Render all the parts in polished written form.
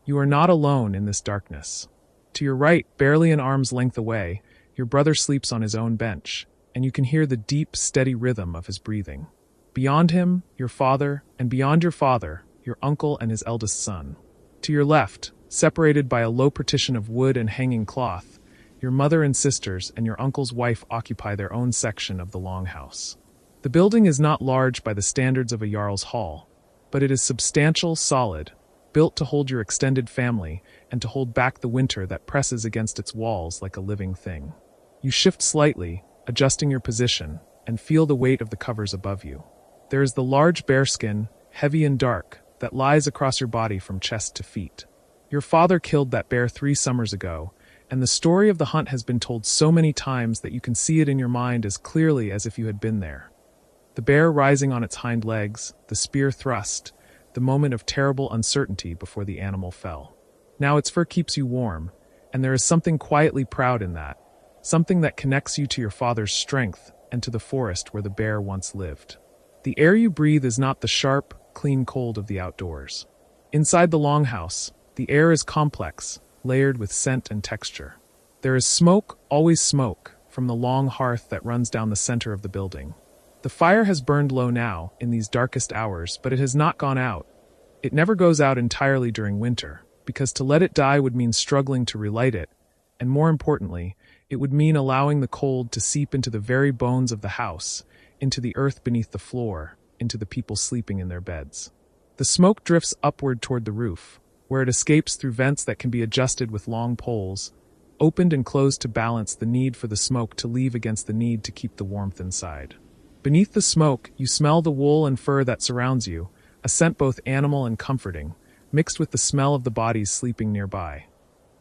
You are not alone in this darkness. To your right, barely an arm's length away, your brother sleeps on his own bench, and you can hear the deep, steady rhythm of his breathing. Beyond him, your father, and beyond your father, your uncle and his eldest son. To your left, separated by a low partition of wood and hanging cloth, your mother and sisters and your uncle's wife occupy their own section of the longhouse. The building is not large by the standards of a Jarl's hall, but it is substantial, solid, built to hold your extended family and to hold back the winter that presses against its walls like a living thing. You shift slightly, adjusting your position, and feel the weight of the covers above you. There is the large bearskin, heavy and dark, that lies across your body from chest to feet. Your father killed that bear 3 summers ago, and the story of the hunt has been told so many times that you can see it in your mind as clearly as if you had been there. The bear rising on its hind legs, the spear thrust, the moment of terrible uncertainty before the animal fell. Now its fur keeps you warm, and there is something quietly proud in that, something that connects you to your father's strength and to the forest where the bear once lived. The air you breathe is not the sharp, clean cold of the outdoors. Inside the longhouse, the air is complex, layered with scent and texture. There is smoke, always smoke, from the long hearth that runs down the center of the building. The fire has burned low now, in these darkest hours, but it has not gone out. It never goes out entirely during winter, because to let it die would mean struggling to relight it, and more importantly, it would mean allowing the cold to seep into the very bones of the house, into the earth beneath the floor, into the people sleeping in their beds. The smoke drifts upward toward the roof, where it escapes through vents that can be adjusted with long poles, opened and closed to balance the need for the smoke to leave against the need to keep the warmth inside. Beneath the smoke, you smell the wool and fur that surrounds you, a scent both animal and comforting, mixed with the smell of the bodies sleeping nearby.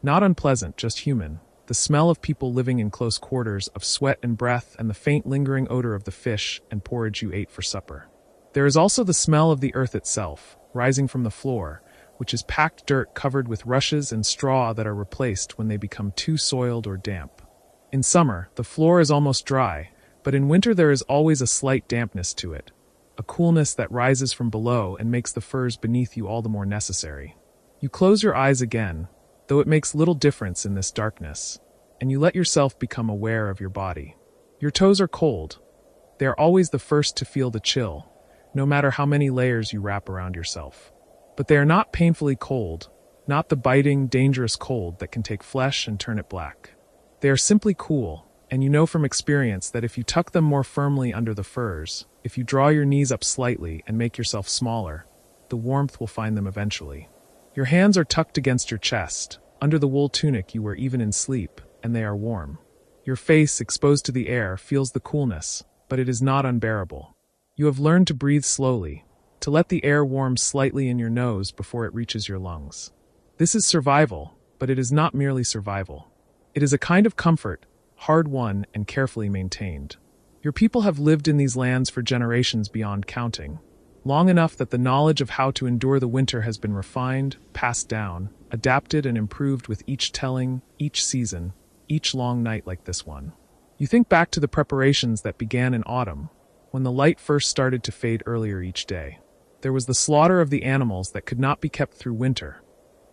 Not unpleasant, just human. The smell of people living in close quarters, of sweat and breath, and the faint lingering odor of the fish and porridge you ate for supper. There is also the smell of the earth itself, rising from the floor, which is packed dirt covered with rushes and straw that are replaced when they become too soiled or damp. In summer, the floor is almost dry, but in winter there is always a slight dampness to it, a coolness that rises from below and makes the furs beneath you all the more necessary. You close your eyes again, though it makes little difference in this darkness, and you let yourself become aware of your body. Your toes are cold. They are always the first to feel the chill, no matter how many layers you wrap around yourself. But they are not painfully cold, not the biting, dangerous cold that can take flesh and turn it black. They are simply cool, and you know from experience that if you tuck them more firmly under the furs, if you draw your knees up slightly and make yourself smaller, the warmth will find them eventually. Your hands are tucked against your chest, under the wool tunic you wear even in sleep, and they are warm. Your face, exposed to the air, feels the coolness, but it is not unbearable. You have learned to breathe slowly, to let the air warm slightly in your nose before it reaches your lungs. This is survival, but it is not merely survival. It is a kind of comfort, hard-won and carefully maintained. Your people have lived in these lands for generations beyond counting, long enough that the knowledge of how to endure the winter has been refined, passed down, adapted and improved with each telling, each season, each long night like this one. You think back to the preparations that began in autumn, when the light first started to fade earlier each day. There was the slaughter of the animals that could not be kept through winter.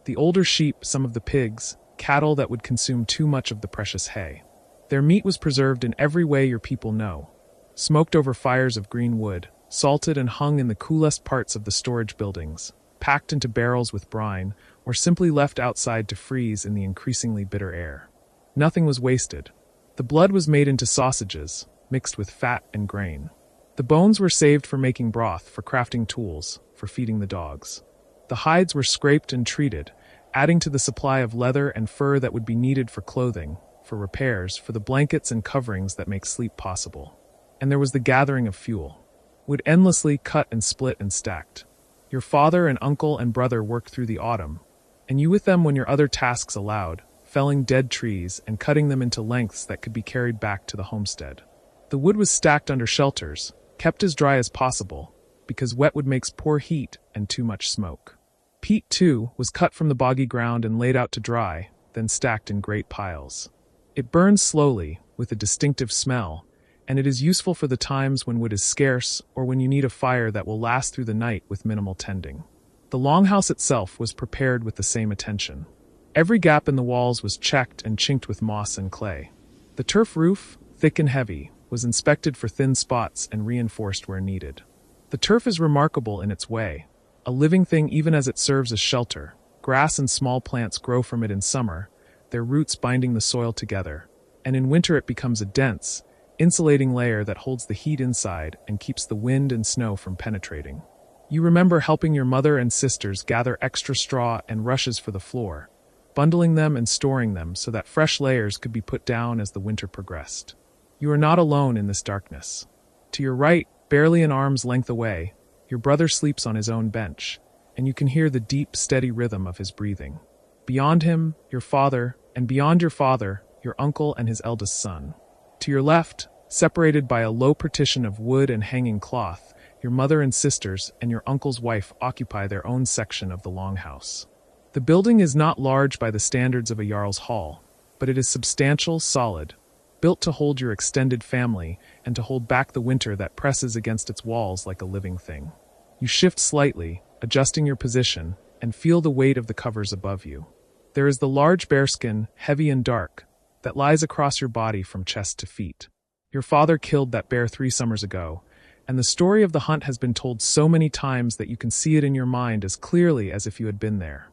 The older sheep, some of the pigs, cattle that would consume too much of the precious hay. Their meat was preserved in every way your people know, smoked over fires of green wood, salted and hung in the coolest parts of the storage buildings, packed into barrels with brine, or simply left outside to freeze in the increasingly bitter air. Nothing was wasted. The blood was made into sausages, mixed with fat and grain. The bones were saved for making broth, for crafting tools, for feeding the dogs. The hides were scraped and treated, adding to the supply of leather and fur that would be needed for clothing, for repairs, for the blankets and coverings that make sleep possible. And there was the gathering of fuel. Wood endlessly cut and split and stacked. Your father and uncle and brother worked through the autumn, and you with them when your other tasks allowed, felling dead trees and cutting them into lengths that could be carried back to the homestead. The wood was stacked under shelters, kept as dry as possible, because wet wood makes poor heat and too much smoke. Peat, too, was cut from the boggy ground and laid out to dry, then stacked in great piles. It burns slowly, with a distinctive smell, and it is useful for the times when wood is scarce or when you need a fire that will last through the night with minimal tending. The longhouse itself was prepared with the same attention. Every gap in the walls was checked and chinked with moss and clay. The turf roof, thick and heavy, was inspected for thin spots and reinforced where needed. The turf is remarkable in its way, a living thing even as it serves as shelter. Grass and small plants grow from it in summer, their roots binding the soil together, and in winter it becomes a dense, insulating layer that holds the heat inside and keeps the wind and snow from penetrating. You remember helping your mother and sisters gather extra straw and rushes for the floor, bundling them and storing them so that fresh layers could be put down as the winter progressed. You are not alone in this darkness. To your right, barely an arm's length away, your brother sleeps on his own bench, and you can hear the deep, steady rhythm of his breathing. Beyond him, your father, and beyond your father, your uncle and his eldest son. To your left, separated by a low partition of wood and hanging cloth, your mother and sisters and your uncle's wife occupy their own section of the longhouse. The building is not large by the standards of a Jarl's hall, but it is substantial, solid, built to hold your extended family and to hold back the winter that presses against its walls like a living thing. You shift slightly, adjusting your position, and feel the weight of the covers above you. There is the large bearskin, heavy and dark, that lies across your body from chest to feet. Your father killed that bear 3 summers ago, and the story of the hunt has been told so many times that you can see it in your mind as clearly as if you had been there.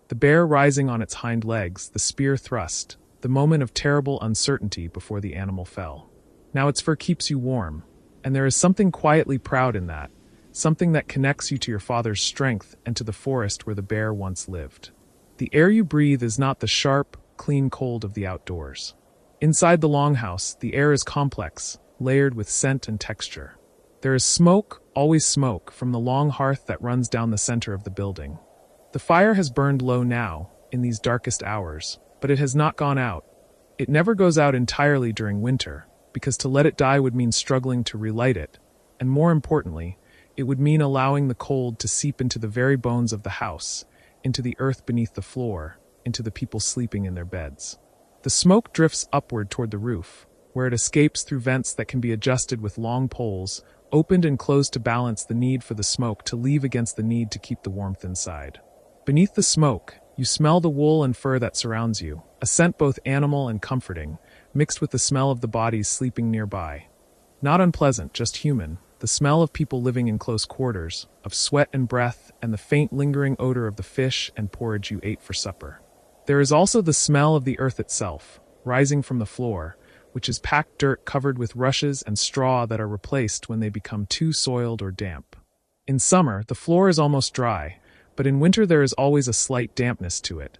The bear rising on its hind legs, the spear thrust, the moment of terrible uncertainty before the animal fell. Now its fur keeps you warm, and there is something quietly proud in that, something that connects you to your father's strength and to the forest where the bear once lived. The air you breathe is not the sharp, clean cold of the outdoors. Inside the longhouse, the air is complex, layered with scent and texture. There is smoke, always smoke, from the long hearth that runs down the center of the building. The fire has burned low now, in these darkest hours, but it has not gone out. It never goes out entirely during winter, because to let it die would mean struggling to relight it, and more importantly, it would mean allowing the cold to seep into the very bones of the house, into the earth beneath the floor, into the people sleeping in their beds. The smoke drifts upward toward the roof, where it escapes through vents that can be adjusted with long poles, opened and closed to balance the need for the smoke to leave against the need to keep the warmth inside. Beneath the smoke, you smell the wool and fur that surrounds you, a scent both animal and comforting, mixed with the smell of the bodies sleeping nearby. Not unpleasant, just human, the smell of people living in close quarters, of sweat and breath, and the faint lingering odor of the fish and porridge you ate for supper. There is also the smell of the earth itself, rising from the floor, which is packed dirt covered with rushes and straw that are replaced when they become too soiled or damp. In summer, the floor is almost dry, but in winter there is always a slight dampness to it,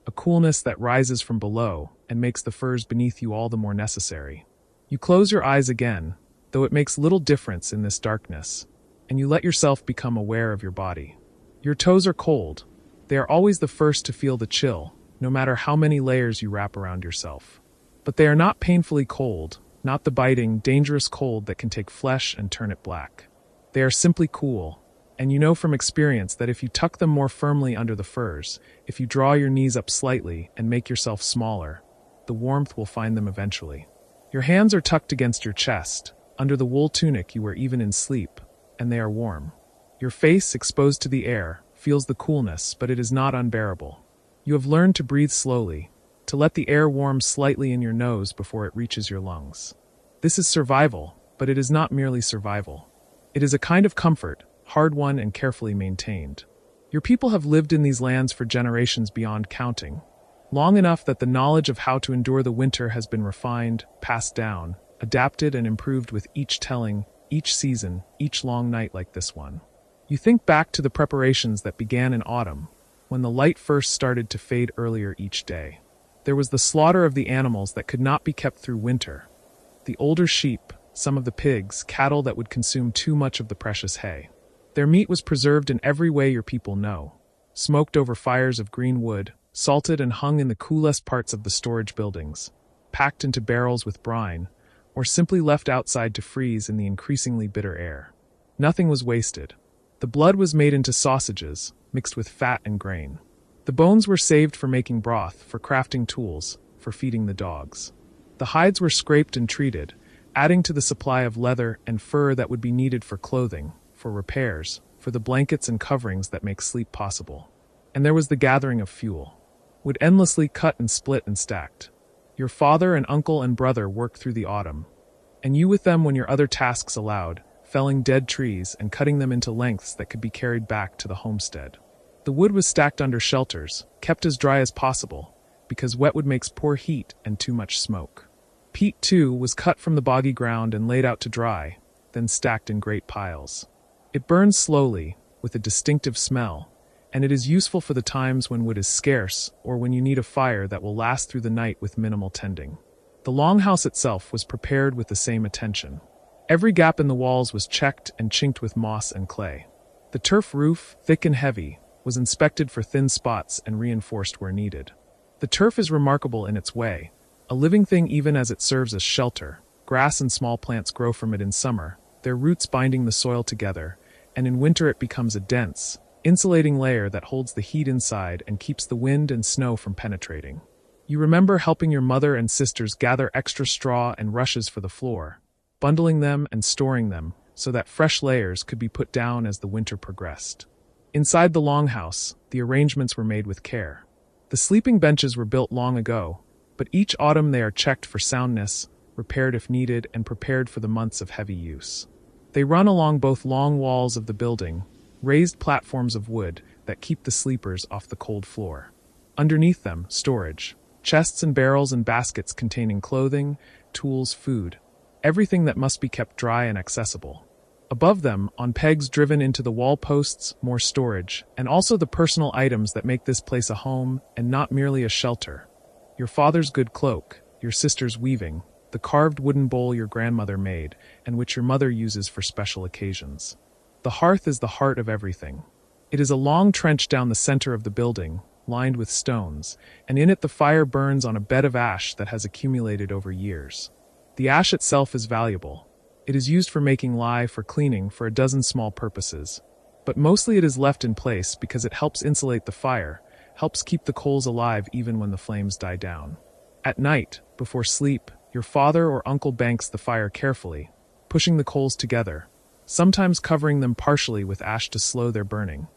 a coolness that rises from below and makes the furs beneath you all the more necessary. You close your eyes again, though it makes little difference in this darkness, and you let yourself become aware of your body. Your toes are cold. They are always the first to feel the chill, no matter how many layers you wrap around yourself. But they are not painfully cold, not the biting, dangerous cold that can take flesh and turn it black. They are simply cool, and you know from experience that if you tuck them more firmly under the furs, if you draw your knees up slightly and make yourself smaller, the warmth will find them eventually. Your hands are tucked against your chest, under the wool tunic you wear even in sleep, and they are warm. Your face, exposed to the air, feels the coolness, but it is not unbearable. You have learned to breathe slowly, to let the air warm slightly in your nose before it reaches your lungs. This is survival, but it is not merely survival. It is a kind of comfort, hard-won and carefully maintained. Your people have lived in these lands for generations beyond counting, long enough that the knowledge of how to endure the winter has been refined, passed down, adapted and improved with each telling, each season, each long night like this one. You think back to the preparations that began in autumn, when the light first started to fade earlier each day. There was the slaughter of the animals that could not be kept through winter. The older sheep, some of the pigs, cattle that would consume too much of the precious hay. Their meat was preserved in every way your people know. Smoked over fires of green wood, salted and hung in the coolest parts of the storage buildings, packed into barrels with brine, or simply left outside to freeze in the increasingly bitter air. Nothing was wasted. The blood was made into sausages, mixed with fat and grain. The bones were saved for making broth, for crafting tools, for feeding the dogs. The hides were scraped and treated, adding to the supply of leather and fur that would be needed for clothing, for repairs, for the blankets and coverings that make sleep possible. And there was the gathering of fuel. Wood endlessly cut and split and stacked. Your father and uncle and brother worked through the autumn, and you with them when your other tasks allowed, felling dead trees and cutting them into lengths that could be carried back to the homestead. The wood was stacked under shelters, kept as dry as possible, because wet wood makes poor heat and too much smoke. Peat, too, was cut from the boggy ground and laid out to dry, then stacked in great piles. It burns slowly, with a distinctive smell, and it is useful for the times when wood is scarce or when you need a fire that will last through the night with minimal tending. The longhouse itself was prepared with the same attention. Every gap in the walls was checked and chinked with moss and clay. The turf roof, thick and heavy, was inspected for thin spots and reinforced where needed. The turf is remarkable in its way, a living thing even as it serves as shelter. Grass and small plants grow from it in summer, their roots binding the soil together, and in winter it becomes a dense, insulating layer that holds the heat inside and keeps the wind and snow from penetrating. You remember helping your mother and sisters gather extra straw and rushes for the floor, bundling them and storing them so that fresh layers could be put down as the winter progressed. Inside the longhouse, the arrangements were made with care. The sleeping benches were built long ago, but each autumn they are checked for soundness, repaired if needed, and prepared for the months of heavy use. They run along both long walls of the building, raised platforms of wood that keep the sleepers off the cold floor. Underneath them, storage, chests and barrels and baskets containing clothing, tools, food, everything that must be kept dry and accessible. Above them, on pegs driven into the wall posts, more storage, and also the personal items that make this place a home and not merely a shelter. Your father's good cloak, your sister's weaving, the carved wooden bowl your grandmother made, and which your mother uses for special occasions. The hearth is the heart of everything. It is a long trench down the center of the building, lined with stones, and in it the fire burns on a bed of ash that has accumulated over years. The ash itself is valuable. It is used for making lye, for cleaning, for a dozen small purposes. But mostly it is left in place because it helps insulate the fire, helps keep the coals alive even when the flames die down. At night, before sleep, your father or uncle banks the fire carefully, pushing the coals together, sometimes covering them partially with ash to slow their burning,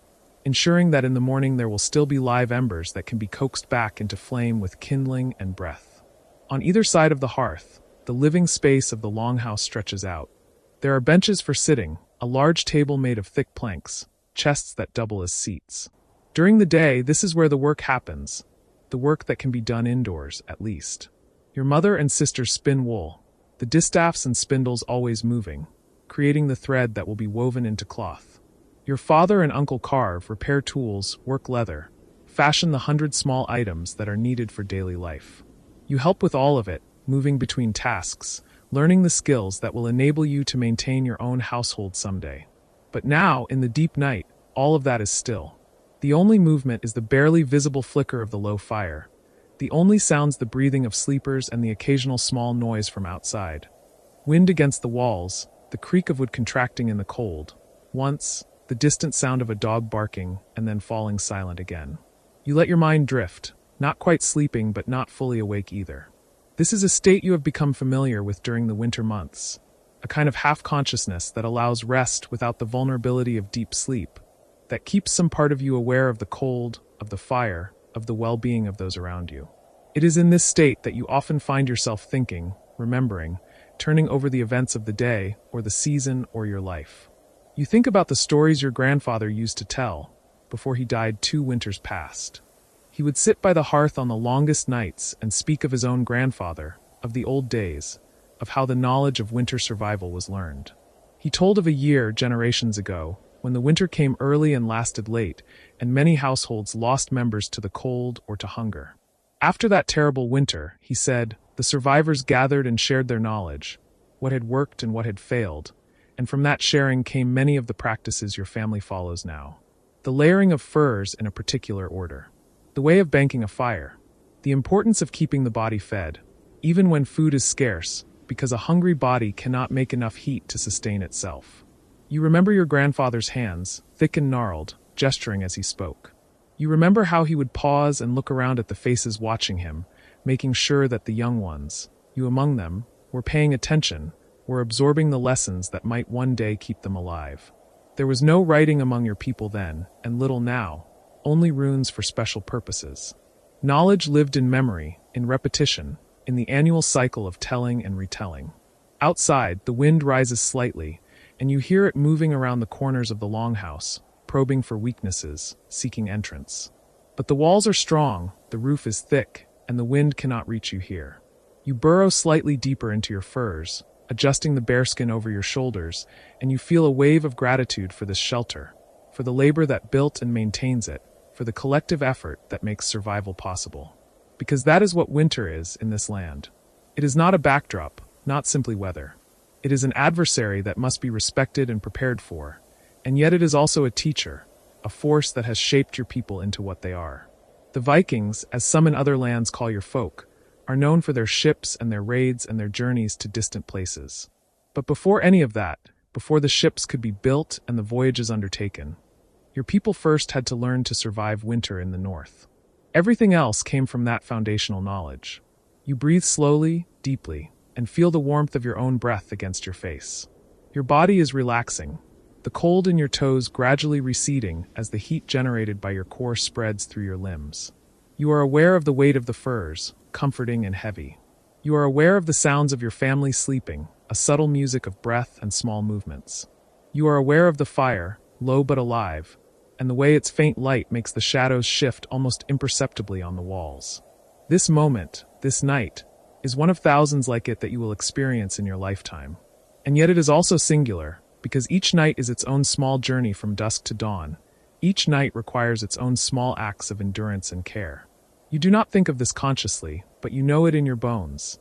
ensuring that in the morning there will still be live embers that can be coaxed back into flame with kindling and breath. On either side of the hearth, the living space of the longhouse stretches out. There are benches for sitting, a large table made of thick planks, chests that double as seats. During the day, this is where the work happens, the work that can be done indoors, at least. Your mother and sisters spin wool, the distaffs and spindles always moving, creating the thread that will be woven into cloth. Your father and uncle carve, repair tools, work leather, fashion the 100 small items that are needed for daily life. You help with all of it, moving between tasks, learning the skills that will enable you to maintain your own household someday. But now, in the deep night, all of that is still. The only movement is the barely visible flicker of the low fire. The only sounds the breathing of sleepers and the occasional small noise from outside. Wind against the walls, the creak of wood contracting in the cold. Once, the distant sound of a dog barking and then falling silent again. You let your mind drift, not quite sleeping but not fully awake either. This is a state you have become familiar with during the winter months, a kind of half-consciousness that allows rest without the vulnerability of deep sleep, that keeps some part of you aware of the cold, of the fire, of the well-being of those around you. It is in this state that you often find yourself thinking, remembering, turning over the events of the day, or the season, or your life. You think about the stories your grandfather used to tell, before he died 2 winters past. He would sit by the hearth on the longest nights and speak of his own grandfather, of the old days, of how the knowledge of winter survival was learned. He told of a year, generations ago, when the winter came early and lasted late, and many households lost members to the cold or to hunger. After that terrible winter, he said, the survivors gathered and shared their knowledge, what had worked and what had failed, and from that sharing came many of the practices your family follows now. The layering of furs in a particular order. The way of banking a fire. The importance of keeping the body fed, even when food is scarce, because a hungry body cannot make enough heat to sustain itself. You remember your grandfather's hands, thick and gnarled, gesturing as he spoke. You remember how he would pause and look around at the faces watching him, making sure that the young ones, you among them, were paying attention, were absorbing the lessons that might one day keep them alive. There was no writing among your people then, and little now, only runes for special purposes. Knowledge lived in memory, in repetition, in the annual cycle of telling and retelling. Outside, the wind rises slightly, and you hear it moving around the corners of the longhouse, probing for weaknesses, seeking entrance. But the walls are strong, the roof is thick, and the wind cannot reach you here. You burrow slightly deeper into your furs, adjusting the bearskin over your shoulders, and you feel a wave of gratitude for this shelter, for the labor that built and maintains it, for the collective effort that makes survival possible. Because that is what winter is in this land. It is not a backdrop, not simply weather. It is an adversary that must be respected and prepared for, and yet it is also a teacher, a force that has shaped your people into what they are. The Vikings, as some in other lands call your folk, are known for their ships and their raids and their journeys to distant places. But before any of that, before the ships could be built and the voyages undertaken, your people first had to learn to survive winter in the north. Everything else came from that foundational knowledge. You breathe slowly, deeply, and feel the warmth of your own breath against your face. Your body is relaxing, the cold in your toes gradually receding as the heat generated by your core spreads through your limbs. You are aware of the weight of the furs, comforting and heavy. You are aware of the sounds of your family sleeping, a subtle music of breath and small movements. You are aware of the fire, low but alive, and the way its faint light makes the shadows shift almost imperceptibly on the walls. This moment, this night, is one of thousands like it that you will experience in your lifetime. And yet it is also singular, because each night is its own small journey from dusk to dawn. Each night requires its own small acts of endurance and care. You do not think of this consciously, but you know it in your bones.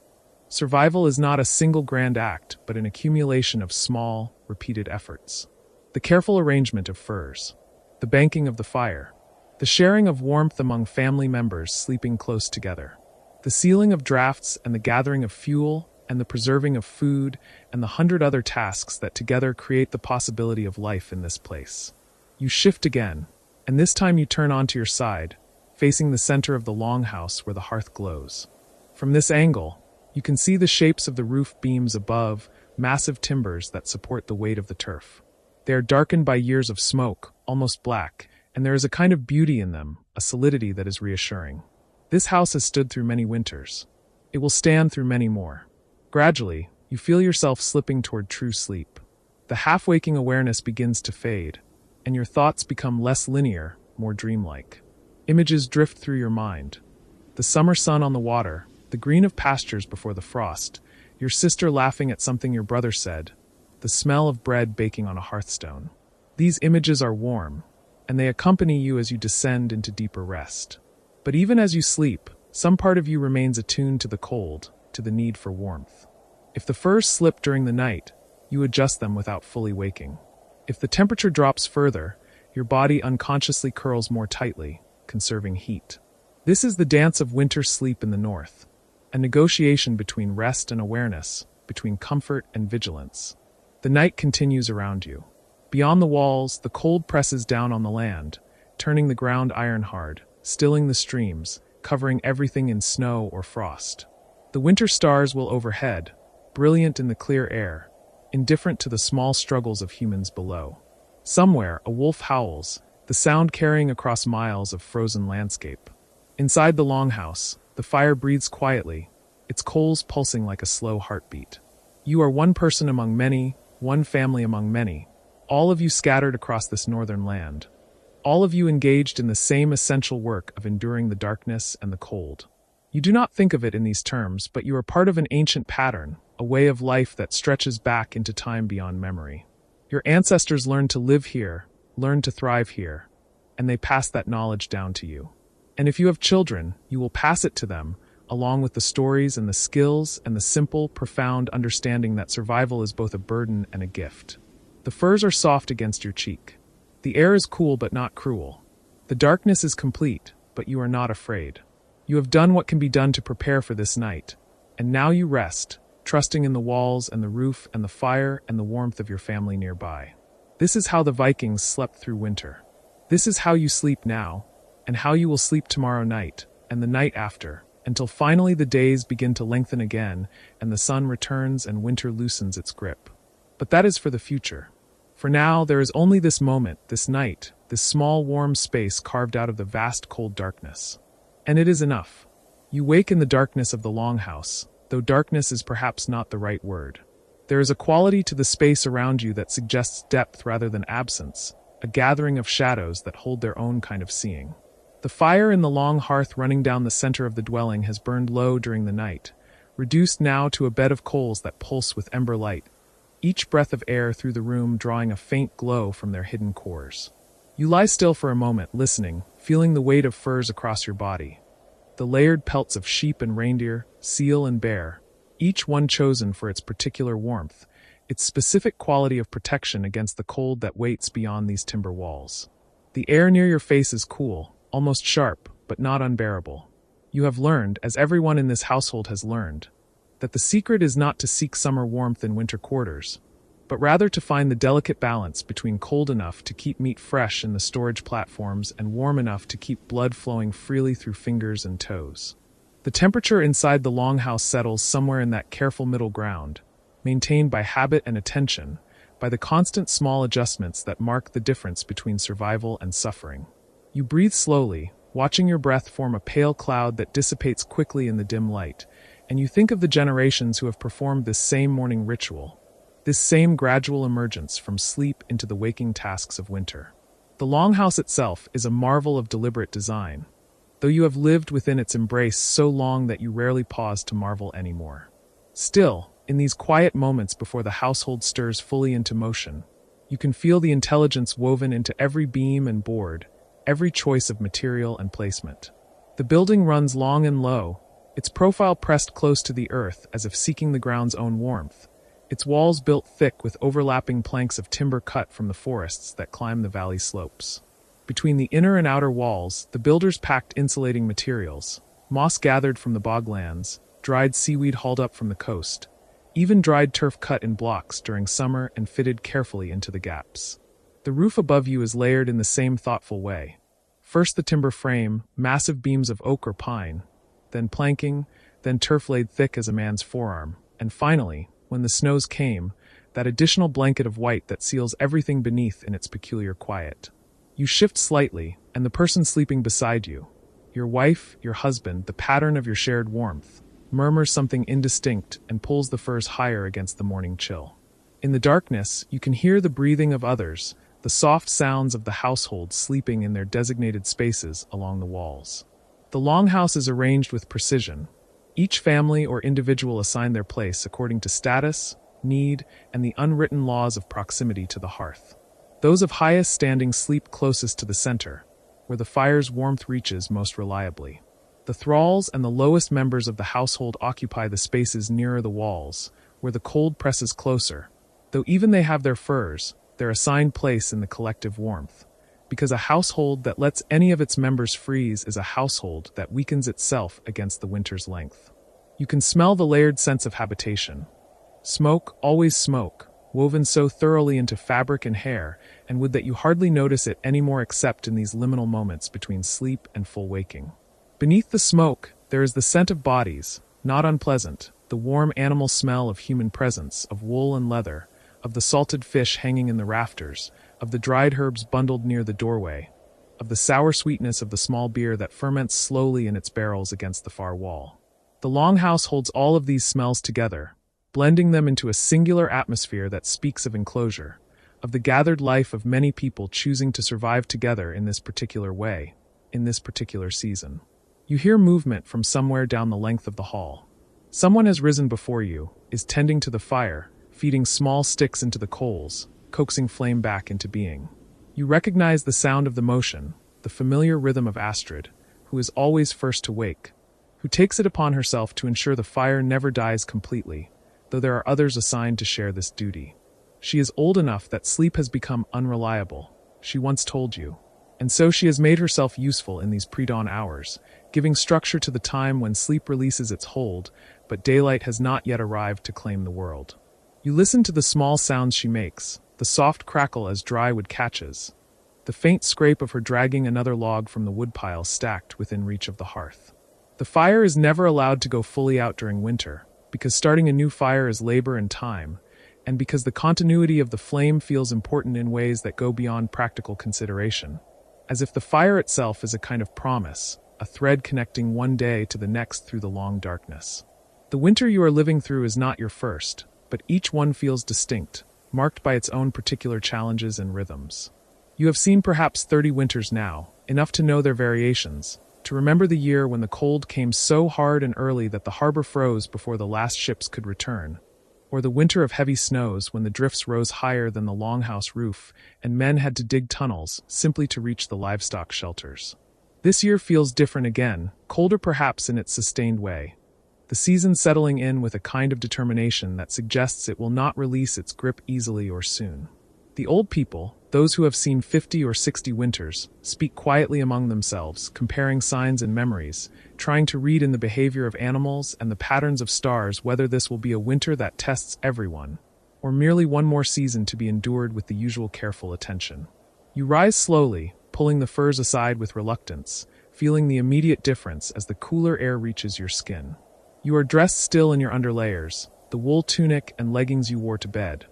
Survival is not a single grand act, but an accumulation of small, repeated efforts. The careful arrangement of furs, the banking of the fire, the sharing of warmth among family members sleeping close together, the sealing of drafts and the gathering of fuel and the preserving of food and the 100 other tasks that together create the possibility of life in this place. You shift again, and this time you turn onto your side, facing the center of the longhouse where the hearth glows. From this angle, you can see the shapes of the roof beams above, massive timbers that support the weight of the turf. They are darkened by years of smoke, almost black, and there is a kind of beauty in them, a solidity that is reassuring. This house has stood through many winters. It will stand through many more. Gradually, you feel yourself slipping toward true sleep. The half-waking awareness begins to fade, and your thoughts become less linear, more dreamlike. Images drift through your mind. The summer sun on the water, the green of pastures before the frost, your sister laughing at something your brother said, the smell of bread baking on a hearthstone. These images are warm, and they accompany you as you descend into deeper rest. But even as you sleep, some part of you remains attuned to the cold, to the need for warmth. If the furs slip during the night, you adjust them without fully waking. If the temperature drops further, your body unconsciously curls more tightly, conserving heat. This is the dance of winter sleep in the north, a negotiation between rest and awareness, between comfort and vigilance. The night continues around you. Beyond the walls, the cold presses down on the land, turning the ground iron hard, stilling the streams, covering everything in snow or frost. The winter stars will overhead, brilliant in the clear air, indifferent to the small struggles of humans below. Somewhere, a wolf howls, the sound carrying across miles of frozen landscape. Inside the longhouse, the fire breathes quietly, its coals pulsing like a slow heartbeat. You are one person among many, one family among many, all of you scattered across this northern land. All of you engaged in the same essential work of enduring the darkness and the cold. You do not think of it in these terms, but you are part of an ancient pattern, a way of life that stretches back into time beyond memory. Your ancestors learned to live here, learned to thrive here, and they passed that knowledge down to you. And if you have children, you will pass it to them, along with the stories and the skills and the simple, profound understanding that survival is both a burden and a gift. The furs are soft against your cheek. The air is cool but not cruel. The darkness is complete, but you are not afraid. You have done what can be done to prepare for this night, and now you rest, trusting in the walls and the roof and the fire and the warmth of your family nearby. This is how the Vikings slept through winter. This is how you sleep now, and how you will sleep tomorrow night, and the night after, until finally the days begin to lengthen again, and the sun returns and winter loosens its grip. But that is for the future. For now, there is only this moment, this night, this small warm space carved out of the vast cold darkness. And it is enough. You wake in the darkness of the longhouse, though darkness is perhaps not the right word. There is a quality to the space around you that suggests depth rather than absence, a gathering of shadows that hold their own kind of seeing. The fire in the long hearth running down the center of the dwelling has burned low during the night, reduced now to a bed of coals that pulse with ember light, each breath of air through the room drawing a faint glow from their hidden cores. You lie still for a moment, listening, feeling the weight of furs across your body. The layered pelts of sheep and reindeer, seal and bear, each one chosen for its particular warmth, its specific quality of protection against the cold that waits beyond these timber walls. The air near your face is cool, almost sharp, but not unbearable. You have learned, as everyone in this household has learned, that the secret is not to seek summer warmth in winter quarters, but rather to find the delicate balance between cold enough to keep meat fresh in the storage platforms and warm enough to keep blood flowing freely through fingers and toes. The temperature inside the longhouse settles somewhere in that careful middle ground, maintained by habit and attention, by the constant small adjustments that mark the difference between survival and suffering. You breathe slowly, watching your breath form a pale cloud that dissipates quickly in the dim light, and you think of the generations who have performed this same morning ritual, this same gradual emergence from sleep into the waking tasks of winter. The longhouse itself is a marvel of deliberate design, though you have lived within its embrace so long that you rarely pause to marvel anymore. Still, in these quiet moments before the household stirs fully into motion, you can feel the intelligence woven into every beam and board, every choice of material and placement. The building runs long and low, its profile pressed close to the earth as if seeking the ground's own warmth, its walls built thick with overlapping planks of timber cut from the forests that climb the valley slopes. Between the inner and outer walls, the builders packed insulating materials, moss gathered from the boglands, dried seaweed hauled up from the coast, even dried turf cut in blocks during summer and fitted carefully into the gaps. The roof above you is layered in the same thoughtful way. First the timber frame, massive beams of oak or pine, then planking, then turf laid thick as a man's forearm, and finally, when the snows came, that additional blanket of white that seals everything beneath in its peculiar quiet. You shift slightly, and the person sleeping beside you, your wife, your husband, the pattern of your shared warmth, murmurs something indistinct and pulls the furs higher against the morning chill. In the darkness, you can hear the breathing of others, the soft sounds of the household sleeping in their designated spaces along the walls. The longhouse is arranged with precision. Each family or individual assigned their place according to status, need, and the unwritten laws of proximity to the hearth. Those of highest standing sleep closest to the center, where the fire's warmth reaches most reliably. The thralls and the lowest members of the household occupy the spaces nearer the walls, where the cold presses closer. Though even they have their furs, their assigned place in the collective warmth. Because a household that lets any of its members freeze is a household that weakens itself against the winter's length. You can smell the layered sense of habitation. Smoke, always smoke, woven so thoroughly into fabric and hair, and would that you hardly notice it any more except in these liminal moments between sleep and full waking. Beneath the smoke, there is the scent of bodies, not unpleasant, the warm animal smell of human presence, of wool and leather, of the salted fish hanging in the rafters, of the dried herbs bundled near the doorway, of the sour sweetness of the small beer that ferments slowly in its barrels against the far wall. The longhouse holds all of these smells together, blending them into a singular atmosphere that speaks of enclosure, of the gathered life of many people choosing to survive together in this particular way, in this particular season. You hear movement from somewhere down the length of the hall. Someone has risen before you, is tending to the fire, feeding small sticks into the coals, coaxing flame back into being. You recognize the sound of the motion, the familiar rhythm of Astrid, who is always first to wake, who takes it upon herself to ensure the fire never dies completely, though there are others assigned to share this duty. She is old enough that sleep has become unreliable, she once told you, and so she has made herself useful in these pre-dawn hours, giving structure to the time when sleep releases its hold, but daylight has not yet arrived to claim the world. You listen to the small sounds she makes, the soft crackle as dry wood catches, the faint scrape of her dragging another log from the woodpile stacked within reach of the hearth. The fire is never allowed to go fully out during winter, because starting a new fire is labor and time, and because the continuity of the flame feels important in ways that go beyond practical consideration. As if the fire itself is a kind of promise, a thread connecting one day to the next through the long darkness. The winter you are living through is not your first, but each one feels distinct, marked by its own particular challenges and rhythms. You have seen perhaps 30 winters now, enough to know their variations, to remember the year when the cold came so hard and early that the harbor froze before the last ships could return, or the winter of heavy snows when the drifts rose higher than the longhouse roof and men had to dig tunnels simply to reach the livestock shelters. This year feels different again, colder perhaps in its sustained way. The season settling in with a kind of determination that suggests it will not release its grip easily or soon. The old people, those who have seen 50 or 60 winters, speak quietly among themselves, comparing signs and memories, trying to read in the behavior of animals and the patterns of stars whether this will be a winter that tests everyone, or merely one more season to be endured with the usual careful attention. You rise slowly, pulling the furs aside with reluctance, feeling the immediate difference as the cooler air reaches your skin. You are dressed still in your underlayers, the wool tunic and leggings you wore to bed,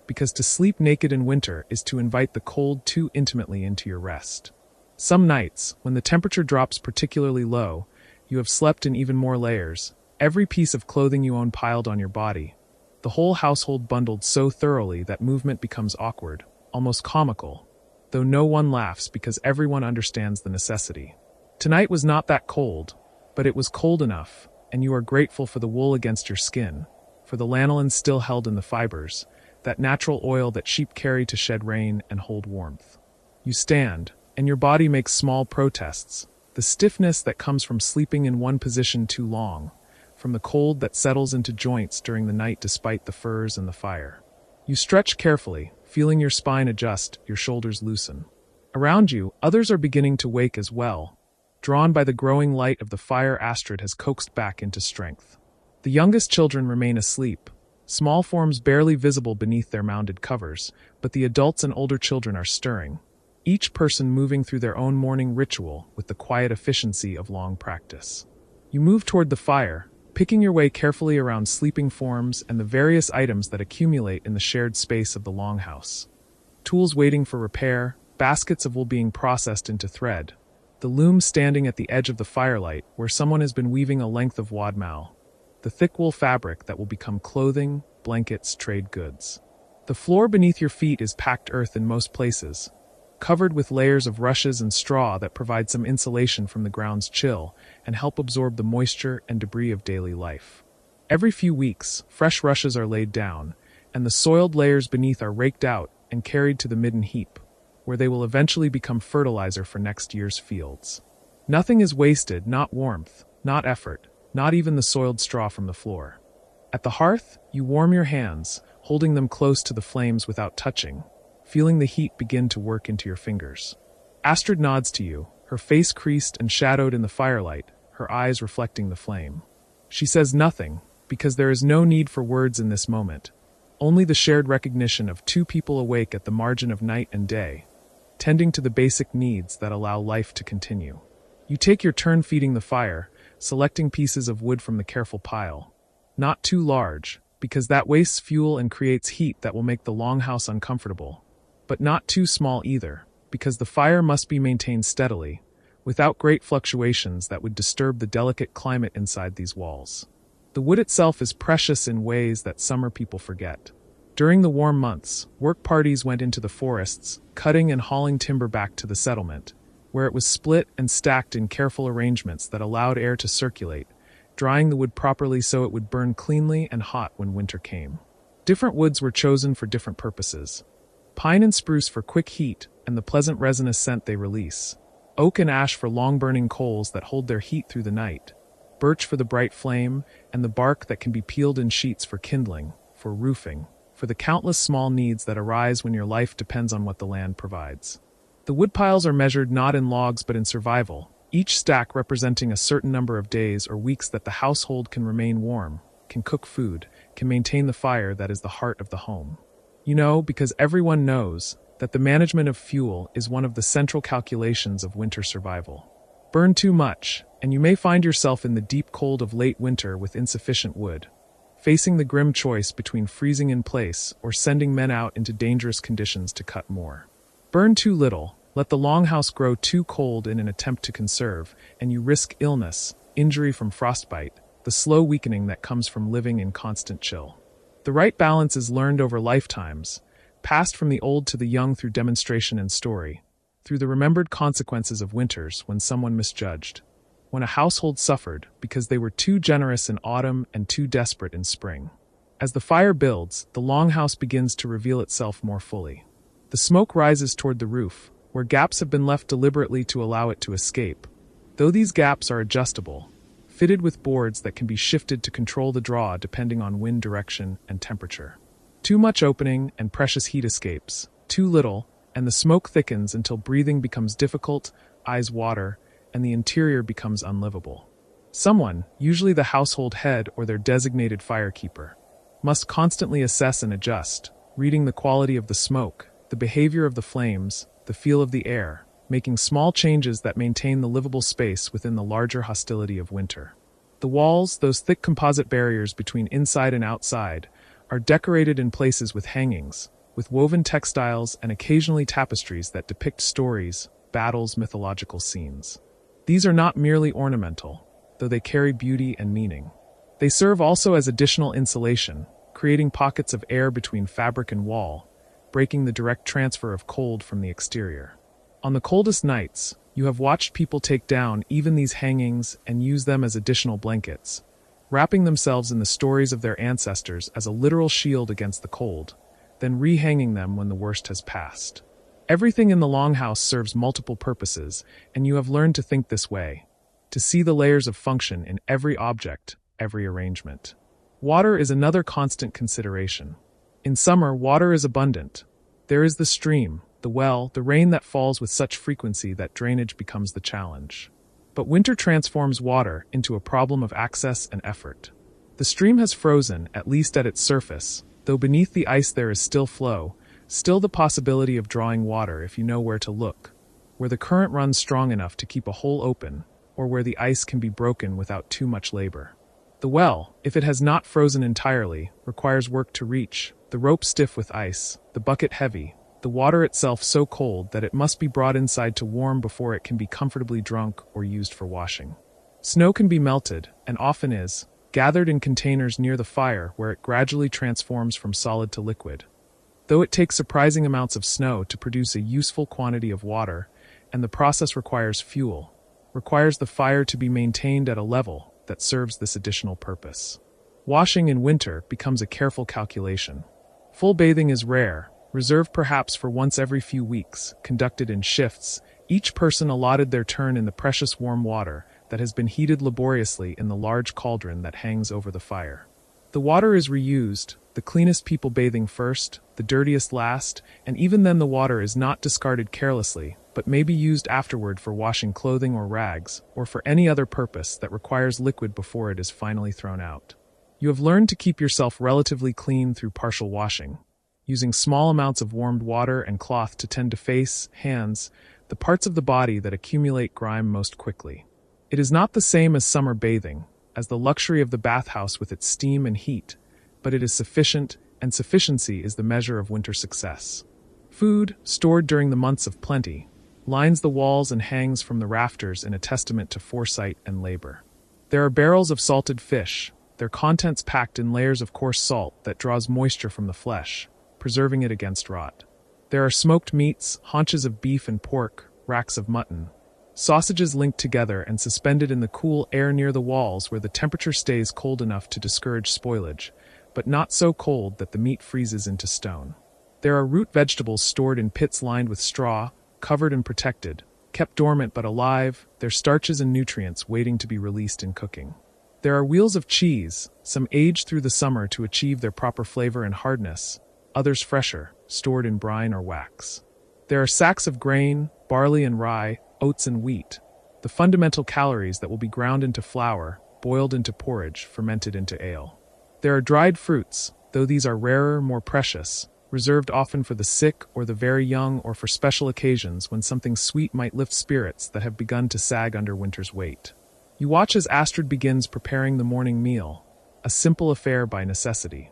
because to sleep naked in winter is to invite the cold too intimately into your rest. Some nights, when the temperature drops particularly low, you have slept in even more layers, every piece of clothing you own piled on your body, the whole household bundled so thoroughly that movement becomes awkward, almost comical, though no one laughs because everyone understands the necessity. Tonight was not that cold, but it was cold enough, and you are grateful for the wool against your skin, for the lanolin still held in the fibers, that natural oil that sheep carry to shed rain and hold warmth. You stand, and your body makes small protests, the stiffness that comes from sleeping in one position too long, from the cold that settles into joints during the night despite the furs and the fire. You stretch carefully, feeling your spine adjust, your shoulders loosen. Around you, others are beginning to wake as well, drawn by the growing light of the fire Astrid has coaxed back into strength. The youngest children remain asleep, small forms barely visible beneath their mounded covers, but the adults and older children are stirring, each person moving through their own morning ritual with the quiet efficiency of long practice. You move toward the fire, picking your way carefully around sleeping forms and the various items that accumulate in the shared space of the longhouse. Tools waiting for repair, baskets of wool being processed into thread, the loom standing at the edge of the firelight where someone has been weaving a length of wadmal, the thick wool fabric that will become clothing, blankets, trade goods. The floor beneath your feet is packed earth in most places, covered with layers of rushes and straw that provide some insulation from the ground's chill and help absorb the moisture and debris of daily life. Every few weeks, fresh rushes are laid down, and the soiled layers beneath are raked out and carried to the midden heap, where they will eventually become fertilizer for next year's fields. Nothing is wasted, not warmth, not effort, not even the soiled straw from the floor. At the hearth, you warm your hands, holding them close to the flames without touching, feeling the heat begin to work into your fingers. Astrid nods to you, her face creased and shadowed in the firelight, her eyes reflecting the flame. She says nothing, because there is no need for words in this moment, only the shared recognition of two people awake at the margin of night and day, tending to the basic needs that allow life to continue. You take your turn feeding the fire, selecting pieces of wood from the careful pile. Not too large, because that wastes fuel and creates heat that will make the longhouse uncomfortable, but not too small either, because the fire must be maintained steadily, without great fluctuations that would disturb the delicate climate inside these walls. The wood itself is precious in ways that summer people forget. During the warm months, work parties went into the forests, cutting and hauling timber back to the settlement, where it was split and stacked in careful arrangements that allowed air to circulate, drying the wood properly so it would burn cleanly and hot when winter came. Different woods were chosen for different purposes. Pine and spruce for quick heat and the pleasant resinous scent they release. Oak and ash for long-burning coals that hold their heat through the night. Birch for the bright flame, and the bark that can be peeled in sheets for kindling, for roofing, for the countless small needs that arise when your life depends on what the land provides. The woodpiles are measured not in logs but in survival, each stack representing a certain number of days or weeks that the household can remain warm, can cook food, can maintain the fire that is the heart of the home. You know, because everyone knows that the management of fuel is one of the central calculations of winter survival. Burn too much, and you may find yourself in the deep cold of late winter with insufficient wood. facing the grim choice between freezing in place or sending men out into dangerous conditions to cut more. Burn too little, let the longhouse grow too cold in an attempt to conserve, and you risk illness, injury from frostbite, the slow weakening that comes from living in constant chill. The right balance is learned over lifetimes, passed from the old to the young through demonstration and story, through the remembered consequences of winters when someone misjudged, when a household suffered because they were too generous in autumn and too desperate in spring. As the fire builds, the longhouse begins to reveal itself more fully. The smoke rises toward the roof, where gaps have been left deliberately to allow it to escape. Though these gaps are adjustable, fitted with boards that can be shifted to control the draw depending on wind direction and temperature. Too much opening and precious heat escapes, too little, and the smoke thickens until breathing becomes difficult, eyes water, and the interior becomes unlivable. Someone, usually the household head or their designated firekeeper, must constantly assess and adjust, reading the quality of the smoke, the behavior of the flames, the feel of the air, making small changes that maintain the livable space within the larger hostility of winter. The walls, those thick composite barriers between inside and outside, are decorated in places with hangings, with woven textiles and occasionally tapestries that depict stories, battles, mythological scenes. These are not merely ornamental, though they carry beauty and meaning. They serve also as additional insulation, creating pockets of air between fabric and wall, breaking the direct transfer of cold from the exterior. On the coldest nights, you have watched people take down even these hangings and use them as additional blankets, wrapping themselves in the stories of their ancestors as a literal shield against the cold, then rehanging them when the worst has passed. Everything in the longhouse serves multiple purposes, and you have learned to think this way, to see the layers of function in every object, every arrangement. Water is another constant consideration. In summer, water is abundant. There is the stream, the well, the rain that falls with such frequency that drainage becomes the challenge. But winter transforms water into a problem of access and effort. The stream has frozen, at least at its surface, though beneath the ice there is still flow, still the possibility of drawing water if you know where to look, where the current runs strong enough to keep a hole open, or where the ice can be broken without too much labor. The well, if it has not frozen entirely, requires work to reach, the rope stiff with ice, the bucket heavy, the water itself so cold that it must be brought inside to warm before it can be comfortably drunk or used for washing. Snow can be melted, and often is, gathered in containers near the fire where it gradually transforms from solid to liquid. Though it takes surprising amounts of snow to produce a useful quantity of water, and the process requires fuel, requires the fire to be maintained at a level that serves this additional purpose. Washing in winter becomes a careful calculation. Full bathing is rare, reserved perhaps for once every few weeks, conducted in shifts, each person allotted their turn in the precious warm water that has been heated laboriously in the large cauldron that hangs over the fire. The water is reused, the cleanest people bathing first, the dirtiest last, and even then the water is not discarded carelessly, but may be used afterward for washing clothing or rags, or for any other purpose that requires liquid before it is finally thrown out. You have learned to keep yourself relatively clean through partial washing, using small amounts of warmed water and cloth to tend to face, hands, the parts of the body that accumulate grime most quickly. It is not the same as summer bathing, as the luxury of the bathhouse with its steam and heat, but it is sufficient, and sufficiency is the measure of winter success. Food, stored during the months of plenty, lines the walls and hangs from the rafters in a testament to foresight and labor. There are barrels of salted fish, their contents packed in layers of coarse salt that draws moisture from the flesh, preserving it against rot. There are smoked meats, haunches of beef and pork, racks of mutton, sausages linked together and suspended in the cool air near the walls where the temperature stays cold enough to discourage spoilage, but not so cold that the meat freezes into stone. There are root vegetables stored in pits lined with straw, covered and protected, kept dormant but alive, their starches and nutrients waiting to be released in cooking. There are wheels of cheese, some aged through the summer to achieve their proper flavor and hardness, others fresher, stored in brine or wax. There are sacks of grain, barley and rye, oats and wheat, the fundamental calories that will be ground into flour, boiled into porridge, fermented into ale. There are dried fruits, though these are rarer, more precious, reserved often for the sick or the very young or for special occasions when something sweet might lift spirits that have begun to sag under winter's weight. You watch as Astrid begins preparing the morning meal, a simple affair by necessity.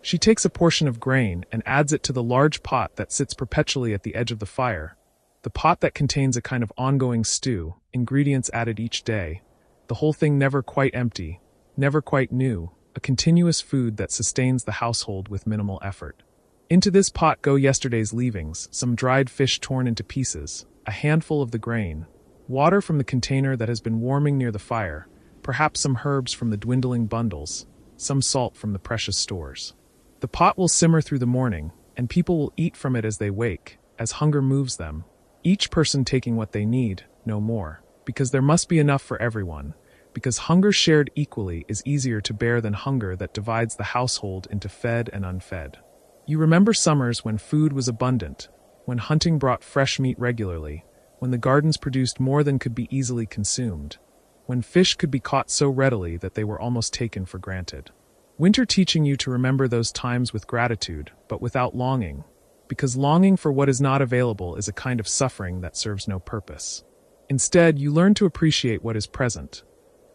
She takes a portion of grain and adds it to the large pot that sits perpetually at the edge of the fire, the pot that contains a kind of ongoing stew, ingredients added each day, the whole thing never quite empty, never quite new, a continuous food that sustains the household with minimal effort. Into this pot go yesterday's leavings, some dried fish torn into pieces, a handful of the grain, water from the container that has been warming near the fire, perhaps some herbs from the dwindling bundles, some salt from the precious stores. The pot will simmer through the morning, and people will eat from it as they wake, as hunger moves them, each person taking what they need, no more, because there must be enough for everyone, because hunger shared equally is easier to bear than hunger that divides the household into fed and unfed. You remember summers when food was abundant, when hunting brought fresh meat regularly, when the gardens produced more than could be easily consumed, when fish could be caught so readily that they were almost taken for granted. Winter teaching you to remember those times with gratitude, but without longing, because longing for what is not available is a kind of suffering that serves no purpose. Instead, you learn to appreciate what is present.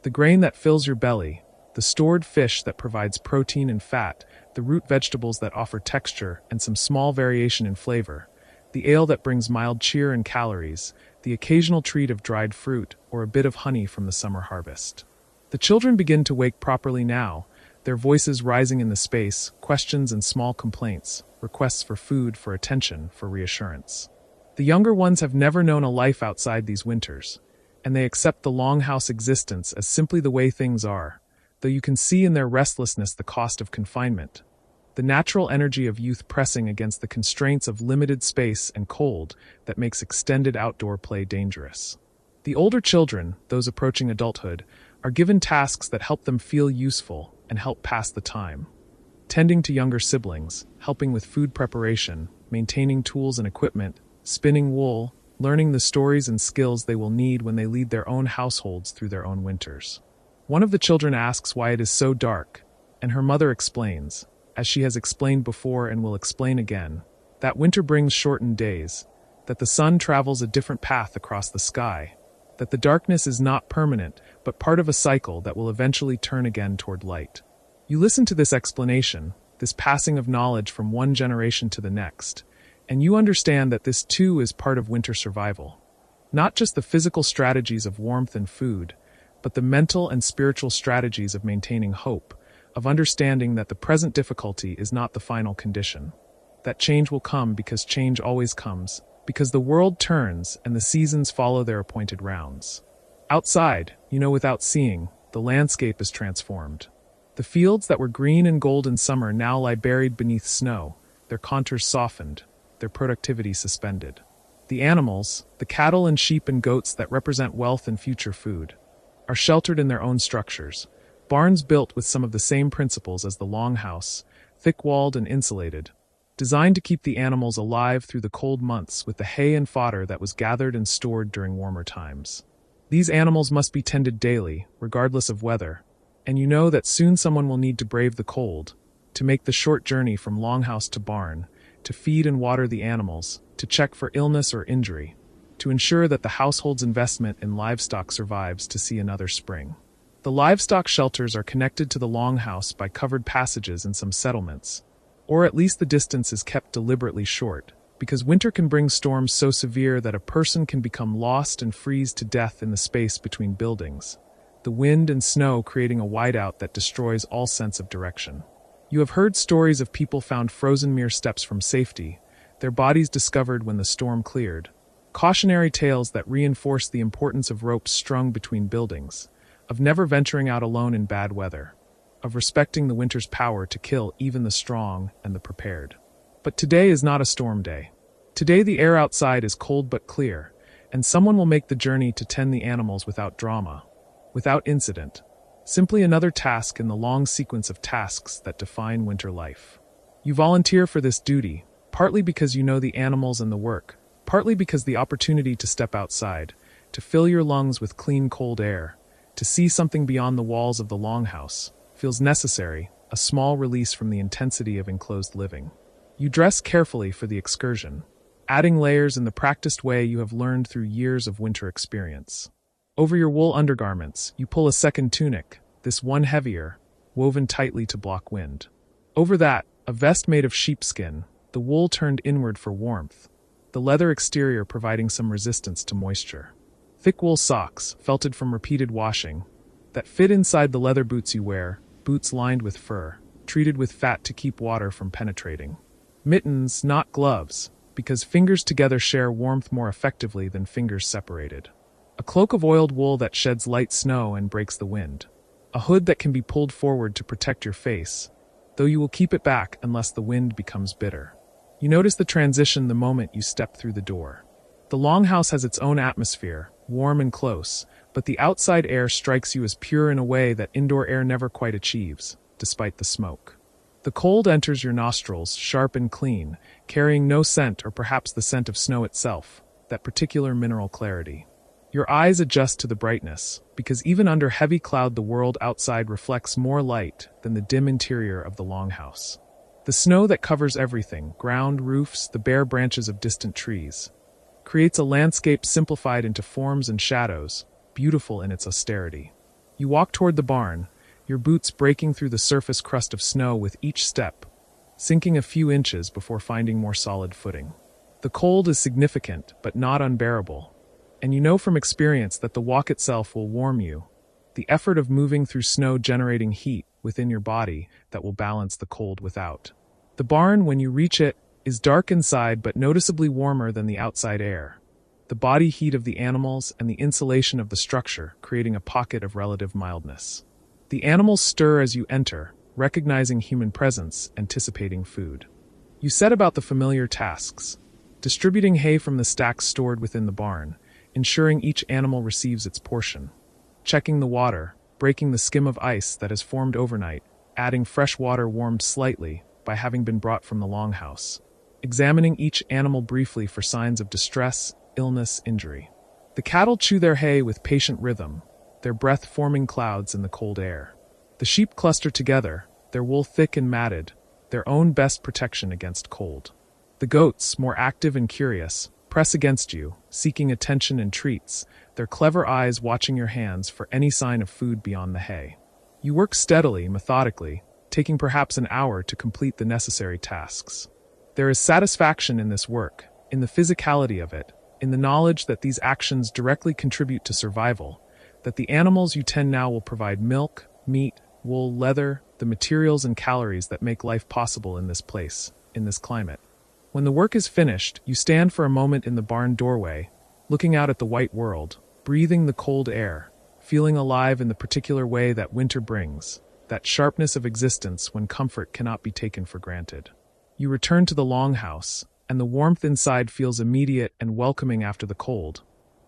The grain that fills your belly, the stored fish that provides protein and fat, the root vegetables that offer texture and some small variation in flavor, the ale that brings mild cheer and calories, the occasional treat of dried fruit, or a bit of honey from the summer harvest. The children begin to wake properly now, their voices rising in the space, questions and small complaints, requests for food, for attention, for reassurance. The younger ones have never known a life outside these winters, and they accept the longhouse existence as simply the way things are, though you can see in their restlessness the cost of confinement, the natural energy of youth pressing against the constraints of limited space and cold that makes extended outdoor play dangerous. The older children, those approaching adulthood, are given tasks that help them feel useful and help pass the time. Tending to younger siblings, helping with food preparation, maintaining tools and equipment, spinning wool, learning the stories and skills they will need when they lead their own households through their own winters. One of the children asks why it is so dark, and her mother explains, as she has explained before and will explain again, that winter brings shortened days, that the sun travels a different path across the sky, that the darkness is not permanent, but part of a cycle that will eventually turn again toward light. You listen to this explanation, this passing of knowledge from one generation to the next, and you understand that this too is part of winter survival. Not just the physical strategies of warmth and food, but the mental and spiritual strategies of maintaining hope, of understanding that the present difficulty is not the final condition. That change will come because change always comes, because the world turns and the seasons follow their appointed rounds. Outside, without seeing, the landscape is transformed. The fields that were green and gold in summer now lie buried beneath snow, their contours softened, their productivity suspended. The animals, the cattle and sheep and goats that represent wealth and future food, are sheltered in their own structures, barns built with some of the same principles as the longhouse, thick-walled and insulated, designed to keep the animals alive through the cold months with the hay and fodder that was gathered and stored during warmer times. These animals must be tended daily, regardless of weather, and you know that soon someone will need to brave the cold, to make the short journey from longhouse to barn, to feed and water the animals, to check for illness or injury, to ensure that the household's investment in livestock survives to see another spring. The livestock shelters are connected to the longhouse by covered passages in some settlements, or at least the distance is kept deliberately short, because winter can bring storms so severe that a person can become lost and freeze to death in the space between buildings, the wind and snow creating a whiteout that destroys all sense of direction. You have heard stories of people found frozen mere steps from safety, their bodies discovered when the storm cleared, cautionary tales that reinforce the importance of ropes strung between buildings, of never venturing out alone in bad weather, of respecting the winter's power to kill even the strong and the prepared. But today is not a storm day. Today the air outside is cold but clear, and someone will make the journey to tend the animals without drama, without incident, simply another task in the long sequence of tasks that define winter life. You volunteer for this duty, partly because you know the animals and the work, partly because the opportunity to step outside, to fill your lungs with clean cold air, to see something beyond the walls of the longhouse, feels necessary, a small release from the intensity of enclosed living. You dress carefully for the excursion, adding layers in the practiced way you have learned through years of winter experience. Over your wool undergarments, you pull a second tunic, this one heavier, woven tightly to block wind. Over that, a vest made of sheepskin, the wool turned inward for warmth, the leather exterior providing some resistance to moisture. Thick wool socks, felted from repeated washing, that fit inside the leather boots you wear, boots lined with fur, treated with fat to keep water from penetrating. Mittens, not gloves, because fingers together share warmth more effectively than fingers separated. A cloak of oiled wool that sheds light snow and breaks the wind. A hood that can be pulled forward to protect your face, though you will keep it back unless the wind becomes bitter. You notice the transition the moment you step through the door. The longhouse has its own atmosphere, warm and close, but the outside air strikes you as pure in a way that indoor air never quite achieves, despite the smoke. The cold enters your nostrils, sharp and clean, carrying no scent or perhaps the scent of snow itself, that particular mineral clarity. Your eyes adjust to the brightness, because even under heavy cloud the world outside reflects more light than the dim interior of the longhouse. The snow that covers everything, ground, roofs, the bare branches of distant trees, creates a landscape simplified into forms and shadows, beautiful in its austerity. You walk toward the barn, your boots breaking through the surface crust of snow with each step, sinking a few inches before finding more solid footing. The cold is significant, but not unbearable, and you know from experience that the walk itself will warm you, the effort of moving through snow generating heat within your body that will balance the cold without. The barn, when you reach it, is dark inside but noticeably warmer than the outside air, the body heat of the animals and the insulation of the structure creating a pocket of relative mildness. The animals stir as you enter, recognizing human presence, anticipating food. You set about the familiar tasks, distributing hay from the stacks stored within the barn, ensuring each animal receives its portion, checking the water, breaking the skim of ice that has formed overnight, adding fresh water warmed slightly by having been brought from the longhouse, examining each animal briefly for signs of distress, illness, injury. The cattle chew their hay with patient rhythm, their breath forming clouds in the cold air. The sheep cluster together, their wool thick and matted, their own best protection against cold. The goats, more active and curious, press against you, seeking attention and treats, their clever eyes watching your hands for any sign of food beyond the hay. You work steadily, methodically, taking perhaps an hour to complete the necessary tasks. There is satisfaction in this work, in the physicality of it, in the knowledge that these actions directly contribute to survival, that the animals you tend now will provide milk, meat, wool, leather, the materials and calories that make life possible in this place, in this climate. When the work is finished, you stand for a moment in the barn doorway, looking out at the white world, breathing the cold air, feeling alive in the particular way that winter brings, that sharpness of existence when comfort cannot be taken for granted. You return to the longhouse, and the warmth inside feels immediate and welcoming after the cold,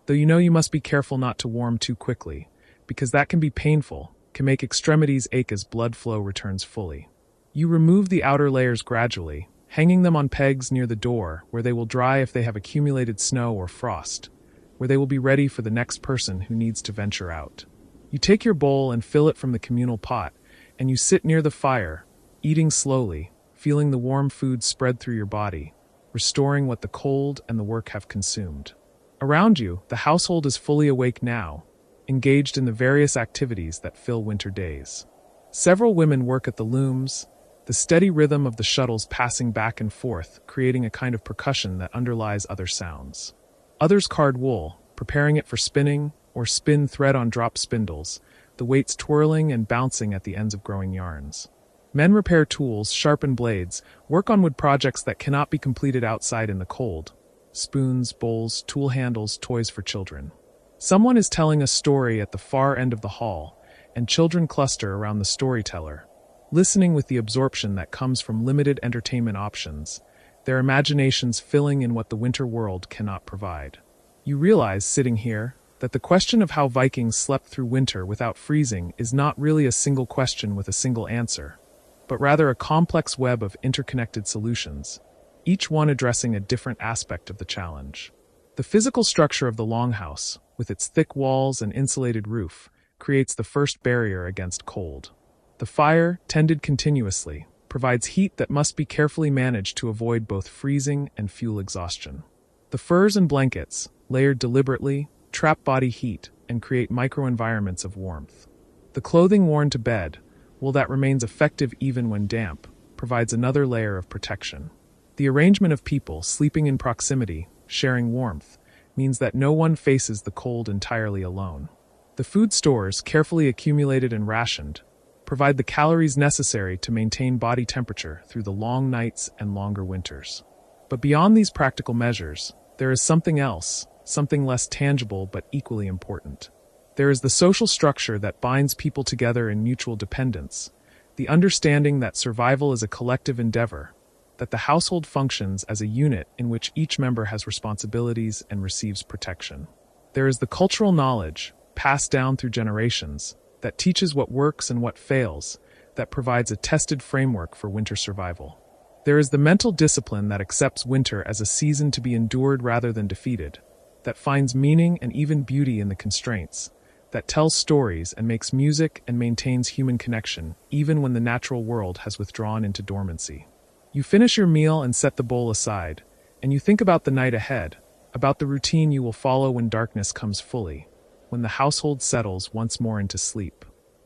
though you know you must be careful not to warm too quickly, because that can be painful, can make extremities ache as blood flow returns fully. You remove the outer layers gradually, hanging them on pegs near the door where they will dry if they have accumulated snow or frost, where they will be ready for the next person who needs to venture out. You take your bowl and fill it from the communal pot, and you sit near the fire, eating slowly, feeling the warm food spread through your body, restoring what the cold and the work have consumed. Around you, the household is fully awake now, engaged in the various activities that fill winter days. Several women work at the looms, the steady rhythm of the shuttles passing back and forth, creating a kind of percussion that underlies other sounds. Others card wool, preparing it for spinning, or spin thread on drop spindles, the weights twirling and bouncing at the ends of growing yarns. Men repair tools, sharpen blades, work on wood projects that cannot be completed outside in the cold. Spoons, bowls, tool handles, toys for children. Someone is telling a story at the far end of the hall, and children cluster around the storyteller, listening with the absorption that comes from limited entertainment options, their imaginations filling in what the winter world cannot provide. You realize, sitting here, that the question of how Vikings slept through winter without freezing is not really a single question with a single answer, but rather a complex web of interconnected solutions, each one addressing a different aspect of the challenge. The physical structure of the longhouse, with its thick walls and insulated roof, creates the first barrier against cold. The fire, tended continuously, provides heat that must be carefully managed to avoid both freezing and fuel exhaustion. The furs and blankets, layered deliberately, trap body heat and create microenvironments of warmth. The clothing worn to bed, wool that remains effective even when damp, provides another layer of protection. The arrangement of people sleeping in proximity, sharing warmth, means that no one faces the cold entirely alone. The food stores, carefully accumulated and rationed, provide the calories necessary to maintain body temperature through the long nights and longer winters. But beyond these practical measures, there is something else, something less tangible but equally important. There is the social structure that binds people together in mutual dependence, the understanding that survival is a collective endeavor, that the household functions as a unit in which each member has responsibilities and receives protection. There is the cultural knowledge, passed down through generations, that teaches what works and what fails, that provides a tested framework for winter survival. There is the mental discipline that accepts winter as a season to be endured rather than defeated, that finds meaning and even beauty in the constraints, that tells stories and makes music and maintains human connection, even when the natural world has withdrawn into dormancy. You finish your meal and set the bowl aside, and you think about the night ahead, about the routine you will follow when darkness comes fully, when the household settles once more into sleep.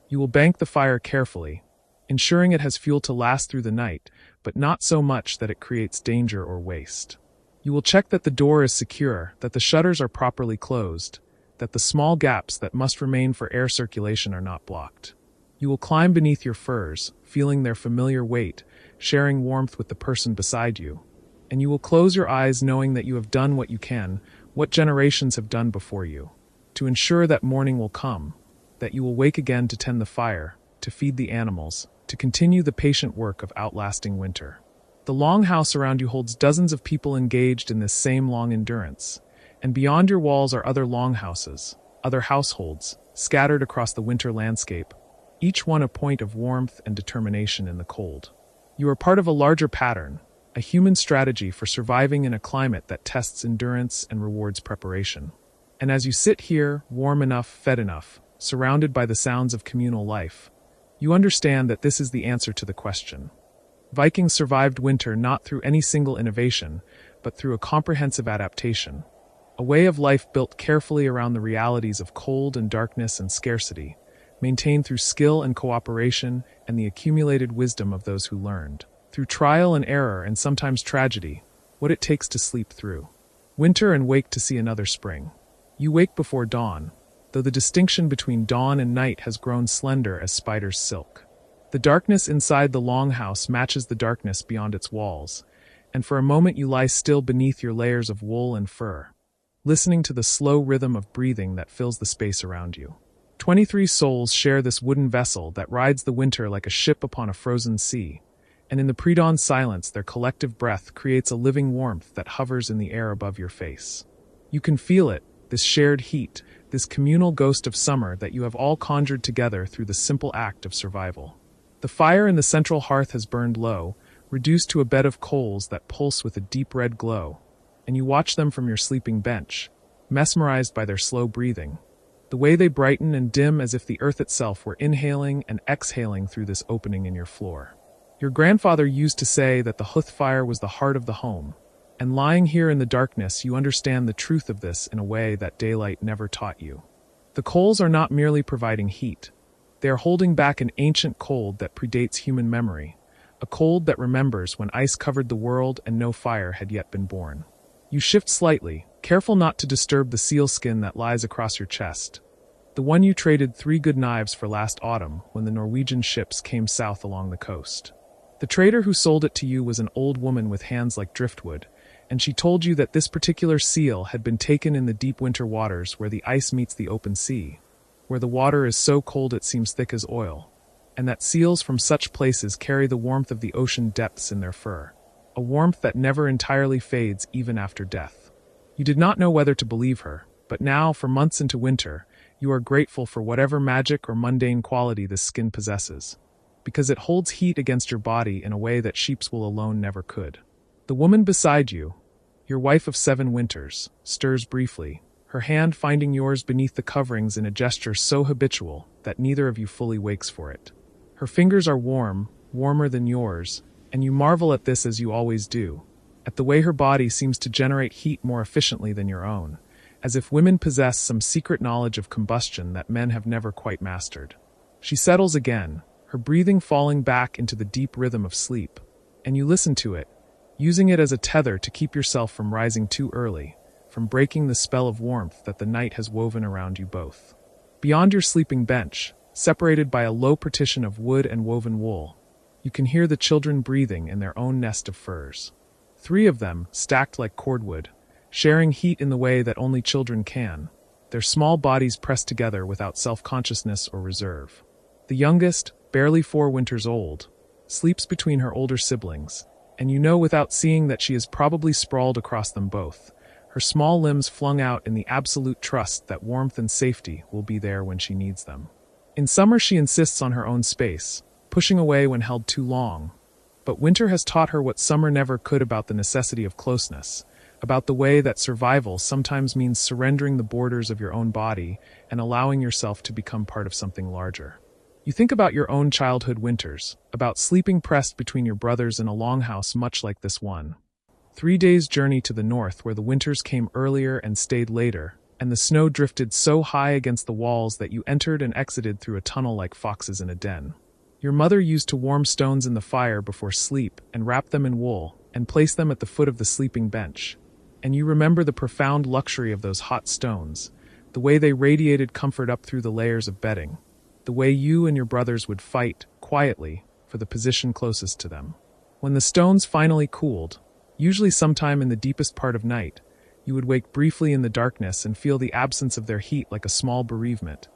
You will bank the fire carefully, ensuring it has fuel to last through the night, but not so much that it creates danger or waste. You will check that the door is secure, that the shutters are properly closed, that the small gaps that must remain for air circulation are not blocked. You will climb beneath your furs, feeling their familiar weight, sharing warmth with the person beside you. And you will close your eyes knowing that you have done what you can, what generations have done before you, to ensure that morning will come, that you will wake again to tend the fire, to feed the animals, to continue the patient work of outlasting winter. The long house around you holds dozens of people engaged in this same long endurance, and beyond your walls are other longhouses, other households, scattered across the winter landscape, each one a point of warmth and determination in the cold. You are part of a larger pattern, a human strategy for surviving in a climate that tests endurance and rewards preparation. And as you sit here, warm enough, fed enough, surrounded by the sounds of communal life, you understand that this is the answer to the question. Vikings survived winter not through any single innovation, but through a comprehensive adaptation, a way of life built carefully around the realities of cold and darkness and scarcity, maintained through skill and cooperation and the accumulated wisdom of those who learned, through trial and error and sometimes tragedy, what it takes to sleep through winter and wake to see another spring. You wake before dawn, though the distinction between dawn and night has grown slender as spider's silk. The darkness inside the longhouse matches the darkness beyond its walls, and for a moment you lie still beneath your layers of wool and fur, listening to the slow rhythm of breathing that fills the space around you. 23 souls share this wooden vessel that rides the winter like a ship upon a frozen sea, and in the pre-dawn silence their collective breath creates a living warmth that hovers in the air above your face. You can feel it, this shared heat, this communal ghost of summer that you have all conjured together through the simple act of survival. The fire in the central hearth has burned low, reduced to a bed of coals that pulse with a deep red glow, and you watch them from your sleeping bench, mesmerized by their slow breathing, the way they brighten and dim as if the earth itself were inhaling and exhaling through this opening in your floor. Your grandfather used to say that the hearth fire was the heart of the home, and lying here in the darkness you understand the truth of this in a way that daylight never taught you. The coals are not merely providing heat. They are holding back an ancient cold that predates human memory, a cold that remembers when ice covered the world and no fire had yet been born. You shift slightly, careful not to disturb the sealskin that lies across your chest, the one you traded 3 good knives for last autumn when the Norwegian ships came south along the coast. The trader who sold it to you was an old woman with hands like driftwood, and she told you that this particular seal had been taken in the deep winter waters where the ice meets the open sea, where the water is so cold it seems thick as oil, and that seals from such places carry the warmth of the ocean depths in their fur, a warmth that never entirely fades even after death. You did not know whether to believe her, but now, for months into winter, you are grateful for whatever magic or mundane quality this skin possesses, because it holds heat against your body in a way that sheep's wool alone never could. The woman beside you, your wife of 7 winters, stirs briefly, her hand finding yours beneath the coverings in a gesture so habitual that neither of you fully wakes for it. Her fingers are warm, warmer than yours, and you marvel at this as you always do, at the way her body seems to generate heat more efficiently than your own, as if women possess some secret knowledge of combustion that men have never quite mastered. She settles again, her breathing falling back into the deep rhythm of sleep. And you listen to it, using it as a tether to keep yourself from rising too early, from breaking the spell of warmth that the night has woven around you both. Beyond your sleeping bench, separated by a low partition of wood and woven wool, you can hear the children breathing in their own nest of furs. 3 of them, stacked like cordwood, sharing heat in the way that only children can, their small bodies pressed together without self-consciousness or reserve. The youngest, barely 4 winters old, sleeps between her older siblings, and you know without seeing that she is probably sprawled across them both, her small limbs flung out in the absolute trust that warmth and safety will be there when she needs them. In summer she insists on her own space, pushing away when held too long. But winter has taught her what summer never could about the necessity of closeness, about the way that survival sometimes means surrendering the borders of your own body and allowing yourself to become part of something larger. You think about your own childhood winters, about sleeping pressed between your brothers in a longhouse much like this one. 3 days' journey to the north where the winters came earlier and stayed later, and the snow drifted so high against the walls that you entered and exited through a tunnel like foxes in a den. Your mother used to warm stones in the fire before sleep and wrap them in wool and place them at the foot of the sleeping bench. And you remember the profound luxury of those hot stones, the way they radiated comfort up through the layers of bedding, the way you and your brothers would fight, quietly, for the position closest to them. When the stones finally cooled, usually sometime in the deepest part of night, you would wake briefly in the darkness and feel the absence of their heat like a small bereavement,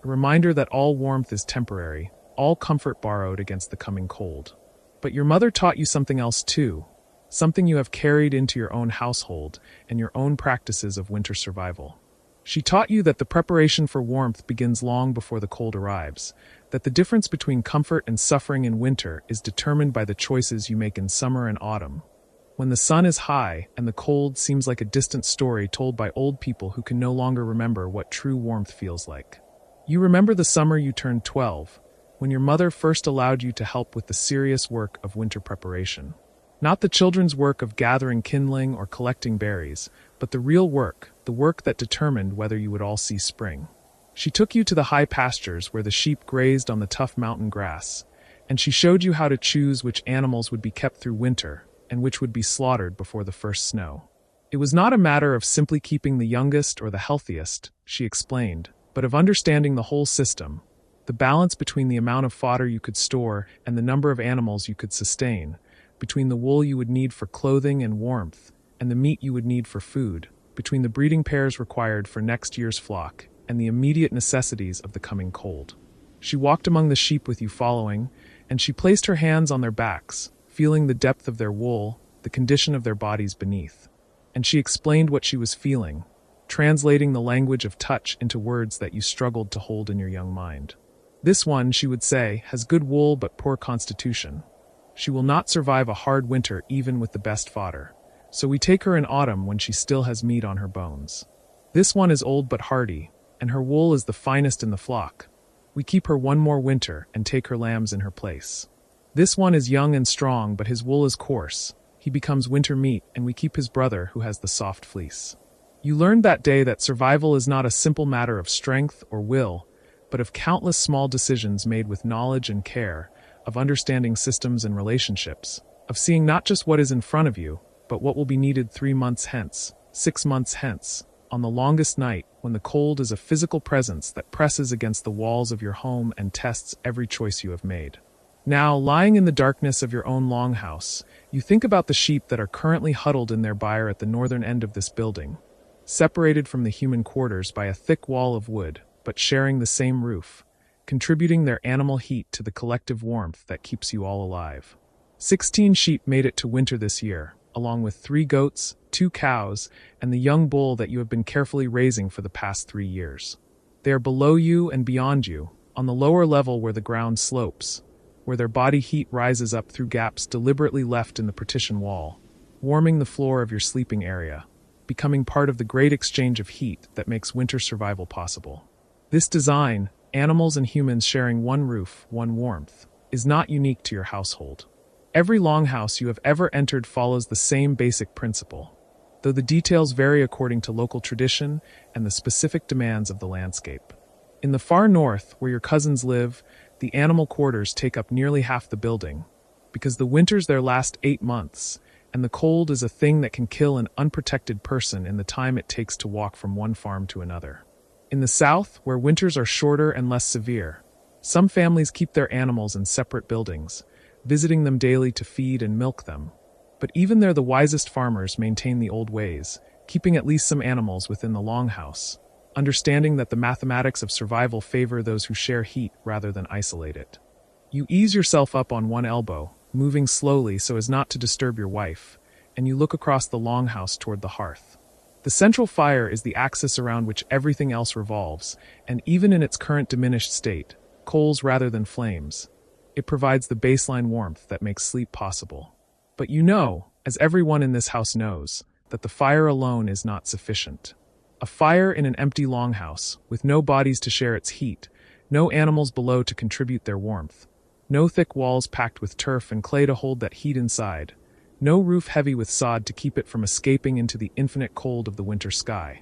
a reminder that all warmth is temporary, all comfort borrowed against the coming cold. But your mother taught you something else too, something you have carried into your own household and your own practices of winter survival. She taught you that the preparation for warmth begins long before the cold arrives, that the difference between comfort and suffering in winter is determined by the choices you make in summer and autumn, when the sun is high and the cold seems like a distant story told by old people who can no longer remember what true warmth feels like. You remember the summer you turned 12, when your mother first allowed you to help with the serious work of winter preparation. Not the children's work of gathering kindling or collecting berries, but the real work, the work that determined whether you would all see spring. She took you to the high pastures where the sheep grazed on the tough mountain grass, and she showed you how to choose which animals would be kept through winter and which would be slaughtered before the first snow. It was not a matter of simply keeping the youngest or the healthiest, she explained, but of understanding the whole system, the balance between the amount of fodder you could store and the number of animals you could sustain, between the wool you would need for clothing and warmth, and the meat you would need for food, between the breeding pairs required for next year's flock, and the immediate necessities of the coming cold. She walked among the sheep with you following, and she placed her hands on their backs, feeling the depth of their wool, the condition of their bodies beneath. And she explained what she was feeling, translating the language of touch into words that you struggled to hold in your young mind. This one, she would say, has good wool but poor constitution. She will not survive a hard winter even with the best fodder, so we take her in autumn when she still has meat on her bones. This one is old but hardy, and her wool is the finest in the flock. We keep her one more winter and take her lambs in her place. This one is young and strong, but his wool is coarse. He becomes winter meat, and we keep his brother who has the soft fleece. You learned that day that survival is not a simple matter of strength or will, but of countless small decisions made with knowledge and care, of understanding systems and relationships, of seeing not just what is in front of you, but what will be needed 3 months hence, 6 months hence, on the longest night, when the cold is a physical presence that presses against the walls of your home and tests every choice you have made. Now, lying in the darkness of your own longhouse, you think about the sheep that are currently huddled in their byre at the northern end of this building, separated from the human quarters by a thick wall of wood, but sharing the same roof, contributing their animal heat to the collective warmth that keeps you all alive. 16 sheep made it to winter this year, along with 3 goats, 2 cows, and the young bull that you have been carefully raising for the past 3 years. They are below you and beyond you, on the lower level where the ground slopes, where their body heat rises up through gaps deliberately left in the partition wall, warming the floor of your sleeping area, becoming part of the great exchange of heat that makes winter survival possible. This design, animals and humans sharing one roof, one warmth, is not unique to your household. Every longhouse you have ever entered follows the same basic principle, though the details vary according to local tradition and the specific demands of the landscape. In the far north, where your cousins live, the animal quarters take up nearly half the building, because the winters there last 8 months, and the cold is a thing that can kill an unprotected person in the time it takes to walk from one farm to another. In the south, where winters are shorter and less severe, some families keep their animals in separate buildings, visiting them daily to feed and milk them. But even there, the wisest farmers maintain the old ways, keeping at least some animals within the longhouse, understanding that the mathematics of survival favor those who share heat rather than isolate it. You ease yourself up on one elbow, moving slowly so as not to disturb your wife, and you look across the longhouse toward the hearth. The central fire is the axis around which everything else revolves, and even in its current diminished state, coals rather than flames, it provides the baseline warmth that makes sleep possible. But you know, as everyone in this house knows, that the fire alone is not sufficient. A fire in an empty longhouse, with no bodies to share its heat, no animals below to contribute their warmth, no thick walls packed with turf and clay to hold that heat inside, no roof heavy with sod to keep it from escaping into the infinite cold of the winter sky.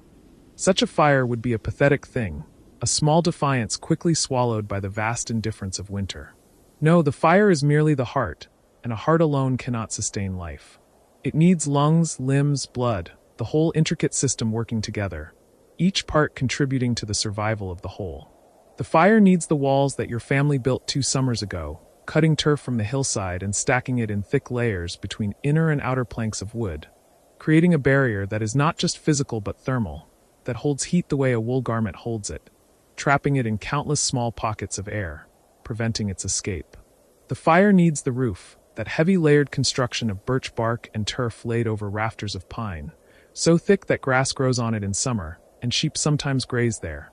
Such a fire would be a pathetic thing, a small defiance quickly swallowed by the vast indifference of winter. No, the fire is merely the heart, and a heart alone cannot sustain life. It needs lungs, limbs, blood, the whole intricate system working together, each part contributing to the survival of the whole. The fire needs the walls that your family built 2 summers ago, cutting turf from the hillside and stacking it in thick layers between inner and outer planks of wood, creating a barrier that is not just physical but thermal, that holds heat the way a wool garment holds it, trapping it in countless small pockets of air, preventing its escape. The fire needs the roof, that heavy layered construction of birch bark and turf laid over rafters of pine, so thick that grass grows on it in summer, and sheep sometimes graze there.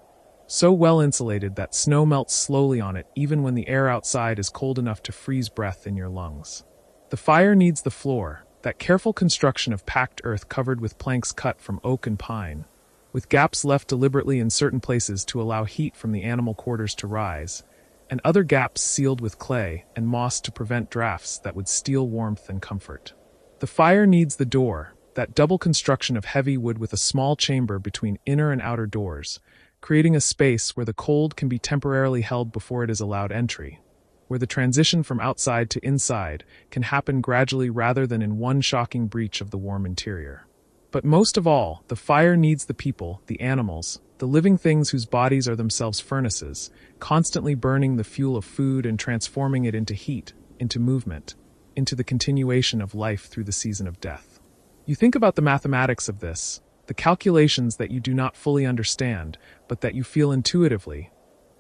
So well insulated that snow melts slowly on it even when the air outside is cold enough to freeze breath in your lungs. The fire needs the floor, that careful construction of packed earth covered with planks cut from oak and pine, with gaps left deliberately in certain places to allow heat from the animal quarters to rise, and other gaps sealed with clay and moss to prevent drafts that would steal warmth and comfort. The fire needs the door, that double construction of heavy wood with a small chamber between inner and outer doors, creating a space where the cold can be temporarily held before it is allowed entry, where the transition from outside to inside can happen gradually rather than in one shocking breach of the warm interior. But most of all, the fire needs the people, the animals, the living things whose bodies are themselves furnaces, constantly burning the fuel of food and transforming it into heat, into movement, into the continuation of life through the season of death. You think about the mathematics of this, the calculations that you do not fully understand, but that you feel intuitively,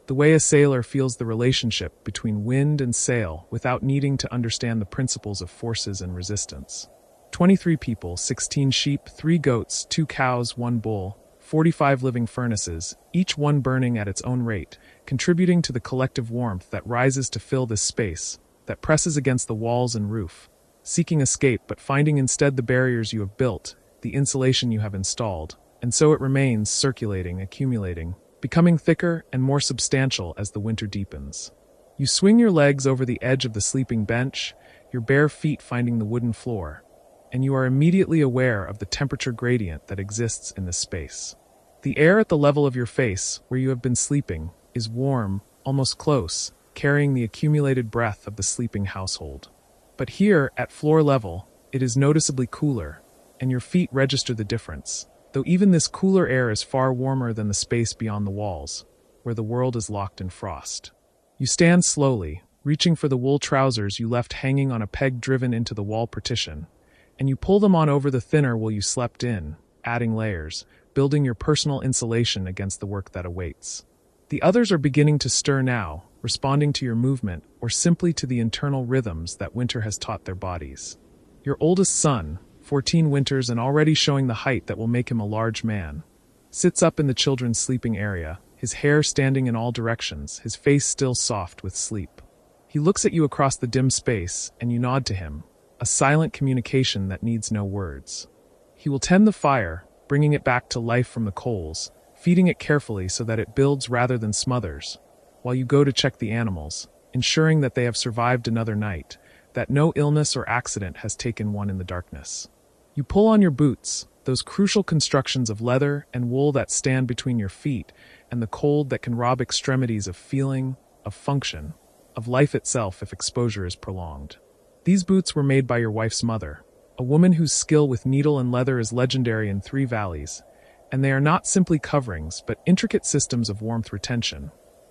the way a sailor feels the relationship between wind and sail without needing to understand the principles of forces and resistance. 23 people, 16 sheep, 3 goats, 2 cows, 1 bull, 45 living furnaces, each one burning at its own rate, contributing to the collective warmth that rises to fill this space, that presses against the walls and roof, seeking escape but finding instead the barriers you have built, the insulation you have installed, and so it remains circulating, accumulating, becoming thicker and more substantial as the winter deepens. You swing your legs over the edge of the sleeping bench, your bare feet finding the wooden floor, and you are immediately aware of the temperature gradient that exists in this space. The air at the level of your face, where you have been sleeping, is warm, almost close, carrying the accumulated breath of the sleeping household. But here, at floor level, it is noticeably cooler, and your feet register the difference, though even this cooler air is far warmer than the space beyond the walls, where the world is locked in frost. You stand slowly, reaching for the wool trousers you left hanging on a peg driven into the wall partition, and you pull them on over the thinner wool you slept in, adding layers, building your personal insulation against the work that awaits. The others are beginning to stir now, responding to your movement or simply to the internal rhythms that winter has taught their bodies. Your oldest son, 14 winters and already showing the height that will make him a large man, sits up in the children's sleeping area, his hair standing in all directions, his face still soft with sleep. He looks at you across the dim space, and you nod to him, a silent communication that needs no words. He will tend the fire, bringing it back to life from the coals, feeding it carefully so that it builds rather than smothers, while you go to check the animals, ensuring that they have survived another night, that no illness or accident has taken one in the darkness. You pull on your boots, those crucial constructions of leather and wool that stand between your feet and the cold that can rob extremities of feeling, of function. of life itself if exposure is prolonged. These boots were made by your wife's mother, a woman whose skill with needle and leather is legendary in Three Valleys, and they are not simply coverings but intricate systems of warmth retention,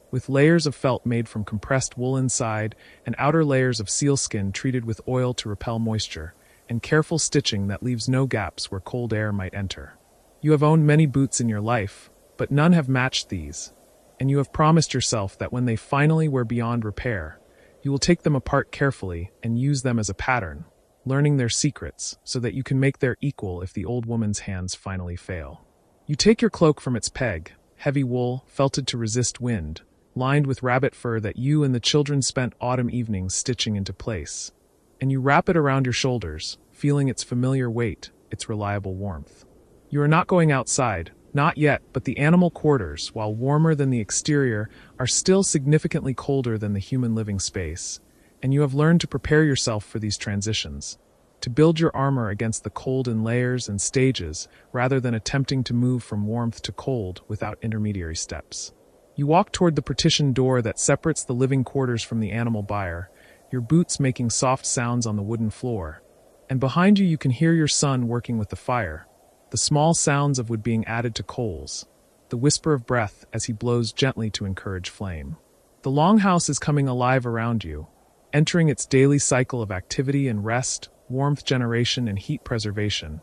with layers of felt made from compressed wool inside and outer layers of sealskin treated with oil to repel moisture, and careful stitching that leaves no gaps where cold air might enter. You have owned many boots in your life, but none have matched these, and you have promised yourself that when they finally were beyond repair, you will take them apart carefully and use them as a pattern, learning their secrets so that you can make their equal if the old woman's hands finally fail. You take your cloak from its peg, heavy wool, felted to resist wind, lined with rabbit fur that you and the children spent autumn evenings stitching into place, and you wrap it around your shoulders, feeling its familiar weight, its reliable warmth. You are not going outside, not yet, but the animal quarters, while warmer than the exterior, are still significantly colder than the human living space, and you have learned to prepare yourself for these transitions, to build your armor against the cold in layers and stages rather than attempting to move from warmth to cold without intermediary steps. You walk toward the partitioned door that separates the living quarters from the animal byre, your boots making soft sounds on the wooden floor, and behind you can hear your son working with the fire, the small sounds of wood being added to coals, the whisper of breath as he blows gently to encourage flame. The longhouse is coming alive around you, entering its daily cycle of activity and rest, warmth generation and heat preservation,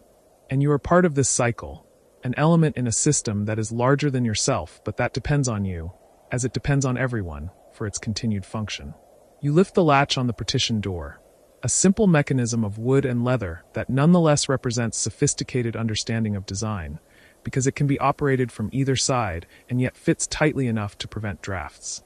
and you are part of this cycle, an element in a system that is larger than yourself, but that depends on you, as it depends on everyone, for its continued function. You lift the latch on the partition door, a simple mechanism of wood and leather that nonetheless represents sophisticated understanding of design, because it can be operated from either side and yet fits tightly enough to prevent drafts.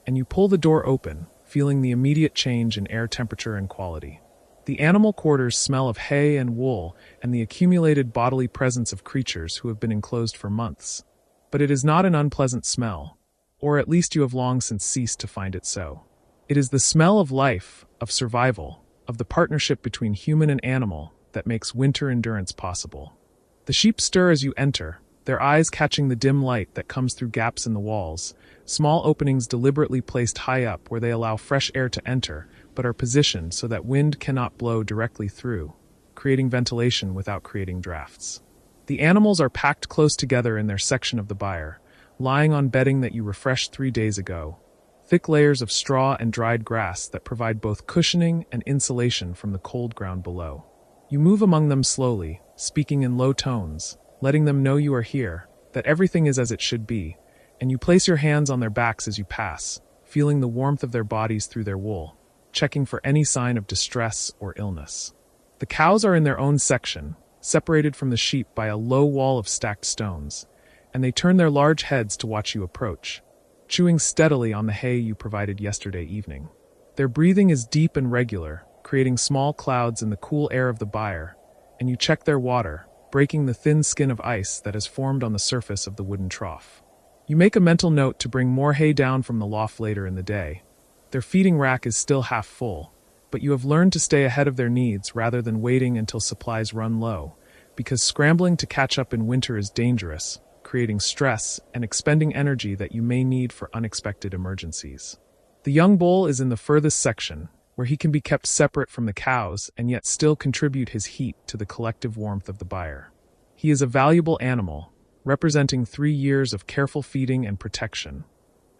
And you pull the door open, feeling the immediate change in air temperature and quality. The animal quarters smell of hay and wool and the accumulated bodily presence of creatures who have been enclosed for months. But it is not an unpleasant smell, or at least you have long since ceased to find it so. It is the smell of life, of survival, of the partnership between human and animal that makes winter endurance possible. The sheep stir as you enter, their eyes catching the dim light that comes through gaps in the walls, small openings deliberately placed high up where they allow fresh air to enter, but are positioned so that wind cannot blow directly through, creating ventilation without creating drafts. The animals are packed close together in their section of the byre, lying on bedding that you refreshed 3 days ago, thick layers of straw and dried grass that provide both cushioning and insulation from the cold ground below. You move among them slowly, speaking in low tones, letting them know you are here, that everything is as it should be, and you place your hands on their backs as you pass, feeling the warmth of their bodies through their wool, checking for any sign of distress or illness. The cows are in their own section, separated from the sheep by a low wall of stacked stones, and they turn their large heads to watch you approach, chewing steadily on the hay you provided yesterday evening. Their breathing is deep and regular, creating small clouds in the cool air of the byre, and you check their water, breaking the thin skin of ice that has formed on the surface of the wooden trough. You make a mental note to bring more hay down from the loft later in the day. Their feeding rack is still half full, but you have learned to stay ahead of their needs rather than waiting until supplies run low, because scrambling to catch up in winter is dangerous, creating stress and expending energy that you may need for unexpected emergencies. The young bull is in the furthest section, where he can be kept separate from the cows and yet still contribute his heat to the collective warmth of the byre. He is a valuable animal, representing 3 years of careful feeding and protection,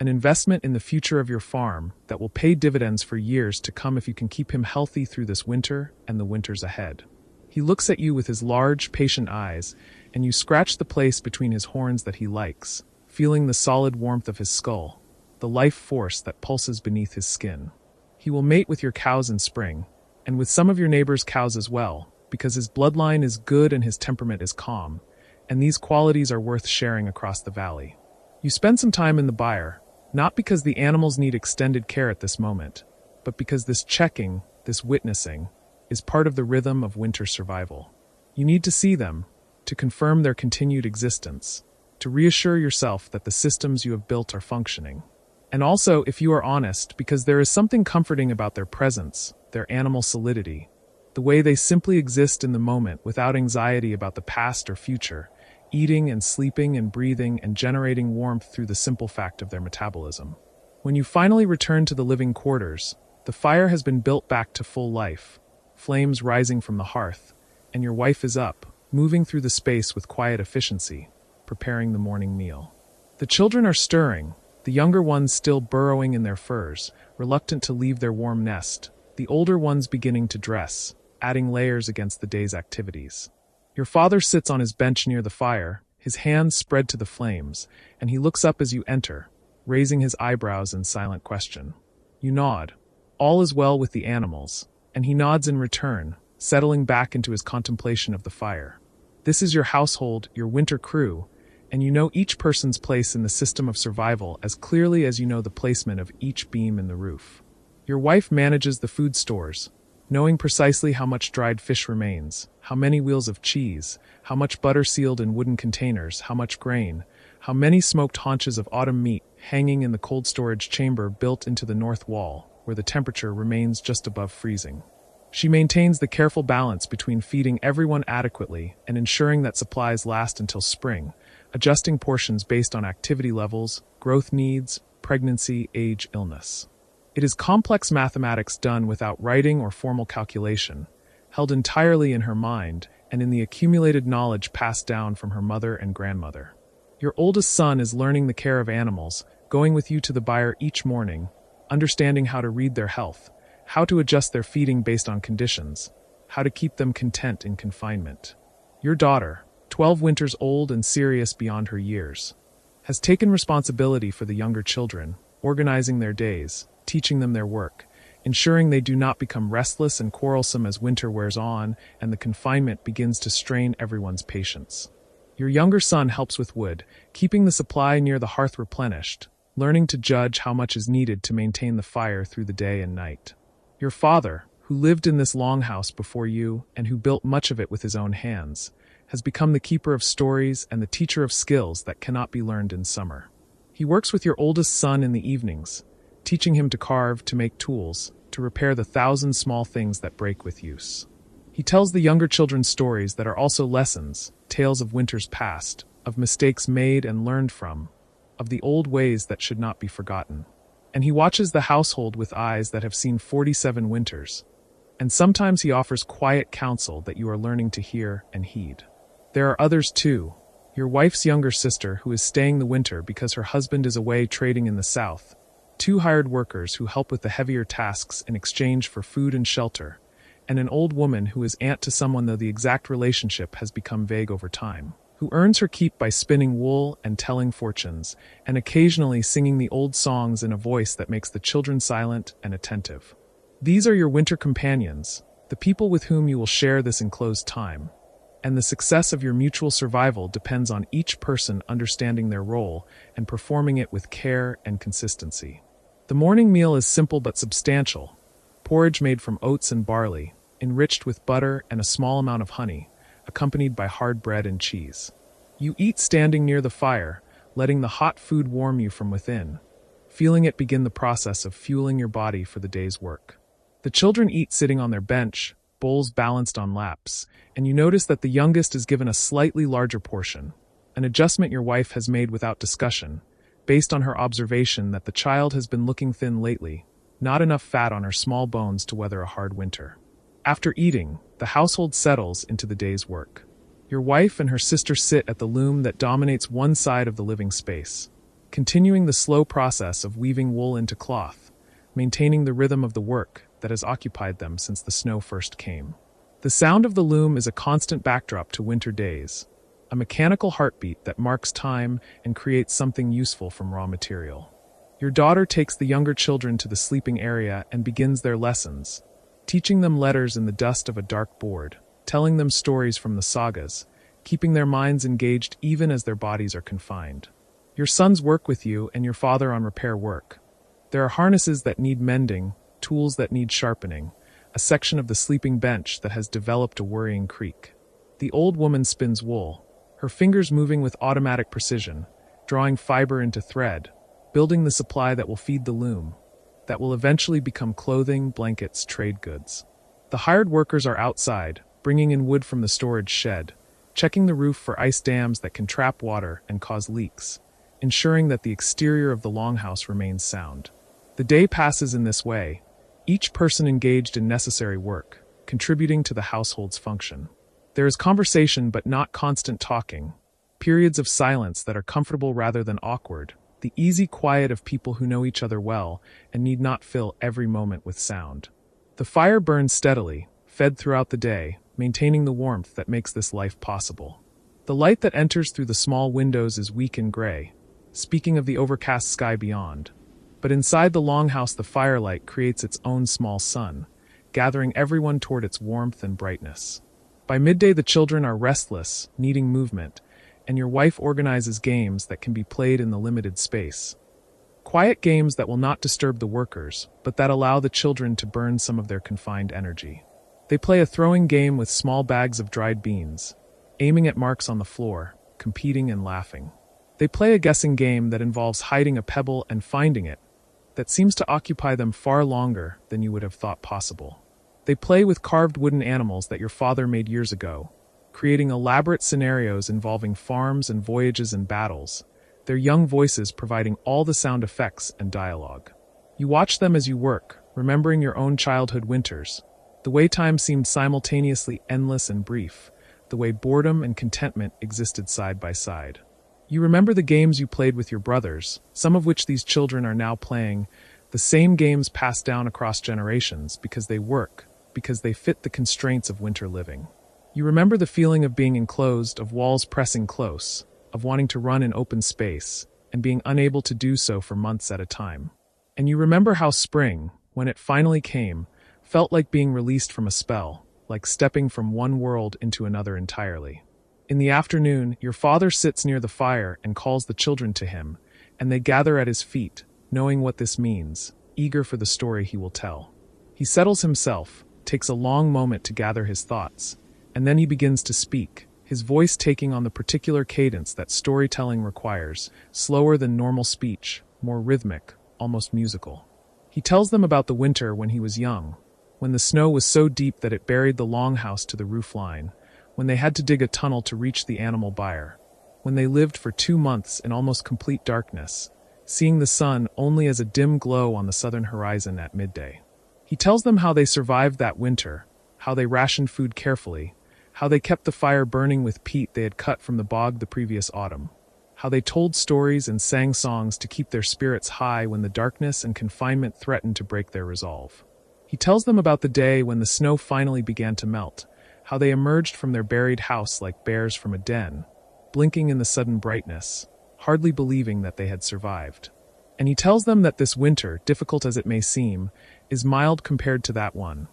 an investment in the future of your farm that will pay dividends for years to come if you can keep him healthy through this winter and the winters ahead. He looks at you with his large, patient eyes, and you scratch the place between his horns that he likes, feeling the solid warmth of his skull, the life force that pulses beneath his skin. He will mate with your cows in spring, and with some of your neighbors' cows as well, because his bloodline is good and his temperament is calm, and these qualities are worth sharing across the valley. You spend some time in the byre, not because the animals need extended care at this moment, but because this checking, this witnessing, is part of the rhythm of winter survival. You need to see them, to confirm their continued existence, to reassure yourself that the systems you have built are functioning. And also, if you are honest, because there is something comforting about their presence, their animal solidity, the way they simply exist in the moment without anxiety about the past or future, eating and sleeping and breathing and generating warmth through the simple fact of their metabolism. When you finally return to the living quarters, the fire has been built back to full life, flames rising from the hearth, and your wife is up, moving through the space with quiet efficiency, preparing the morning meal. The children are stirring, the younger ones still burrowing in their furs, reluctant to leave their warm nest, the older ones beginning to dress, adding layers against the day's activities. Your father sits on his bench near the fire, his hands spread to the flames, and he looks up as you enter, raising his eyebrows in silent question. You nod. All is well with the animals, and he nods in return, settling back into his contemplation of the fire. This is your household, your winter crew, and you know each person's place in the system of survival as clearly as you know the placement of each beam in the roof. Your wife manages the food stores, knowing precisely how much dried fish remains, how many wheels of cheese, how much butter sealed in wooden containers, how much grain, how many smoked haunches of autumn meat hanging in the cold storage chamber built into the north wall, where the temperature remains just above freezing. She maintains the careful balance between feeding everyone adequately and ensuring that supplies last until spring, adjusting portions based on activity levels, growth needs, pregnancy, age, illness. It is complex mathematics done without writing or formal calculation, held entirely in her mind and in the accumulated knowledge passed down from her mother and grandmother. Your oldest son is learning the care of animals, going with you to the byre each morning, understanding how to read their health, how to adjust their feeding based on conditions, how to keep them content in confinement. Your daughter, 12 winters old and serious beyond her years, has taken responsibility for the younger children, organizing their days, teaching them their work, ensuring they do not become restless and quarrelsome as winter wears on and the confinement begins to strain everyone's patience. Your younger son helps with wood, keeping the supply near the hearth replenished, learning to judge how much is needed to maintain the fire through the day and night. Your father, who lived in this longhouse before you and who built much of it with his own hands, has become the keeper of stories and the teacher of skills that cannot be learned in summer. He works with your oldest son in the evenings, teaching him to carve, to make tools, to repair the 1,000 small things that break with use. He tells the younger children stories that are also lessons, tales of winters past, of mistakes made and learned from, of the old ways that should not be forgotten. And he watches the household with eyes that have seen 47 winters, and sometimes he offers quiet counsel that you are learning to hear and heed. There are others too, your wife's younger sister who is staying the winter because her husband is away trading in the south, 2 hired workers who help with the heavier tasks in exchange for food and shelter, and an old woman who is aunt to someone though the exact relationship has become vague over time, who earns her keep by spinning wool and telling fortunes, and occasionally singing the old songs in a voice that makes the children silent and attentive. These are your winter companions, the people with whom you will share this enclosed time, and the success of your mutual survival depends on each person understanding their role and performing it with care and consistency. The morning meal is simple but substantial, porridge made from oats and barley, enriched with butter and a small amount of honey, accompanied by hard bread and cheese. You eat standing near the fire, letting the hot food warm you from within, feeling it begin the process of fueling your body for the day's work. The children eat sitting on their bench, bowls balanced on laps, and you notice that the youngest is given a slightly larger portion, an adjustment your wife has made without discussion, based on her observation that the child has been looking thin lately, not enough fat on her small bones to weather a hard winter. After eating, the household settles into the day's work. Your wife and her sister sit at the loom that dominates one side of the living space, continuing the slow process of weaving wool into cloth, maintaining the rhythm of the work that has occupied them since the snow first came. The sound of the loom is a constant backdrop to winter days, a mechanical heartbeat that marks time and creates something useful from raw material. Your daughter takes the younger children to the sleeping area and begins their lessons, teaching them letters in the dust of a dark board, telling them stories from the sagas, keeping their minds engaged even as their bodies are confined. Your sons work with you and your father on repair work. There are harnesses that need mending, tools that need sharpening, a section of the sleeping bench that has developed a worrying creak. The old woman spins wool, her fingers moving with automatic precision, drawing fiber into thread, building the supply that will feed the loom, that will eventually become clothing, blankets, trade goods. The hired workers are outside, bringing in wood from the storage shed, checking the roof for ice dams that can trap water and cause leaks, ensuring that the exterior of the longhouse remains sound. The day passes in this way, each person engaged in necessary work, contributing to the household's function. There is conversation but not constant talking, periods of silence that are comfortable rather than awkward, the easy quiet of people who know each other well and need not fill every moment with sound. The fire burns steadily, fed throughout the day, maintaining the warmth that makes this life possible. The light that enters through the small windows is weak and gray, speaking of the overcast sky beyond. But inside the longhouse the firelight creates its own small sun, gathering everyone toward its warmth and brightness. By midday the children are restless, needing movement, and your wife organizes games that can be played in the limited space. Quiet games that will not disturb the workers, but that allow the children to burn some of their confined energy. They play a throwing game with small bags of dried beans, aiming at marks on the floor, competing and laughing. They play a guessing game that involves hiding a pebble and finding it, that seems to occupy them far longer than you would have thought possible. They play with carved wooden animals that your father made years ago, creating elaborate scenarios involving farms and voyages and battles, their young voices providing all the sound effects and dialogue. You watch them as you work, remembering your own childhood winters, the way time seemed simultaneously endless and brief, the way boredom and contentment existed side by side. You remember the games you played with your brothers, some of which these children are now playing, the same games passed down across generations because they work, because they fit the constraints of winter living. You remember the feeling of being enclosed, of walls pressing close, of wanting to run in open space, and being unable to do so for months at a time. And you remember how spring, when it finally came, felt like being released from a spell, like stepping from one world into another entirely. In the afternoon, your father sits near the fire and calls the children to him, and they gather at his feet, knowing what this means, eager for the story he will tell. He settles himself, takes a long moment to gather his thoughts, and then he begins to speak, his voice taking on the particular cadence that storytelling requires, slower than normal speech, more rhythmic, almost musical. He tells them about the winter when he was young, when the snow was so deep that it buried the longhouse to the roofline, when they had to dig a tunnel to reach the animal byre, when they lived for 2 months in almost complete darkness, seeing the sun only as a dim glow on the southern horizon at midday. He tells them how they survived that winter, how they rationed food carefully, how they kept the fire burning with peat they had cut from the bog the previous autumn, how they told stories and sang songs to keep their spirits high when the darkness and confinement threatened to break their resolve. He tells them about the day when the snow finally began to melt, how they emerged from their buried house like bears from a den, blinking in the sudden brightness, hardly believing that they had survived. And he tells them that this winter, difficult as it may seem, is mild compared to that one,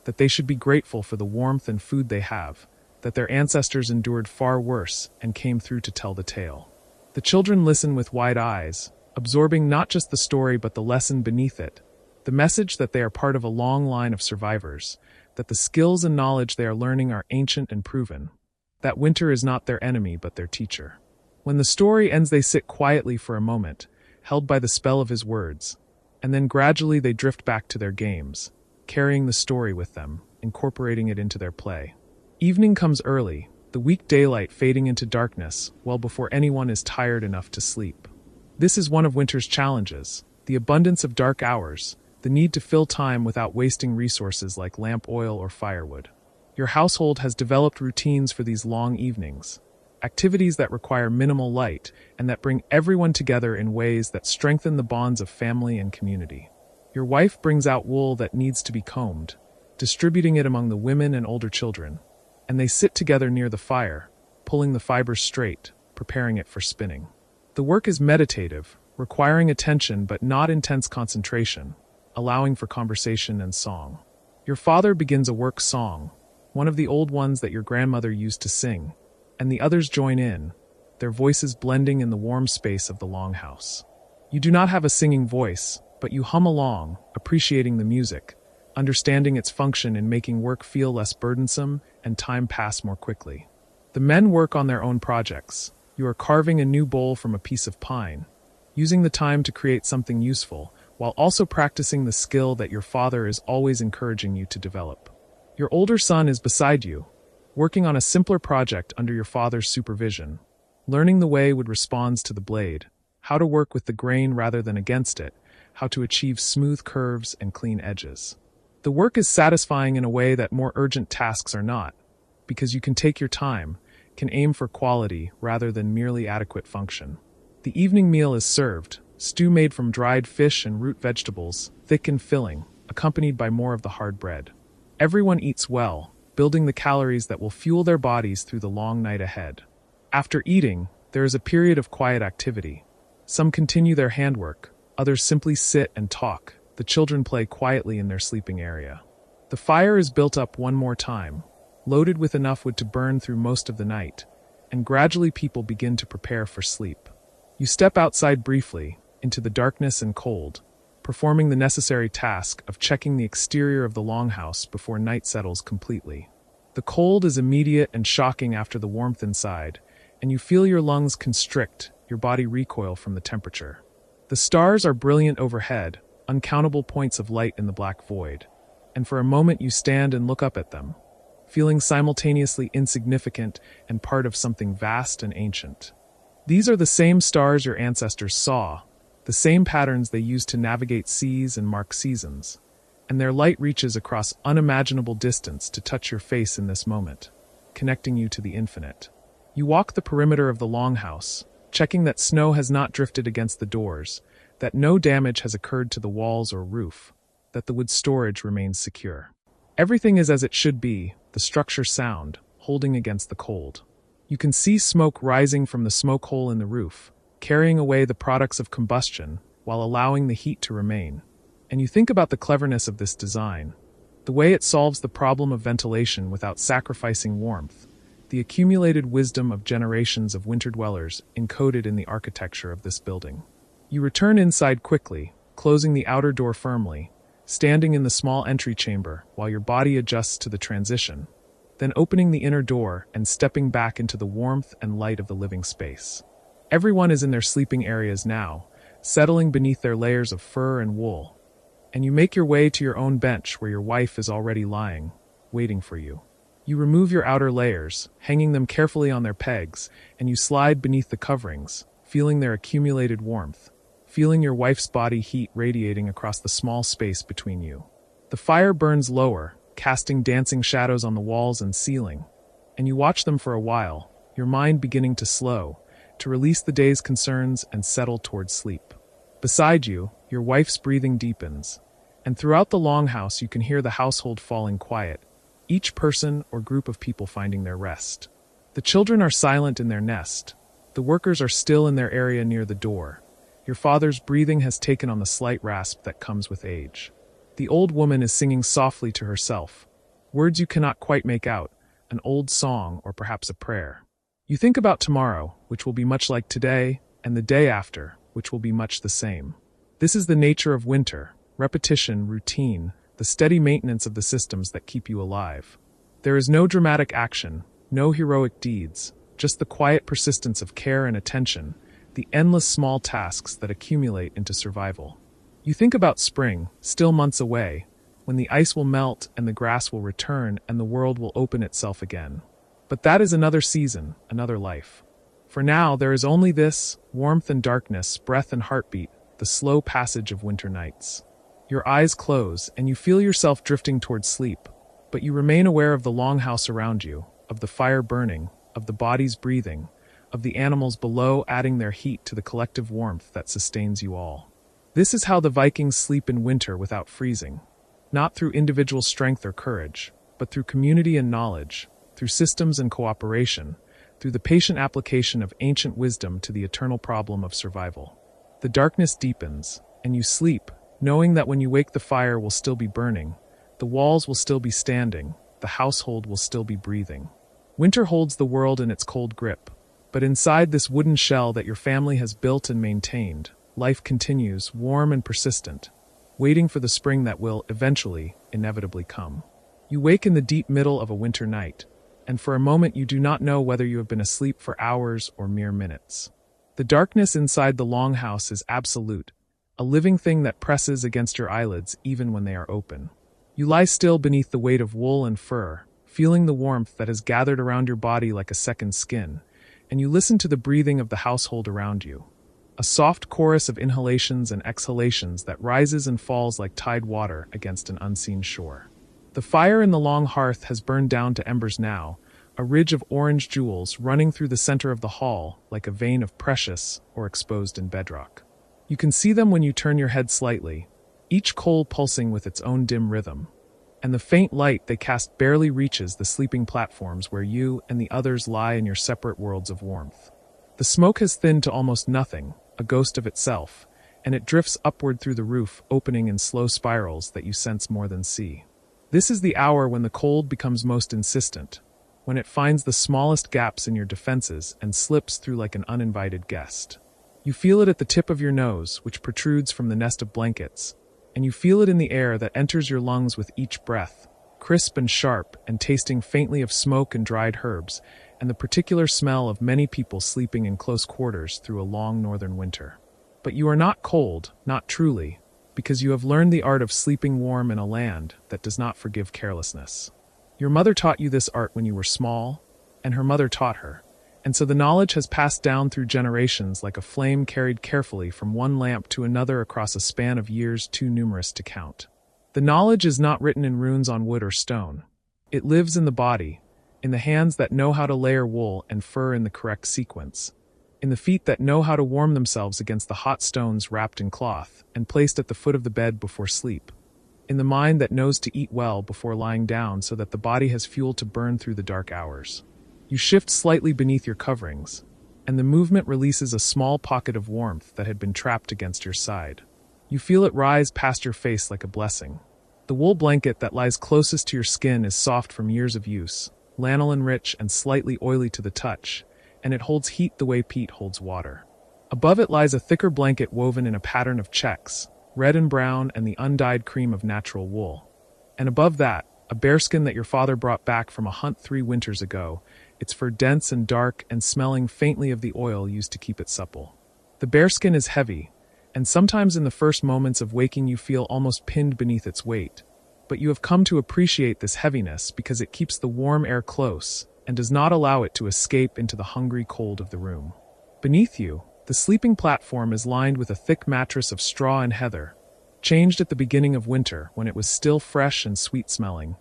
that they should be grateful for the warmth and food they have, that their ancestors endured far worse and came through to tell the tale. The children listen with wide eyes, absorbing not just the story but the lesson beneath it, the message that they are part of a long line of survivors, that the skills and knowledge they are learning are ancient and proven, that winter is not their enemy but their teacher. When the story ends they sit quietly for a moment, held by the spell of his words, and then gradually they drift back to their games, carrying the story with them, incorporating it into their play. Evening comes early, the weak daylight fading into darkness well before anyone is tired enough to sleep. This is one of winter's challenges, the abundance of dark hours, the need to fill time without wasting resources like lamp oil or firewood. Your household has developed routines for these long evenings, activities that require minimal light and that bring everyone together in ways that strengthen the bonds of family and community. Your wife brings out wool that needs to be combed, distributing it among the women and older children, and they sit together near the fire, pulling the fibers straight, preparing it for spinning. The work is meditative, requiring attention but not intense concentration, allowing for conversation and song. Your father begins a work song, one of the old ones that your grandmother used to sing, and the others join in, their voices blending in the warm space of the longhouse. You do not have a singing voice, but you hum along, appreciating the music, understanding its function in making work feel less burdensome and time pass more quickly. The men work on their own projects. You are carving a new bowl from a piece of pine, using the time to create something useful, while also practicing the skill that your father is always encouraging you to develop. Your older son is beside you, working on a simpler project under your father's supervision, learning the way wood responds to the blade, how to work with the grain rather than against it, how to achieve smooth curves and clean edges. The work is satisfying in a way that more urgent tasks are not, because you can take your time, can aim for quality rather than merely adequate function. The evening meal is served, stew made from dried fish and root vegetables, thick and filling, accompanied by more of the hard bread. Everyone eats well, building the calories that will fuel their bodies through the long night ahead. After eating, there is a period of quiet activity. Some continue their handwork, others simply sit and talk. The children play quietly in their sleeping area. The fire is built up one more time, loaded with enough wood to burn through most of the night, and gradually people begin to prepare for sleep. You step outside briefly, into the darkness and cold, performing the necessary task of checking the exterior of the longhouse before night settles completely. The cold is immediate and shocking after the warmth inside, and you feel your lungs constrict, your body recoil from the temperature. The stars are brilliant overhead, uncountable points of light in the black void, and for a moment you stand and look up at them, feeling simultaneously insignificant and part of something vast and ancient. These are the same stars your ancestors saw, the same patterns they used to navigate seas and mark seasons, and their light reaches across unimaginable distance to touch your face in this moment, connecting you to the infinite. You walk the perimeter of the longhouse, checking that snow has not drifted against the doors, that no damage has occurred to the walls or roof, that the wood storage remains secure. Everything is as it should be, the structure sound, holding against the cold. You can see smoke rising from the smoke hole in the roof, carrying away the products of combustion while allowing the heat to remain. And you think about the cleverness of this design, the way it solves the problem of ventilation without sacrificing warmth, the accumulated wisdom of generations of winter dwellers encoded in the architecture of this building. You return inside quickly, closing the outer door firmly, standing in the small entry chamber while your body adjusts to the transition, then opening the inner door and stepping back into the warmth and light of the living space. Everyone is in their sleeping areas now, settling beneath their layers of fur and wool, and you make your way to your own bench where your wife is already lying, waiting for you. You remove your outer layers, hanging them carefully on their pegs, and you slide beneath the coverings, feeling their accumulated warmth, feeling your wife's body heat radiating across the small space between you. The fire burns lower, casting dancing shadows on the walls and ceiling, and you watch them for a while, your mind beginning to slow, to release the day's concerns and settle towards sleep. Beside you, your wife's breathing deepens, and throughout the longhouse you can hear the household falling quiet, each person or group of people finding their rest. The children are silent in their nest. The workers are still in their area near the door. Your father's breathing has taken on the slight rasp that comes with age. The old woman is singing softly to herself, words you cannot quite make out, an old song or perhaps a prayer. You think about tomorrow, which will be much like today, and the day after, which will be much the same. This is the nature of winter, repetition, routine, the steady maintenance of the systems that keep you alive. There is no dramatic action, no heroic deeds, just the quiet persistence of care and attention, the endless small tasks that accumulate into survival. You think about spring, still months away, when the ice will melt and the grass will return and the world will open itself again. But that is another season, another life. For now, there is only this, warmth and darkness, breath and heartbeat, the slow passage of winter nights. Your eyes close, and you feel yourself drifting towards sleep, but you remain aware of the longhouse around you, of the fire burning, of the bodies breathing, of the animals below adding their heat to the collective warmth that sustains you all. This is how the Vikings sleep in winter without freezing, not through individual strength or courage, but through community and knowledge, through systems and cooperation, through the patient application of ancient wisdom to the eternal problem of survival. The darkness deepens, and you sleep, knowing that when you wake the fire will still be burning, the walls will still be standing, the household will still be breathing. Winter holds the world in its cold grip, but inside this wooden shell that your family has built and maintained, life continues, warm and persistent, waiting for the spring that will, eventually, inevitably come. You wake in the deep middle of a winter night, and for a moment you do not know whether you have been asleep for hours or mere minutes. The darkness inside the longhouse is absolute, a living thing that presses against your eyelids even when they are open. You lie still beneath the weight of wool and fur, feeling the warmth that has gathered around your body like a second skin, and you listen to the breathing of the household around you. a soft chorus of inhalations and exhalations that rises and falls like tide water against an unseen shore. The fire in the long hearth has burned down to embers now, a ridge of orange jewels running through the center of the hall like a vein of precious or exposed in bedrock. You can see them when you turn your head slightly, each coal pulsing with its own dim rhythm, and the faint light they cast barely reaches the sleeping platforms where you and the others lie in your separate worlds of warmth. The smoke has thinned to almost nothing, a ghost of itself, and it drifts upward through the roof, opening in slow spirals that you sense more than see. This is the hour when the cold becomes most insistent, when it finds the smallest gaps in your defenses and slips through like an uninvited guest. You feel it at the tip of your nose, which protrudes from the nest of blankets, and you feel it in the air that enters your lungs with each breath, crisp and sharp and tasting faintly of smoke and dried herbs, and the particular smell of many people sleeping in close quarters through a long northern winter. But you are not cold, not truly, because you have learned the art of sleeping warm in a land that does not forgive carelessness. Your mother taught you this art when you were small, and her mother taught her, and so the knowledge has passed down through generations like a flame carried carefully from one lamp to another across a span of years too numerous to count. The knowledge is not written in runes on wood or stone. It lives in the body, in the hands that know how to layer wool and fur in the correct sequence, in the feet that know how to warm themselves against the hot stones wrapped in cloth and placed at the foot of the bed before sleep, in the mind that knows to eat well before lying down so that the body has fuel to burn through the dark hours. You shift slightly beneath your coverings, and the movement releases a small pocket of warmth that had been trapped against your side. You feel it rise past your face like a blessing. The wool blanket that lies closest to your skin is soft from years of use, lanolin-rich and slightly oily to the touch, and it holds heat the way peat holds water. Above it lies a thicker blanket woven in a pattern of checks, red and brown and the undyed cream of natural wool. And above that, a bearskin that your father brought back from a hunt 3 winters ago, its fur dense and dark and smelling faintly of the oil used to keep it supple. The bearskin is heavy, and sometimes in the first moments of waking you feel almost pinned beneath its weight. But you have come to appreciate this heaviness because it keeps the warm air close and does not allow it to escape into the hungry cold of the room. Beneath you, the sleeping platform is lined with a thick mattress of straw and heather, changed at the beginning of winter when it was still fresh and sweet-smelling,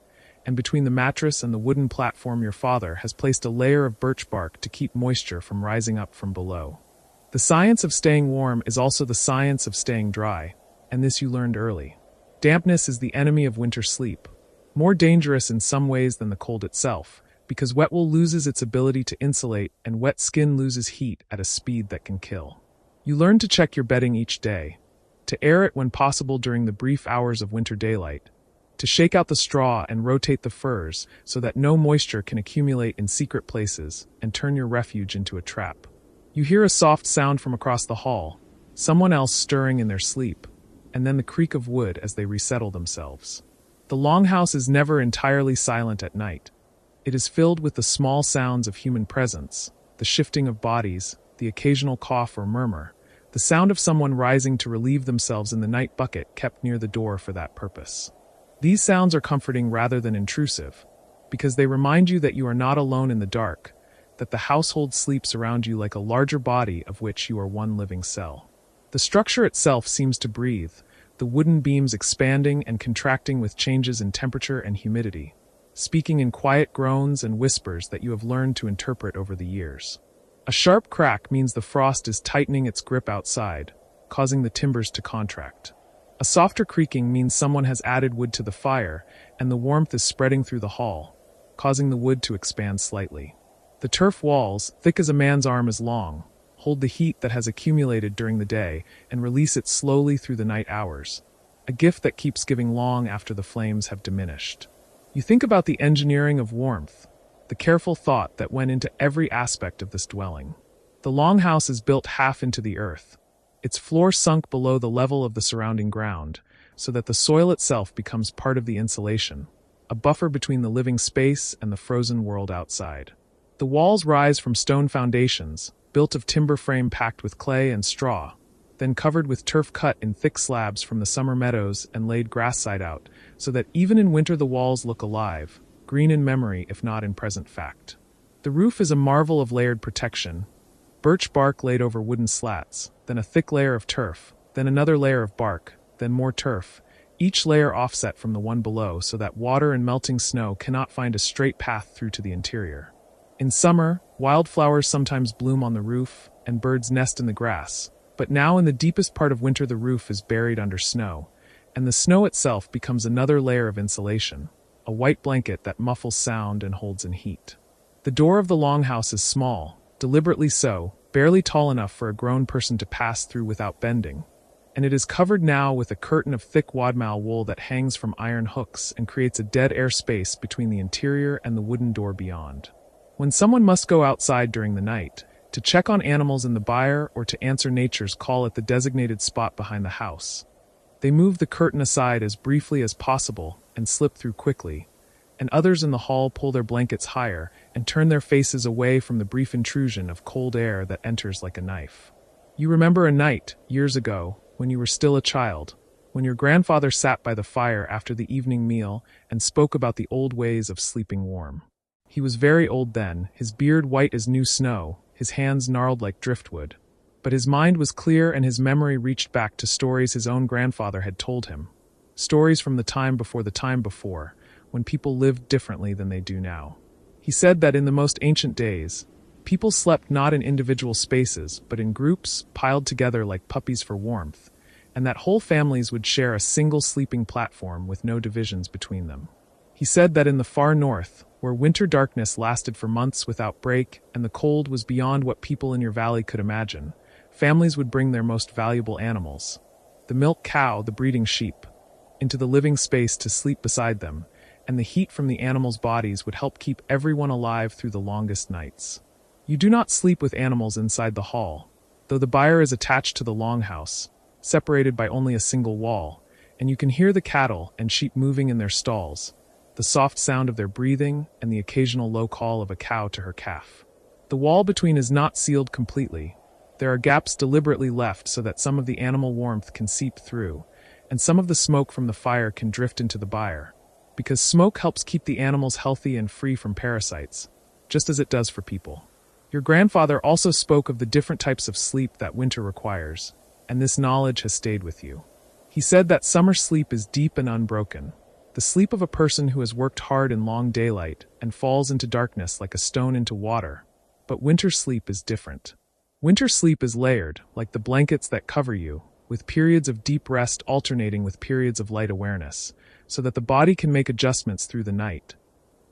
and between the mattress and the wooden platform your father has placed a layer of birch bark to keep moisture from rising up from below. The science of staying warm is also the science of staying dry, and this you learned early. Dampness is the enemy of winter sleep, more dangerous in some ways than the cold itself, because wet wool loses its ability to insulate and wet skin loses heat at a speed that can kill. You learn to check your bedding each day, to air it when possible during the brief hours of winter daylight, to shake out the straw and rotate the furs so that no moisture can accumulate in secret places and turn your refuge into a trap. You hear a soft sound from across the hall, someone else stirring in their sleep, and then the creak of wood as they resettle themselves. The longhouse is never entirely silent at night. It is filled with the small sounds of human presence, the shifting of bodies, the occasional cough or murmur, the sound of someone rising to relieve themselves in the night bucket kept near the door for that purpose. These sounds are comforting rather than intrusive, because they remind you that you are not alone in the dark, that the household sleeps around you like a larger body of which you are one living cell. The structure itself seems to breathe, the wooden beams expanding and contracting with changes in temperature and humidity, speaking in quiet groans and whispers that you have learned to interpret over the years. A sharp crack means the frost is tightening its grip outside, causing the timbers to contract. A softer creaking means someone has added wood to the fire, and the warmth is spreading through the hall, causing the wood to expand slightly. The turf walls, thick as a man's arm is long, hold the heat that has accumulated during the day and release it slowly through the night hours, a gift that keeps giving long after the flames have diminished. You think about the engineering of warmth, the careful thought that went into every aspect of this dwelling. The longhouse is built half into the earth, its floor sunk below the level of the surrounding ground, so that the soil itself becomes part of the insulation, a buffer between the living space and the frozen world outside. The walls rise from stone foundations, built of timber frame packed with clay and straw, then covered with turf cut in thick slabs from the summer meadows and laid grass side out, so that even in winter the walls look alive, green in memory if not in present fact. The roof is a marvel of layered protection, Birch bark laid over wooden slats, then a thick layer of turf, then another layer of bark, then more turf, each layer offset from the one below so that water and melting snow cannot find a straight path through to the interior. In summer, wildflowers sometimes bloom on the roof, and birds nest in the grass, but now in the deepest part of winter the roof is buried under snow, and the snow itself becomes another layer of insulation, a white blanket that muffles sound and holds in heat. The door of the longhouse is small, deliberately so, barely tall enough for a grown person to pass through without bending, and it is covered now with a curtain of thick wadmal wool that hangs from iron hooks and creates a dead air space between the interior and the wooden door beyond. When someone must go outside during the night, to check on animals in the byre or to answer nature's call at the designated spot behind the house, they move the curtain aside as briefly as possible and slip through quickly, and others in the hall pull their blankets higher and turn their faces away from the brief intrusion of cold air that enters like a knife. You remember a night, years ago, when you were still a child, when your grandfather sat by the fire after the evening meal and spoke about the old ways of sleeping warm. He was very old then, his beard white as new snow, his hands gnarled like driftwood. But his mind was clear and his memory reached back to stories his own grandfather had told him. Stories from the time before, when people lived differently than they do now. He said that in the most ancient days, people slept not in individual spaces, but in groups, piled together like puppies for warmth, and that whole families would share a single sleeping platform with no divisions between them. He said that in the far north, where winter darkness lasted for months without break and the cold was beyond what people in your valley could imagine, families would bring their most valuable animals, the milk cow, the breeding sheep, into the living space to sleep beside them, and the heat from the animals' bodies would help keep everyone alive through the longest nights. You do not sleep with animals inside the hall, though the byre is attached to the longhouse, separated by only a single wall, and you can hear the cattle and sheep moving in their stalls, the soft sound of their breathing and the occasional low call of a cow to her calf. The wall between is not sealed completely. There are gaps deliberately left so that some of the animal warmth can seep through, and some of the smoke from the fire can drift into the byre, because smoke helps keep the animals healthy and free from parasites, just as it does for people. Your grandfather also spoke of the different types of sleep that winter requires, and this knowledge has stayed with you. He said that summer sleep is deep and unbroken, the sleep of a person who has worked hard in long daylight and falls into darkness like a stone into water. But winter sleep is different. Winter sleep is layered, like the blankets that cover you, with periods of deep rest alternating with periods of light awareness, so that the body can make adjustments through the night.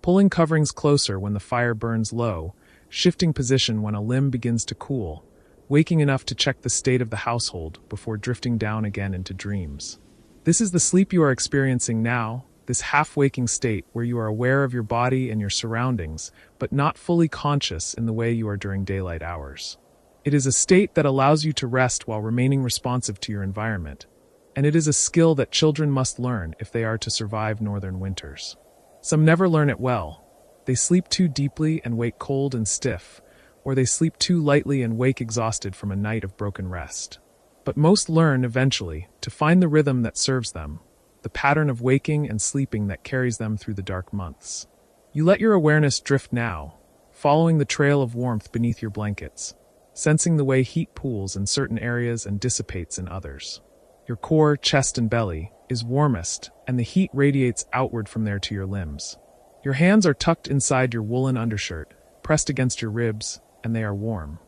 Pulling coverings closer when the fire burns low, shifting position when a limb begins to cool, waking enough to check the state of the household before drifting down again into dreams. This is the sleep you are experiencing now, this half-waking state where you are aware of your body and your surroundings, but not fully conscious in the way you are during daylight hours. It is a state that allows you to rest while remaining responsive to your environment, and it is a skill that children must learn if they are to survive northern winters. Some never learn it well. They sleep too deeply and wake cold and stiff, or they sleep too lightly and wake exhausted from a night of broken rest. But most learn eventually to find the rhythm that serves them, the pattern of waking and sleeping that carries them through the dark months. You let your awareness drift now, following the trail of warmth beneath your blankets, sensing the way heat pools in certain areas and dissipates in others. Your core, chest, and belly is warmest, and the heat radiates outward from there to your limbs. Your hands are tucked inside your woolen undershirt, pressed against your ribs, and they are warm.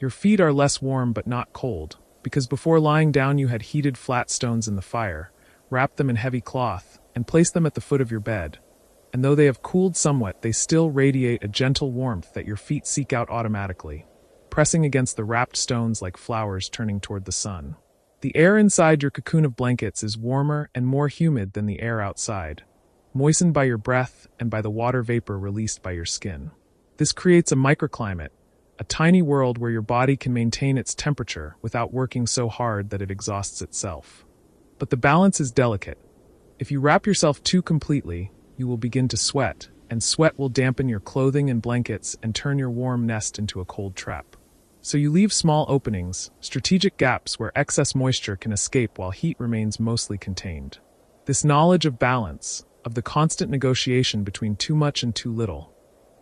Your feet are less warm but not cold, because before lying down you had heated flat stones in the fire, wrapped them in heavy cloth, and placed them at the foot of your bed. And though they have cooled somewhat, they still radiate a gentle warmth that your feet seek out automatically, pressing against the wrapped stones like flowers turning toward the sun. The air inside your cocoon of blankets is warmer and more humid than the air outside, moistened by your breath and by the water vapor released by your skin. This creates a microclimate, a tiny world where your body can maintain its temperature without working so hard that it exhausts itself. But the balance is delicate. If you wrap yourself too completely, you will begin to sweat, and sweat will dampen your clothing and blankets and turn your warm nest into a cold trap. So you leave small openings, strategic gaps where excess moisture can escape while heat remains mostly contained. This knowledge of balance, of the constant negotiation between too much and too little,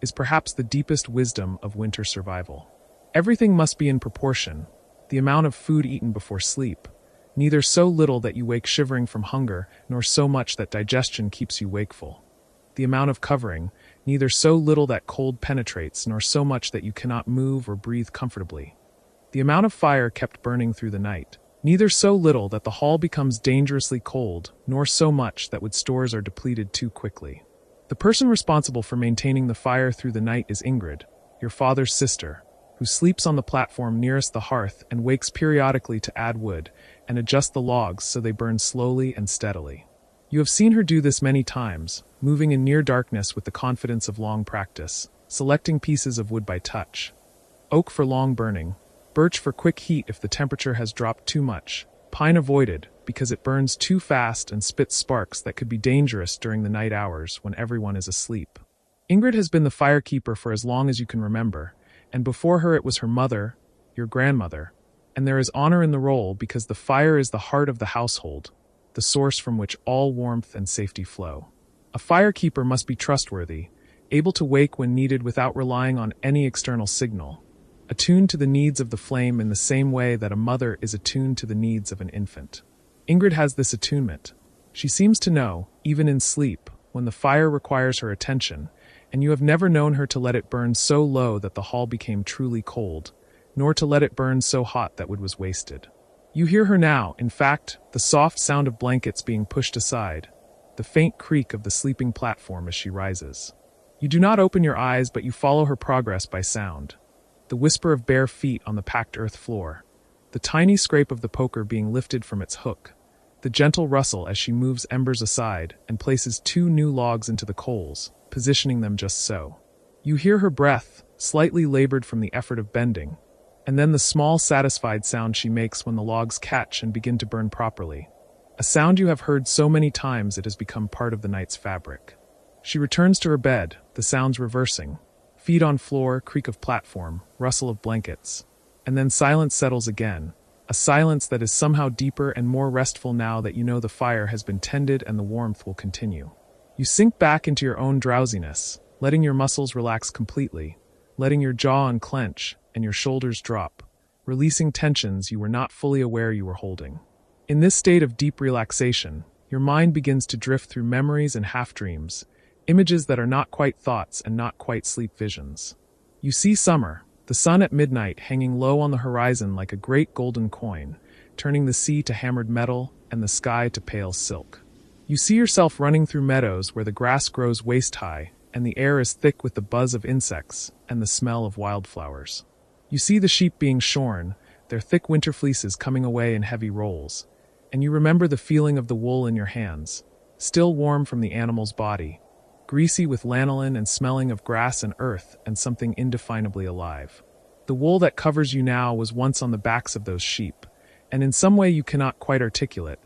is perhaps the deepest wisdom of winter survival. Everything must be in proportion. The amount of food eaten before sleep. Neither so little that you wake shivering from hunger, nor so much that digestion keeps you wakeful. The amount of covering, neither so little that cold penetrates, nor so much that you cannot move or breathe comfortably. The amount of fire kept burning through the night, neither so little that the hall becomes dangerously cold, nor so much that wood stores are depleted too quickly. The person responsible for maintaining the fire through the night is Ingrid, your father's sister, who sleeps on the platform nearest the hearth and wakes periodically to add wood and adjust the logs so they burn slowly and steadily. You have seen her do this many times, moving in near darkness with the confidence of long practice, selecting pieces of wood by touch. Oak for long burning, birch for quick heat if the temperature has dropped too much, pine avoided because it burns too fast and spits sparks that could be dangerous during the night hours when everyone is asleep. Ingrid has been the firekeeper for as long as you can remember, and before her it was her mother, your grandmother, and there is honor in the role because the fire is the heart of the household, the source from which all warmth and safety flow. A firekeeper must be trustworthy, able to wake when needed without relying on any external signal, attuned to the needs of the flame in the same way that a mother is attuned to the needs of an infant. Ingrid has this attunement. She seems to know, even in sleep, when the fire requires her attention, and you have never known her to let it burn so low that the hall became truly cold, nor to let it burn so hot that wood was wasted. You hear her now, in fact, the soft sound of blankets being pushed aside, the faint creak of the sleeping platform as she rises. You do not open your eyes, but you follow her progress by sound. The whisper of bare feet on the packed earth floor, the tiny scrape of the poker being lifted from its hook, the gentle rustle as she moves embers aside and places 2 new logs into the coals, positioning them just so. You hear her breath, slightly labored from the effort of bending, and then the small satisfied sound she makes when the logs catch and begin to burn properly. A sound you have heard so many times it has become part of the night's fabric. She returns to her bed, the sounds reversing. Feet on floor, creak of platform, rustle of blankets. And then silence settles again, a silence that is somehow deeper and more restful now that you know the fire has been tended and the warmth will continue. You sink back into your own drowsiness, letting your muscles relax completely, letting your jaw unclench and your shoulders drop, releasing tensions you were not fully aware you were holding. In this state of deep relaxation, your mind begins to drift through memories and half-dreams, images that are not quite thoughts and not quite sleep visions. You see summer, the sun at midnight hanging low on the horizon like a great golden coin, turning the sea to hammered metal and the sky to pale silk. You see yourself running through meadows where the grass grows waist-high and the air is thick with the buzz of insects and the smell of wildflowers. You see the sheep being shorn, their thick winter fleeces coming away in heavy rolls, and you remember the feeling of the wool in your hands, still warm from the animal's body, greasy with lanolin and smelling of grass and earth and something indefinably alive. The wool that covers you now was once on the backs of those sheep, and in some way you cannot quite articulate.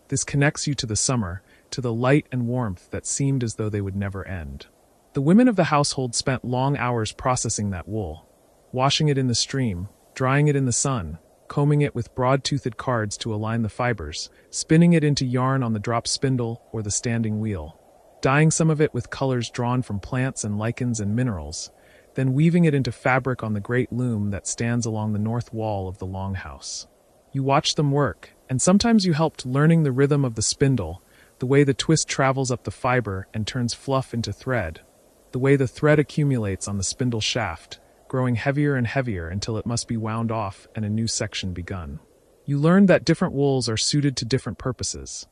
This connects you to the summer, to the light and warmth that seemed as though they would never end. The women of the household spent long hours processing that wool, washing it in the stream, drying it in the sun, combing it with broad-toothed cards to align the fibers, spinning it into yarn on the drop spindle or the standing wheel, dyeing some of it with colors drawn from plants and lichens and minerals, then weaving it into fabric on the great loom that stands along the north wall of the longhouse. You watched them work, and sometimes you helped, learning the rhythm of the spindle, the way the twist travels up the fiber and turns fluff into thread, the way the thread accumulates on the spindle shaft, growing heavier and heavier until it must be wound off and a new section begun. You learned that different wools are suited to different purposes.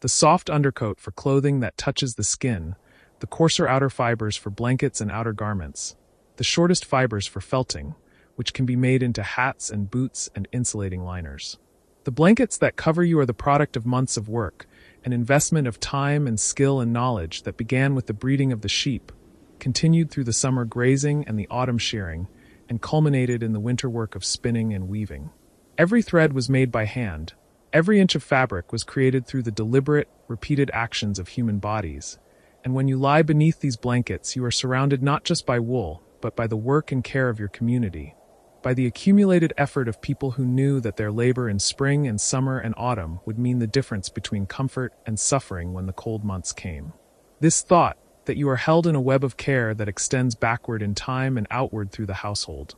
The soft undercoat for clothing that touches the skin, the coarser outer fibers for blankets and outer garments, the shortest fibers for felting, which can be made into hats and boots and insulating liners. The blankets that cover you are the product of months of work, an investment of time and skill and knowledge that began with the breeding of the sheep, continued through the summer grazing and the autumn shearing, and culminated in the winter work of spinning and weaving. Every thread was made by hand. Every inch of fabric was created through the deliberate, repeated actions of human bodies. And when you lie beneath these blankets, you are surrounded not just by wool, but by the work and care of your community, by the accumulated effort of people who knew that their labor in spring and summer and autumn would mean the difference between comfort and suffering when the cold months came. This thought, that you are held in a web of care that extends backward in time and outward through the household,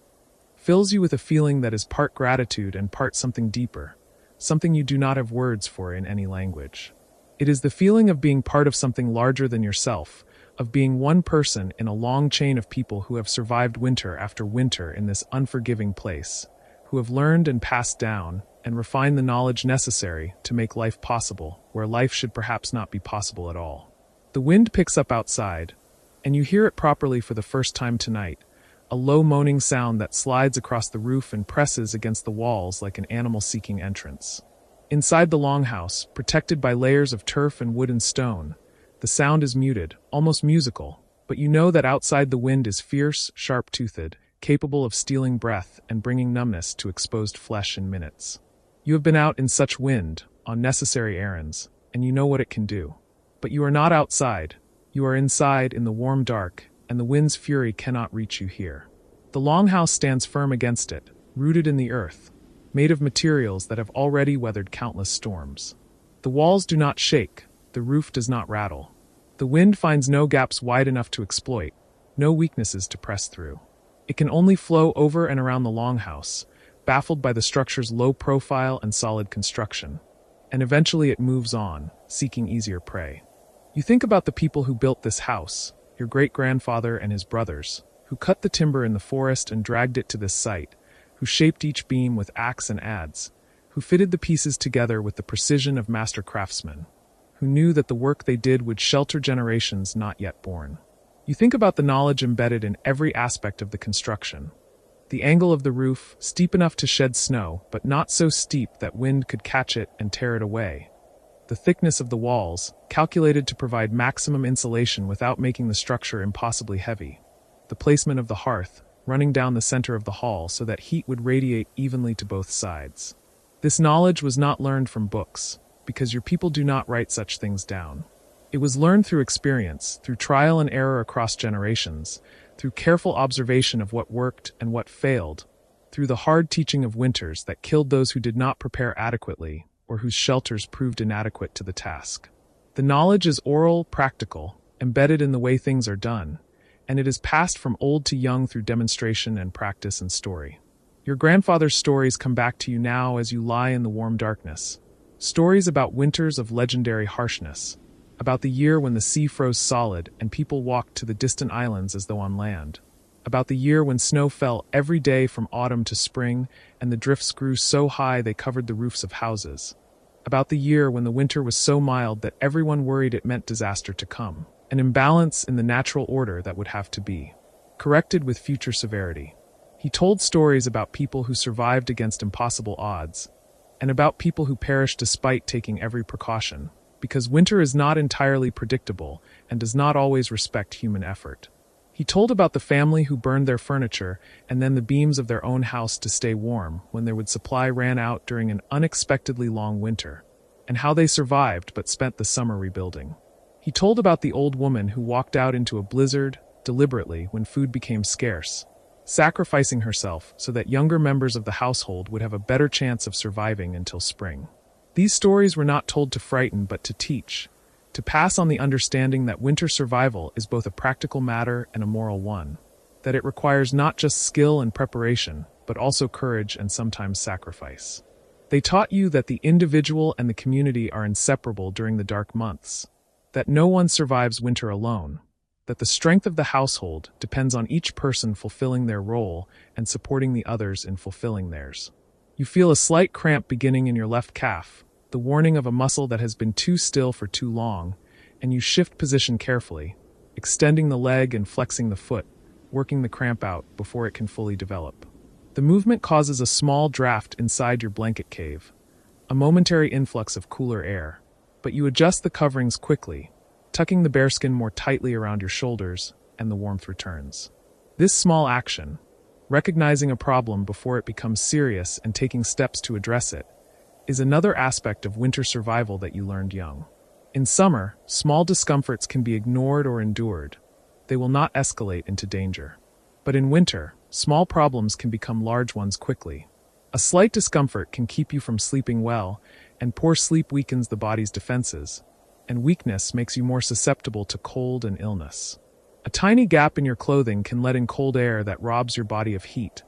fills you with a feeling that is part gratitude and part something deeper, something you do not have words for in any language. It is the feeling of being part of something larger than yourself, of being one person in a long chain of people who have survived winter after winter in this unforgiving place, who have learned and passed down and refined the knowledge necessary to make life possible where life should perhaps not be possible at all. The wind picks up outside, and you hear it properly for the first time tonight, a low moaning sound that slides across the roof and presses against the walls like an animal seeking entrance. Inside the longhouse, protected by layers of turf and wood and stone, the sound is muted, almost musical, but you know that outside the wind is fierce, sharp-toothed, capable of stealing breath and bringing numbness to exposed flesh in minutes. You have been out in such wind, on necessary errands, and you know what it can do. But you are not outside. You are inside in the warm dark, and the wind's fury cannot reach you here. The longhouse stands firm against it, rooted in the earth, made of materials that have already weathered countless storms. The walls do not shake, the roof does not rattle. The wind finds no gaps wide enough to exploit, no weaknesses to press through. It can only flow over and around the longhouse, baffled by the structure's low profile and solid construction. And eventually it moves on, seeking easier prey. You think about the people who built this house, your great-grandfather and his brothers, who cut the timber in the forest and dragged it to this site, who shaped each beam with axe and adze, who fitted the pieces together with the precision of master craftsmen, who knew that the work they did would shelter generations not yet born. You think about the knowledge embedded in every aspect of the construction. The angle of the roof, steep enough to shed snow, but not so steep that wind could catch it and tear it away. The thickness of the walls, calculated to provide maximum insulation without making the structure impossibly heavy. The placement of the hearth, running down the center of the hall so that heat would radiate evenly to both sides. This knowledge was not learned from books, because your people do not write such things down. It was learned through experience, through trial and error across generations, through careful observation of what worked and what failed, through the hard teaching of winters that killed those who did not prepare adequately or whose shelters proved inadequate to the task. The knowledge is oral, practical, embedded in the way things are done, and it is passed from old to young through demonstration and practice and story. Your grandfather's stories come back to you now as you lie in the warm darkness. Stories about winters of legendary harshness, about the year when the sea froze solid and people walked to the distant islands as though on land, about the year when snow fell every day from autumn to spring and the drifts grew so high they covered the roofs of houses, about the year when the winter was so mild that everyone worried it meant disaster to come, an imbalance in the natural order that would have to be corrected with future severity. He told stories about people who survived against impossible odds, and about people who perished despite taking every precaution, because winter is not entirely predictable and does not always respect human effort. He told about the family who burned their furniture and then the beams of their own house to stay warm when their wood supply ran out during an unexpectedly long winter, and how they survived but spent the summer rebuilding. He told about the old woman who walked out into a blizzard, deliberately, when food became scarce, sacrificing herself so that younger members of the household would have a better chance of surviving until spring. These stories were not told to frighten but to teach, to pass on the understanding that winter survival is both a practical matter and a moral one, that it requires not just skill and preparation, but also courage and sometimes sacrifice. They taught you that the individual and the community are inseparable during the dark months, that no one survives winter alone, that the strength of the household depends on each person fulfilling their role and supporting the others in fulfilling theirs. You feel a slight cramp beginning in your left calf, the warning of a muscle that has been too still for too long, and you shift position carefully, extending the leg and flexing the foot, working the cramp out before it can fully develop. The movement causes a small draft inside your blanket cave, a momentary influx of cooler air, but you adjust the coverings quickly, tucking the bearskin more tightly around your shoulders, and the warmth returns. This small action, recognizing a problem before it becomes serious and taking steps to address it, is another aspect of winter survival that you learned young. In summer, small discomforts can be ignored or endured. They will not escalate into danger. But in winter, small problems can become large ones quickly. A slight discomfort can keep you from sleeping well, and poor sleep weakens the body's defenses, and weakness makes you more susceptible to cold and illness. A tiny gap in your clothing can let in cold air that robs your body of heat,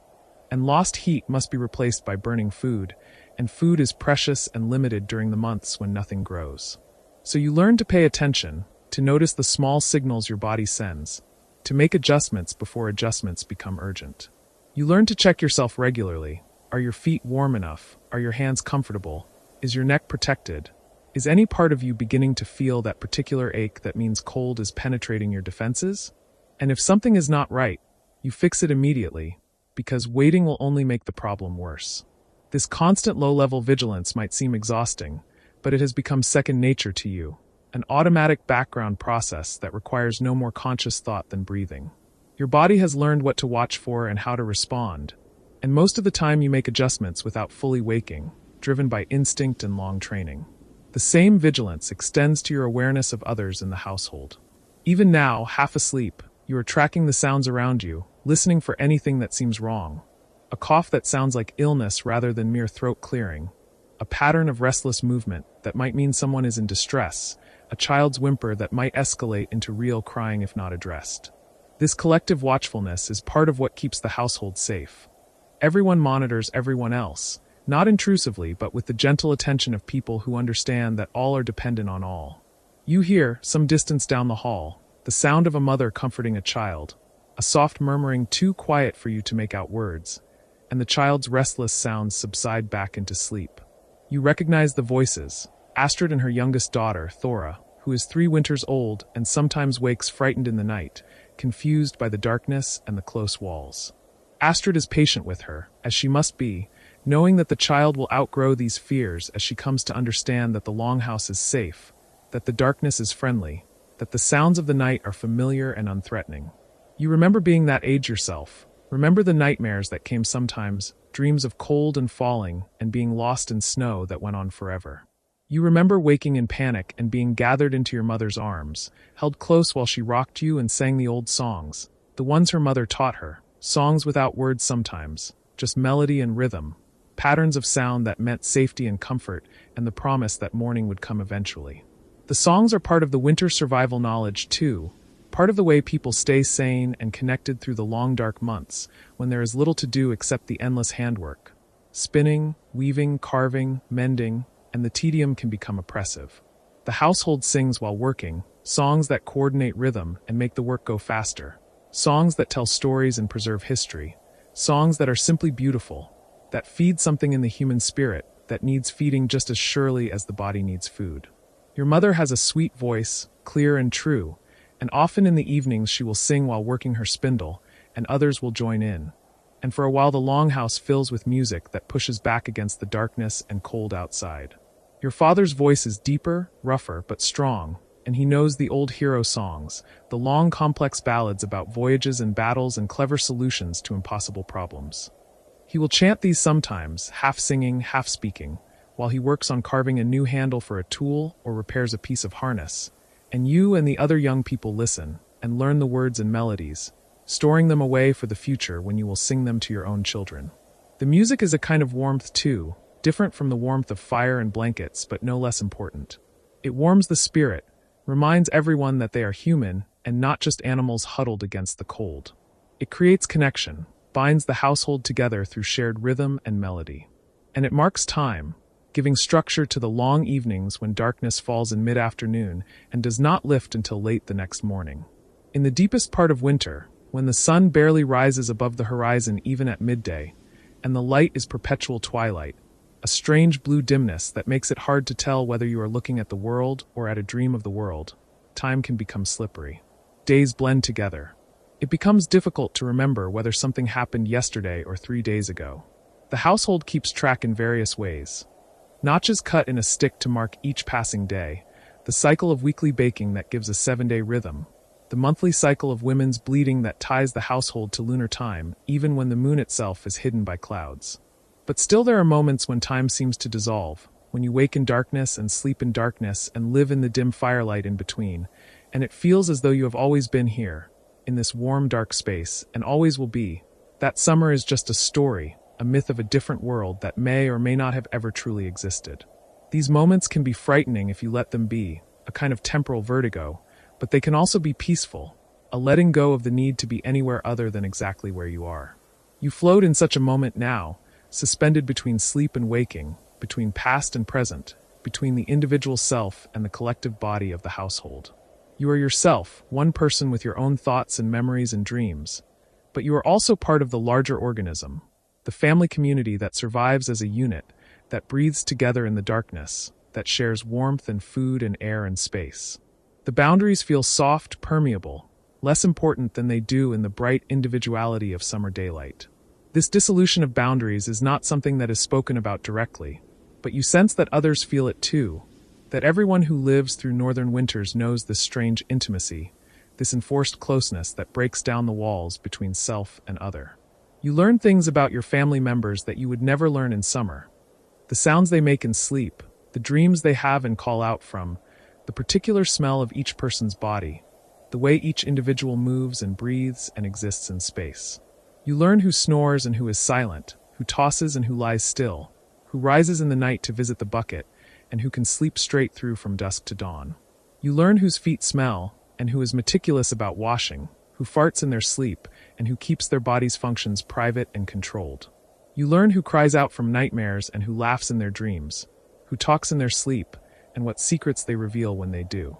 and lost heat must be replaced by burning food, and food is precious and limited during the months when nothing grows. So you learn to pay attention, to notice the small signals your body sends, to make adjustments before adjustments become urgent. You learn to check yourself regularly. Are your feet warm enough? Are your hands comfortable? Is your neck protected? Is any part of you beginning to feel that particular ache that means cold is penetrating your defenses? And if something is not right, you fix it immediately, because waiting will only make the problem worse. This constant low-level vigilance might seem exhausting, but it has become second nature to you, an automatic background process that requires no more conscious thought than breathing. Your body has learned what to watch for and how to respond, and most of the time you make adjustments without fully waking, driven by instinct and long training. The same vigilance extends to your awareness of others in the household. Even now, half asleep, you are tracking the sounds around you, listening for anything that seems wrong. A cough that sounds like illness rather than mere throat clearing. A pattern of restless movement that might mean someone is in distress. A child's whimper that might escalate into real crying if not addressed. This collective watchfulness is part of what keeps the household safe. Everyone monitors everyone else, not intrusively but with the gentle attention of people who understand that all are dependent on all. You hear, some distance down the hall, the sound of a mother comforting a child, a soft murmuring too quiet for you to make out words, and the child's restless sounds subside back into sleep. You recognize the voices, Astrid and her youngest daughter, Thora, who is 3 winters old and sometimes wakes frightened in the night, confused by the darkness and the close walls. Astrid is patient with her, as she must be, knowing that the child will outgrow these fears as she comes to understand that the longhouse is safe, that the darkness is friendly, that the sounds of the night are familiar and unthreatening. You remember being that age yourself. Remember the nightmares that came sometimes, dreams of cold and falling and being lost in snow that went on forever. You remember waking in panic and being gathered into your mother's arms, held close while she rocked you and sang the old songs, the ones her mother taught her, songs without words sometimes, just melody and rhythm, patterns of sound that meant safety and comfort, and the promise that morning would come eventually. The songs are part of the winter survival knowledge too, part of the way people stay sane and connected through the long dark months, when there is little to do except the endless handwork. Spinning, weaving, carving, mending, and the tedium can become oppressive. The household sings while working, songs that coordinate rhythm and make the work go faster, songs that tell stories and preserve history, songs that are simply beautiful, that feed something in the human spirit that needs feeding just as surely as the body needs food. Your mother has a sweet voice, clear and true, and often in the evenings she will sing while working her spindle, and others will join in. And for a while the longhouse fills with music that pushes back against the darkness and cold outside. Your father's voice is deeper, rougher, but strong, and he knows the old hero songs, the long complex ballads about voyages and battles and clever solutions to impossible problems. He will chant these sometimes, half singing, half speaking, while he works on carving a new handle for a tool or repairs a piece of harness, and you and the other young people listen and learn the words and melodies, storing them away for the future when you will sing them to your own children. The music is a kind of warmth too, different from the warmth of fire and blankets, but no less important. It warms the spirit, reminds everyone that they are human and not just animals huddled against the cold. It creates connection, binds the household together through shared rhythm and melody. And it marks time, giving structure to the long evenings when darkness falls in mid-afternoon and does not lift until late the next morning. In the deepest part of winter, when the sun barely rises above the horizon even at midday, and the light is perpetual twilight, a strange blue dimness that makes it hard to tell whether you are looking at the world or at a dream of the world, time can become slippery. Days blend together. It becomes difficult to remember whether something happened yesterday or 3 days ago. The household keeps track in various ways. Notches cut in a stick to mark each passing day, the cycle of weekly baking that gives a 7-day rhythm, the monthly cycle of women's bleeding that ties the household to lunar time, even when the moon itself is hidden by clouds. But still there are moments when time seems to dissolve, when you wake in darkness and sleep in darkness and live in the dim firelight in between, and it feels as though you have always been here, in this warm dark space, and always will be. That summer is just a story, a myth of a different world that may or may not have ever truly existed. These moments can be frightening if you let them be, a kind of temporal vertigo, but they can also be peaceful, a letting go of the need to be anywhere other than exactly where you are. You float in such a moment now, suspended between sleep and waking, between past and present, between the individual self and the collective body of the household. You are yourself, one person with your own thoughts and memories and dreams, but you are also part of the larger organism, the family community that survives as a unit, that breathes together in the darkness, that shares warmth and food and air and space. The boundaries feel soft, permeable, less important than they do in the bright individuality of summer daylight. This dissolution of boundaries is not something that is spoken about directly, but you sense that others feel it too, that everyone who lives through northern winters knows this strange intimacy, this enforced closeness that breaks down the walls between self and other. You learn things about your family members that you would never learn in summer. The sounds they make in sleep, the dreams they have and call out from, the particular smell of each person's body, the way each individual moves and breathes and exists in space. You learn who snores and who is silent, who tosses and who lies still, who rises in the night to visit the bucket, and who can sleep straight through from dusk to dawn. You learn whose feet smell, and who is meticulous about washing, who farts in their sleep, and who keeps their body's functions private and controlled. You learn who cries out from nightmares and who laughs in their dreams, who talks in their sleep, and what secrets they reveal when they do.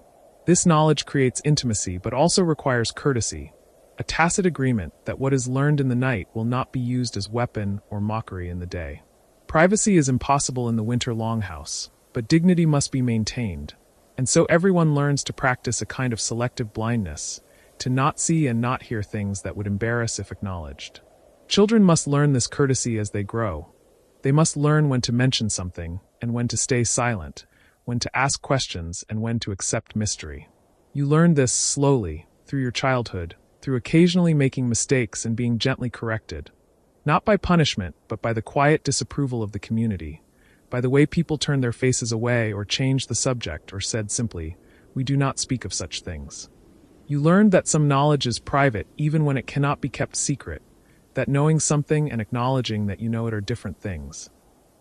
This knowledge creates intimacy but also requires courtesy, a tacit agreement that what is learned in the night will not be used as weapon or mockery in the day. Privacy is impossible in the winter longhouse, but dignity must be maintained, and so everyone learns to practice a kind of selective blindness, to not see and not hear things that would embarrass if acknowledged. Children must learn this courtesy as they grow. They must learn when to mention something, and when to stay silent, when to ask questions, and when to accept mystery. You learn this slowly, through your childhood, through occasionally making mistakes and being gently corrected. Not by punishment, but by the quiet disapproval of the community, by the way people turned their faces away or changed the subject or said simply, "We do not speak of such things." You learned that some knowledge is private even when it cannot be kept secret, that knowing something and acknowledging that you know it are different things,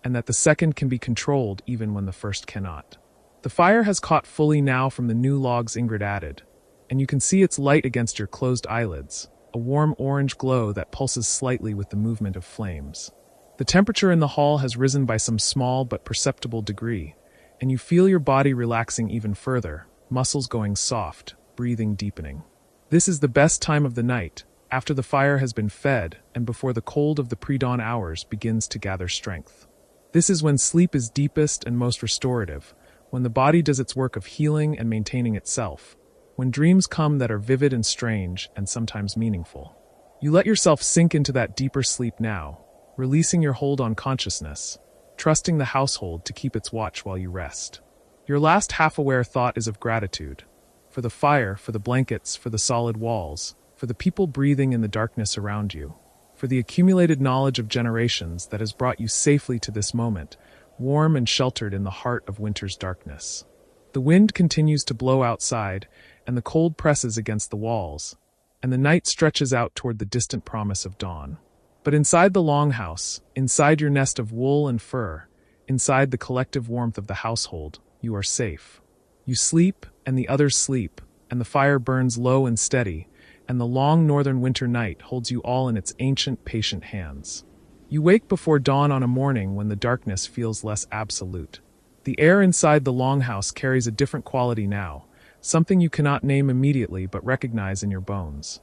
and that the second can be controlled even when the first cannot. The fire has caught fully now from the new logs Ingrid added, and you can see its light against your closed eyelids, a warm orange glow that pulses slightly with the movement of flames. The temperature in the hall has risen by some small but perceptible degree, and you feel your body relaxing even further, muscles going soft, breathing deepening. This is the best time of the night, after the fire has been fed and before the cold of the pre-dawn hours begins to gather strength. This is when sleep is deepest and most restorative, when the body does its work of healing and maintaining itself, when dreams come that are vivid and strange and sometimes meaningful. You let yourself sink into that deeper sleep now, releasing your hold on consciousness, trusting the household to keep its watch while you rest. Your last half-aware thought is of gratitude, for the fire, for the blankets, for the solid walls, for the people breathing in the darkness around you, for the accumulated knowledge of generations that has brought you safely to this moment, warm and sheltered in the heart of winter's darkness. The wind continues to blow outside, and the cold presses against the walls, and the night stretches out toward the distant promise of dawn. But inside the longhouse, inside your nest of wool and fur, inside the collective warmth of the household, you are safe. You sleep, and the others sleep, and the fire burns low and steady, and the long northern winter night holds you all in its ancient, patient hands. You wake before dawn on a morning when the darkness feels less absolute. The air inside the longhouse carries a different quality now, something you cannot name immediately but recognize in your bones.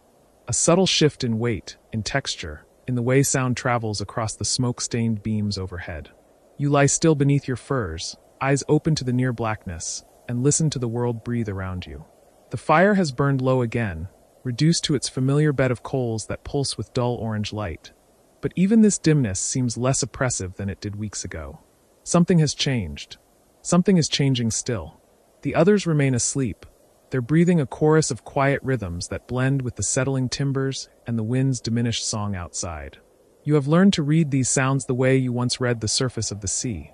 A subtle shift in weight, in texture, in the way sound travels across the smoke-stained beams overhead. You lie still beneath your furs, eyes open to the near blackness, and listen to the world breathe around you. The fire has burned low again, reduced to its familiar bed of coals that pulse with dull orange light. But even this dimness seems less oppressive than it did weeks ago. Something has changed. Something is changing still. The others remain asleep, their breathing a chorus of quiet rhythms that blend with the settling timbers and the wind's diminished song outside. You have learned to read these sounds the way you once read the surface of the sea,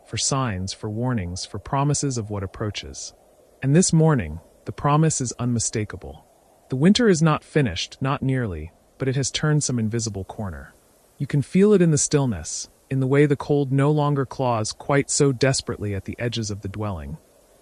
for signs, for warnings, for promises of what approaches. And this morning, the promise is unmistakable. The winter is not finished, not nearly, but it has turned some invisible corner. You can feel it in the stillness, in the way the cold no longer claws quite so desperately at the edges of the dwelling,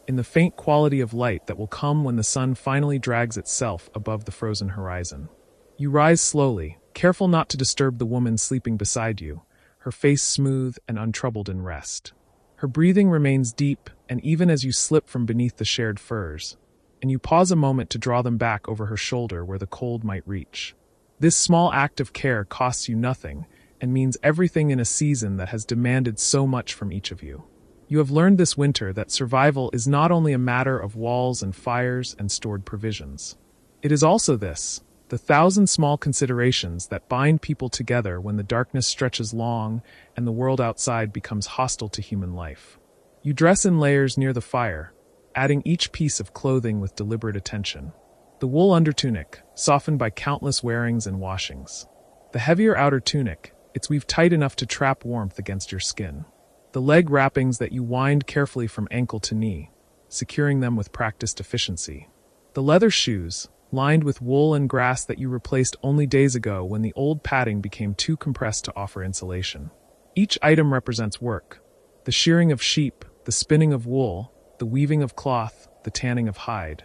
in the faint quality of light that will come when the sun finally drags itself above the frozen horizon. You rise slowly, careful not to disturb the woman sleeping beside you, her face smooth and untroubled in rest. Her breathing remains deep, and even as you slip from beneath the shared furs, and you pause a moment to draw them back over her shoulder where the cold might reach. This small act of care costs you nothing, and means everything in a season that has demanded so much from each of you. You have learned this winter that survival is not only a matter of walls and fires and stored provisions. It is also this, the thousand small considerations that bind people together when the darkness stretches long and the world outside becomes hostile to human life. You dress in layers near the fire, adding each piece of clothing with deliberate attention. The wool undertunic, softened by countless wearings and washings. The heavier outer tunic, it's weaved tight enough to trap warmth against your skin. The leg wrappings that you wind carefully from ankle to knee, securing them with practiced efficiency. The leather shoes, lined with wool and grass that you replaced only days ago when the old padding became too compressed to offer insulation. Each item represents work. The shearing of sheep, the spinning of wool, the weaving of cloth, the tanning of hide.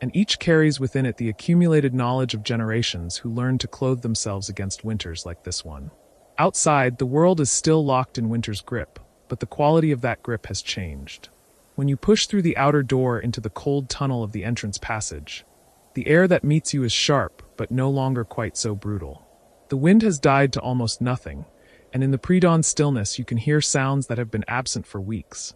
And each carries within it the accumulated knowledge of generations who learned to clothe themselves against winters like this one. Outside, the world is still locked in winter's grip, but the quality of that grip has changed. When you push through the outer door into the cold tunnel of the entrance passage, the air that meets you is sharp, but no longer quite so brutal. The wind has died to almost nothing, and in the pre-dawn stillness you can hear sounds that have been absent for weeks.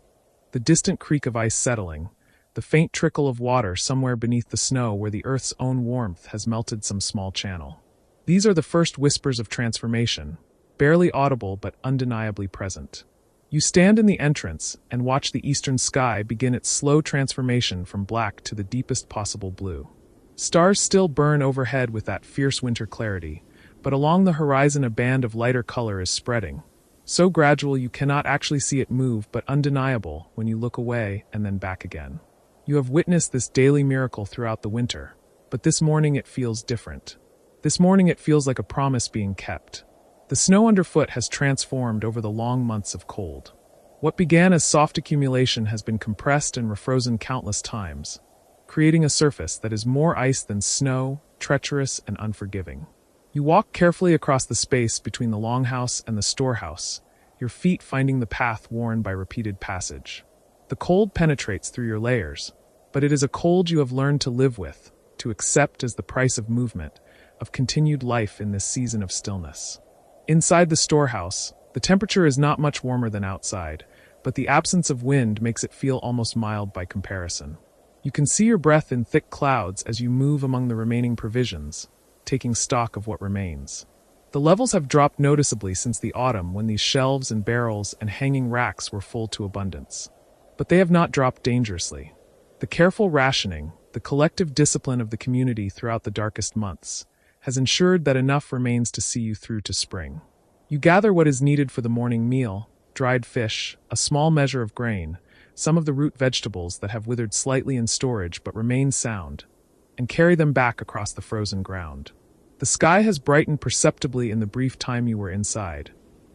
The distant creak of ice settling, the faint trickle of water somewhere beneath the snow where the earth's own warmth has melted some small channel. These are the first whispers of transformation, barely audible but undeniably present. You stand in the entrance and watch the eastern sky begin its slow transformation from black to the deepest possible blue. Stars still burn overhead with that fierce winter clarity, but along the horizon a band of lighter color is spreading. So gradual you cannot actually see it move, but undeniable when you look away and then back again. You have witnessed this daily miracle throughout the winter, but this morning it feels different. This morning it feels like a promise being kept. The snow underfoot has transformed over the long months of cold. What began as soft accumulation has been compressed and refrozen countless times, creating a surface that is more ice than snow, treacherous and unforgiving. You walk carefully across the space between the longhouse and the storehouse, your feet finding the path worn by repeated passage. The cold penetrates through your layers, but it is a cold you have learned to live with, to accept as the price of movement, of continued life in this season of stillness. Inside the storehouse, the temperature is not much warmer than outside, but the absence of wind makes it feel almost mild by comparison. You can see your breath in thick clouds as you move among the remaining provisions, taking stock of what remains. The levels have dropped noticeably since the autumn when these shelves and barrels and hanging racks were full to abundance. But they have not dropped dangerously. The careful rationing, the collective discipline of the community throughout the darkest months, has ensured that enough remains to see you through to spring. You gather what is needed for the morning meal, dried fish, a small measure of grain, some of the root vegetables that have withered slightly in storage but remain sound, and carry them back across the frozen ground. The sky has brightened perceptibly in the brief time you were inside,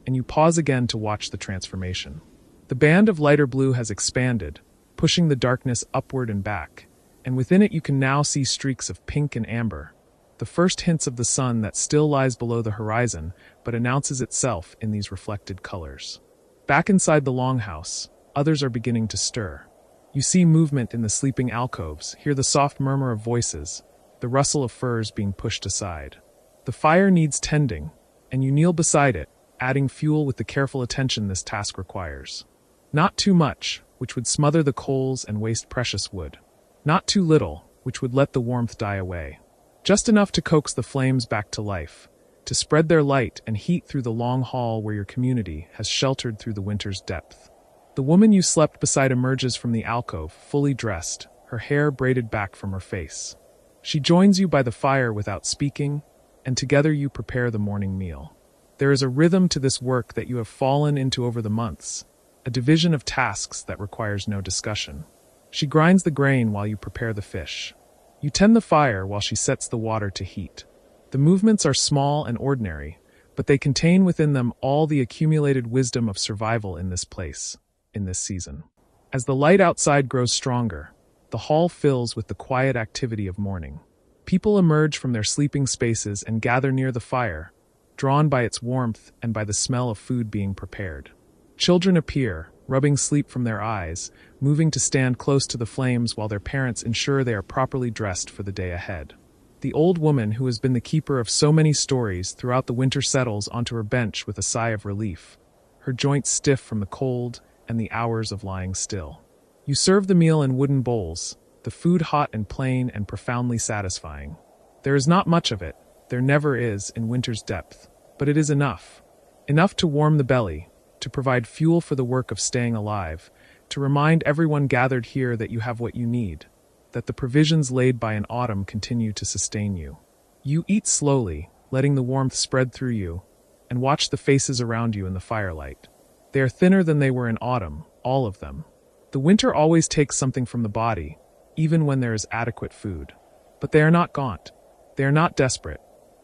and you pause again to watch the transformation. The band of lighter blue has expanded, pushing the darkness upward and back, and within it you can now see streaks of pink and amber, the first hints of the sun that still lies below the horizon but announces itself in these reflected colors. Back inside the longhouse, others are beginning to stir. You see movement in the sleeping alcoves, hear the soft murmur of voices, the rustle of furs being pushed aside. The fire needs tending, and you kneel beside it, adding fuel with the careful attention this task requires. Not too much, which would smother the coals and waste precious wood. Not too little, which would let the warmth die away. Just enough to coax the flames back to life, to spread their light and heat through the long hall where your community has sheltered through the winter's depth. The woman you slept beside emerges from the alcove, fully dressed, her hair braided back from her face. She joins you by the fire without speaking, and together you prepare the morning meal. There is a rhythm to this work that you have fallen into over the months, a division of tasks that requires no discussion. She grinds the grain while you prepare the fish. You tend the fire while she sets the water to heat. The movements are small and ordinary, but they contain within them all the accumulated wisdom of survival in this place, in this season. As the light outside grows stronger, the hall fills with the quiet activity of morning. People emerge from their sleeping spaces and gather near the fire, drawn by its warmth and by the smell of food being prepared. Children appear, rubbing sleep from their eyes, moving to stand close to the flames while their parents ensure they are properly dressed for the day ahead. The old woman who has been the keeper of so many stories throughout the winter settles onto her bench with a sigh of relief, her joints stiff from the cold and the hours of lying still. You serve the meal in wooden bowls, the food hot and plain and profoundly satisfying. There is not much of it, there never is in winter's depth, but it is enough. Enough to warm the belly, to provide fuel for the work of staying alive, to remind everyone gathered here that you have what you need, that the provisions laid by an autumn continue to sustain you. You eat slowly, letting the warmth spread through you, and watch the faces around you in the firelight. They are thinner than they were in autumn, all of them. The winter always takes something from the body, even when there is adequate food. But they are not gaunt. They are not desperate.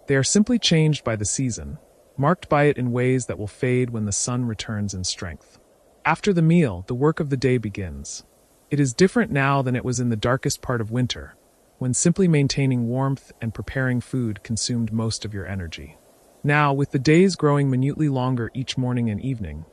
They are simply changed by the season, marked by it in ways that will fade when the sun returns in strength. After the meal, the work of the day begins. It is different now than it was in the darkest part of winter, when simply maintaining warmth and preparing food consumed most of your energy. Now, with the days growing minutely longer each morning and evening,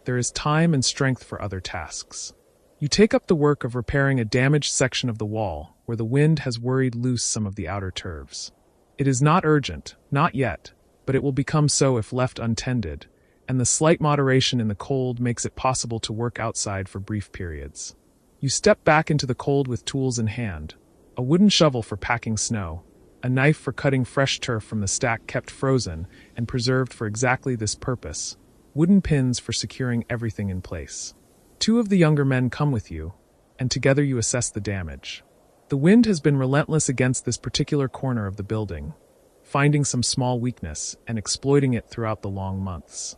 there is time and strength for other tasks. You take up the work of repairing a damaged section of the wall where the wind has worried loose some of the outer turfs. It is not urgent, not yet, but it will become so if left untended, and the slight moderation in the cold makes it possible to work outside for brief periods. You step back into the cold with tools in hand, a wooden shovel for packing snow, a knife for cutting fresh turf from the stack kept frozen and preserved for exactly this purpose, wooden pins for securing everything in place. 2 of the younger men come with you, and together you assess the damage. The wind has been relentless against this particular corner of the building, finding some small weakness and exploiting it throughout the long months.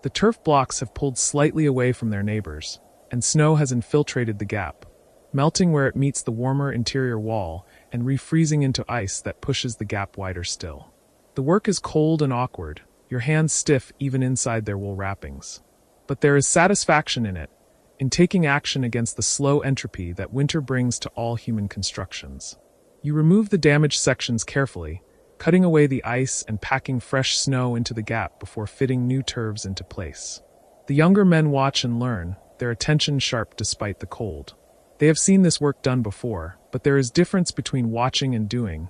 The turf blocks have pulled slightly away from their neighbors, and snow has infiltrated the gap, melting where it meets the warmer interior wall and refreezing into ice that pushes the gap wider still. The work is cold and awkward, your hands stiff even inside their wool wrappings. But there is satisfaction in it, in taking action against the slow entropy that winter brings to all human constructions. You remove the damaged sections carefully, cutting away the ice and packing fresh snow into the gap before fitting new turfs into place. The younger men watch and learn, their attention sharp despite the cold. They have seen this work done before, but there is difference between watching and doing,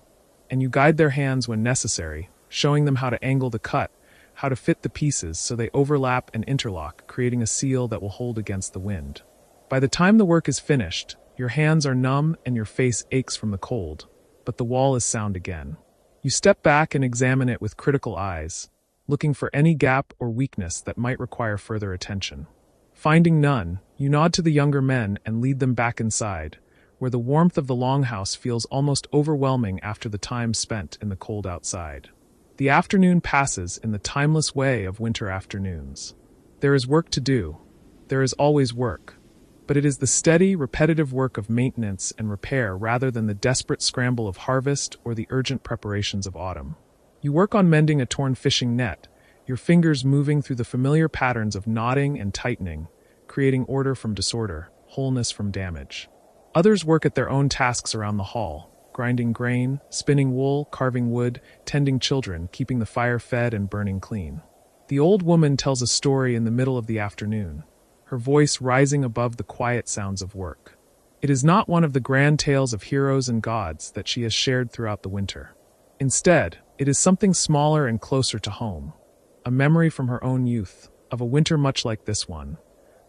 and you guide their hands when necessary, showing them how to angle the cut, how to fit the pieces so they overlap and interlock, creating a seal that will hold against the wind. By the time the work is finished, your hands are numb and your face aches from the cold, but the wall is sound again. You step back and examine it with critical eyes, looking for any gap or weakness that might require further attention. Finding none, you nod to the younger men and lead them back inside, where the warmth of the longhouse feels almost overwhelming after the time spent in the cold outside. The afternoon passes in the timeless way of winter afternoons. There is work to do. There is always work. But it is the steady, repetitive work of maintenance and repair rather than the desperate scramble of harvest or the urgent preparations of autumn. You work on mending a torn fishing net, your fingers moving through the familiar patterns of knotting and tightening, creating order from disorder, wholeness from damage. Others work at their own tasks around the hall, grinding grain, spinning wool, carving wood, tending children, keeping the fire fed and burning clean. The old woman tells a story in the middle of the afternoon, her voice rising above the quiet sounds of work. It is not one of the grand tales of heroes and gods that she has shared throughout the winter. Instead, it is something smaller and closer to home, a memory from her own youth, of a winter much like this one,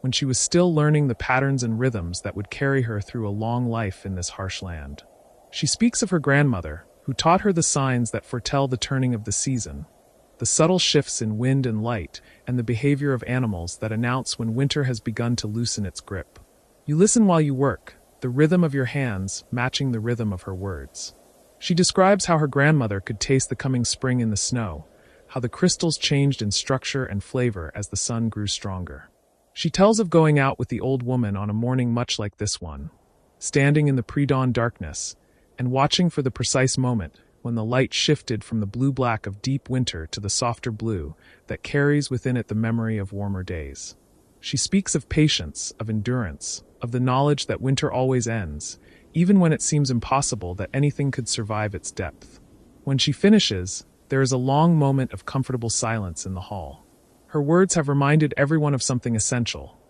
when she was still learning the patterns and rhythms that would carry her through a long life in this harsh land. She speaks of her grandmother, who taught her the signs that foretell the turning of the season, the subtle shifts in wind and light, and the behavior of animals that announce when winter has begun to loosen its grip. You listen while you work, the rhythm of your hands matching the rhythm of her words. She describes how her grandmother could taste the coming spring in the snow, how the crystals changed in structure and flavor as the sun grew stronger. She tells of going out with the old woman on a morning much like this one, standing in the pre-dawn darkness, and watching for the precise moment when the light shifted from the blue-black of deep winter to the softer blue that carries within it the memory of warmer days. She speaks of patience, of endurance, of the knowledge that winter always ends, even when it seems impossible that anything could survive its depth. When she finishes, there is a long moment of comfortable silence in the hall. Her words have reminded everyone of something essential: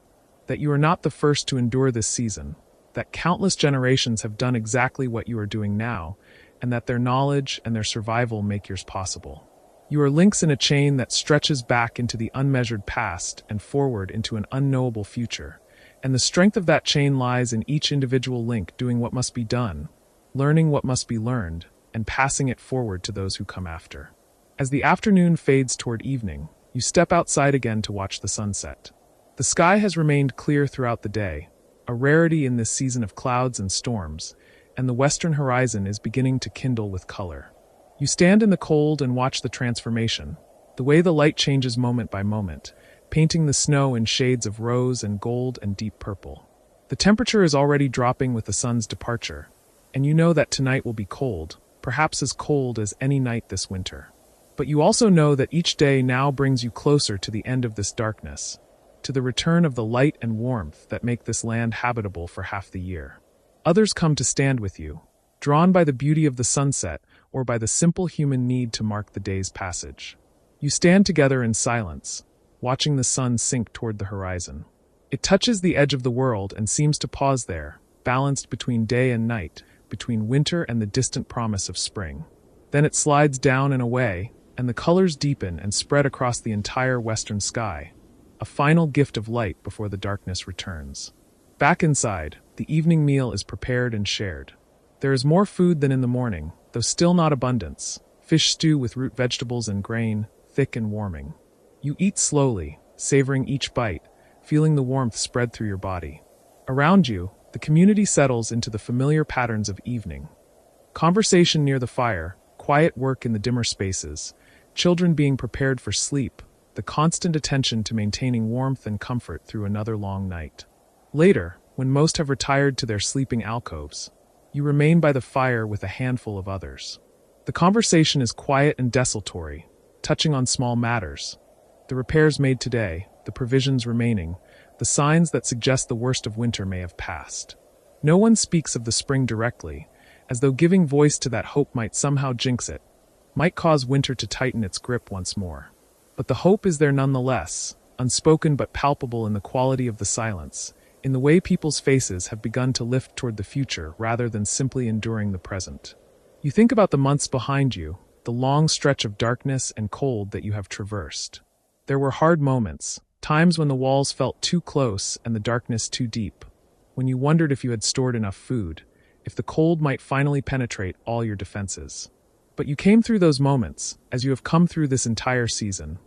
that you are not the first to endure this season, that countless generations have done exactly what you are doing now, and that their knowledge and their survival make yours possible. You are links in a chain that stretches back into the unmeasured past and forward into an unknowable future, and the strength of that chain lies in each individual link doing what must be done, learning what must be learned, and passing it forward to those who come after. As the afternoon fades toward evening, you step outside again to watch the sunset. The sky has remained clear throughout the day, a rarity in this season of clouds and storms, and the western horizon is beginning to kindle with color. You stand in the cold and watch the transformation, the way the light changes moment by moment, painting the snow in shades of rose and gold and deep purple. The temperature is already dropping with the sun's departure, and you know that tonight will be cold, perhaps as cold as any night this winter. But you also know that each day now brings you closer to the end of this darkness, to the return of the light and warmth that make this land habitable for half the year. Others come to stand with you, drawn by the beauty of the sunset or by the simple human need to mark the day's passage. You stand together in silence, watching the sun sink toward the horizon. It touches the edge of the world and seems to pause there, balanced between day and night, between winter and the distant promise of spring. Then it slides down and away, and the colors deepen and spread across the entire western sky, a final gift of light before the darkness returns. Back inside, the evening meal is prepared and shared. There is more food than in the morning, though still not abundance. Fish stew with root vegetables and grain, thick and warming. You eat slowly, savoring each bite, feeling the warmth spread through your body. Around you, the community settles into the familiar patterns of evening. Conversation near the fire, quiet work in the dimmer spaces, children being prepared for sleep, the constant attention to maintaining warmth and comfort through another long night. Later, when most have retired to their sleeping alcoves, you remain by the fire with a handful of others. The conversation is quiet and desultory, touching on small matters: the repairs made today, the provisions remaining, the signs that suggest the worst of winter may have passed. No one speaks of the spring directly, as though giving voice to that hope might somehow jinx it, might cause winter to tighten its grip once more. But the hope is there nonetheless, unspoken but palpable in the quality of the silence, in the way people's faces have begun to lift toward the future rather than simply enduring the present. You think about the months behind you, the long stretch of darkness and cold that you have traversed. There were hard moments, times when the walls felt too close and the darkness too deep, when you wondered if you had stored enough food, if the cold might finally penetrate all your defenses. But you came through those moments, as you have come through this entire season.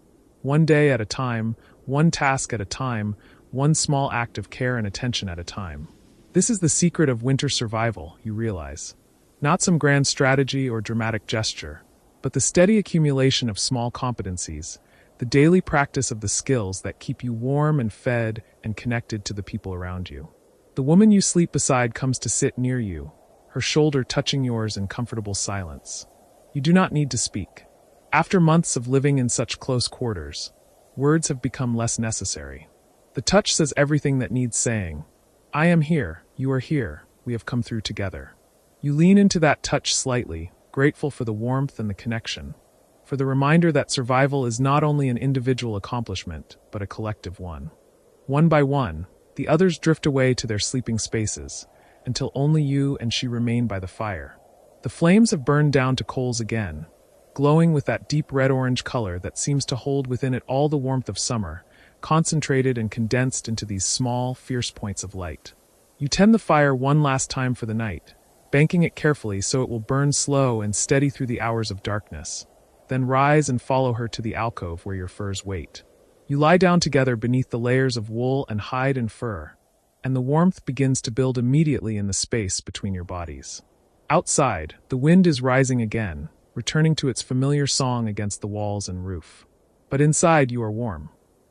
One day at a time, one task at a time, one small act of care and attention at a time. This is the secret of winter survival, you realize. Not some grand strategy or dramatic gesture, but the steady accumulation of small competencies, the daily practice of the skills that keep you warm and fed and connected to the people around you. The woman you sleep beside comes to sit near you, her shoulder touching yours in comfortable silence. You do not need to speak. After months of living in such close quarters, words have become less necessary. The touch says everything that needs saying. I am here, you are here, we have come through together. You lean into that touch slightly, grateful for the warmth and the connection, for the reminder that survival is not only an individual accomplishment, but a collective one. One by one, the others drift away to their sleeping spaces, until only you and she remain by the fire. The flames have burned down to coals again, glowing with that deep red-orange color that seems to hold within it all the warmth of summer, concentrated and condensed into these small, fierce points of light. You tend the fire one last time for the night, banking it carefully so it will burn slow and steady through the hours of darkness. Then rise and follow her to the alcove where your furs wait. You lie down together beneath the layers of wool and hide and fur, and the warmth begins to build immediately in the space between your bodies. Outside, the wind is rising again, returning to its familiar song against the walls and roof. But inside you are warm.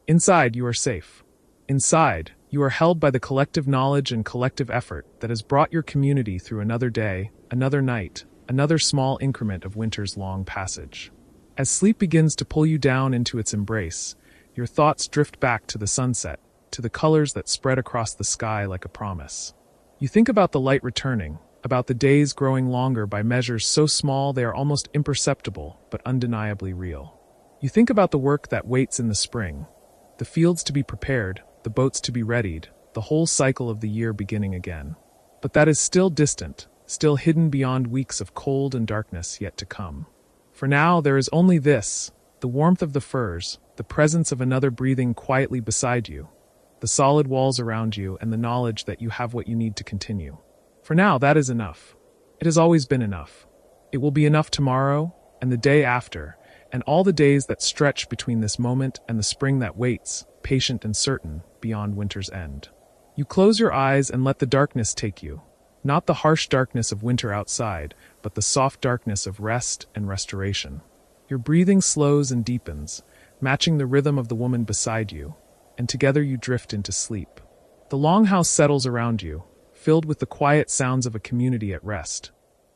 Inside you are safe. Inside, you are held by the collective knowledge and collective effort that has brought your community through another day, another night, another small increment of winter's long passage. As sleep begins to pull you down into its embrace, your thoughts drift back to the sunset, to the colors that spread across the sky like a promise. You think about the light returning, about the days growing longer by measures so small they are almost imperceptible but undeniably real. You think about the work that waits in the spring, the fields to be prepared, the boats to be readied, the whole cycle of the year beginning again. But that is still distant, still hidden beyond weeks of cold and darkness yet to come. For now, there is only this, the warmth of the firs, the presence of another breathing quietly beside you, the solid walls around you, and the knowledge that you have what you need to continue. For now, that is enough. It has always been enough. It will be enough tomorrow, and the day after, and all the days that stretch between this moment and the spring that waits, patient and certain, beyond winter's end. You close your eyes and let the darkness take you. Not the harsh darkness of winter outside, but the soft darkness of rest and restoration. Your breathing slows and deepens, matching the rhythm of the woman beside you, and together you drift into sleep. The longhouse settles around you, filled with the quiet sounds of a community at rest,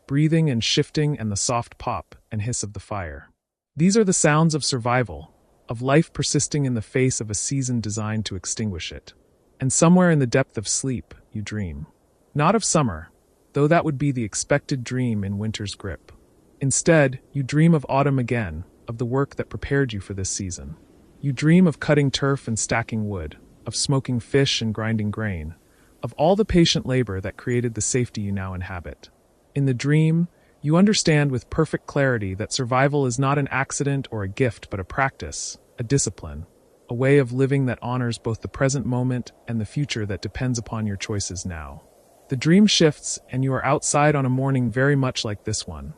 breathing and shifting and the soft pop and hiss of the fire. These are the sounds of survival, of life persisting in the face of a season designed to extinguish it. And somewhere in the depth of sleep, you dream. Not of summer, though that would be the expected dream in winter's grip. Instead, you dream of autumn again, of the work that prepared you for this season. You dream of cutting turf and stacking wood, of smoking fish and grinding grain, of all the patient labor that created the safety you now inhabit. In the dream, you understand with perfect clarity that survival is not an accident or a gift but a practice, a discipline, a way of living that honors both the present moment and the future that depends upon your choices now. The dream shifts, and you are outside on a morning very much like this one,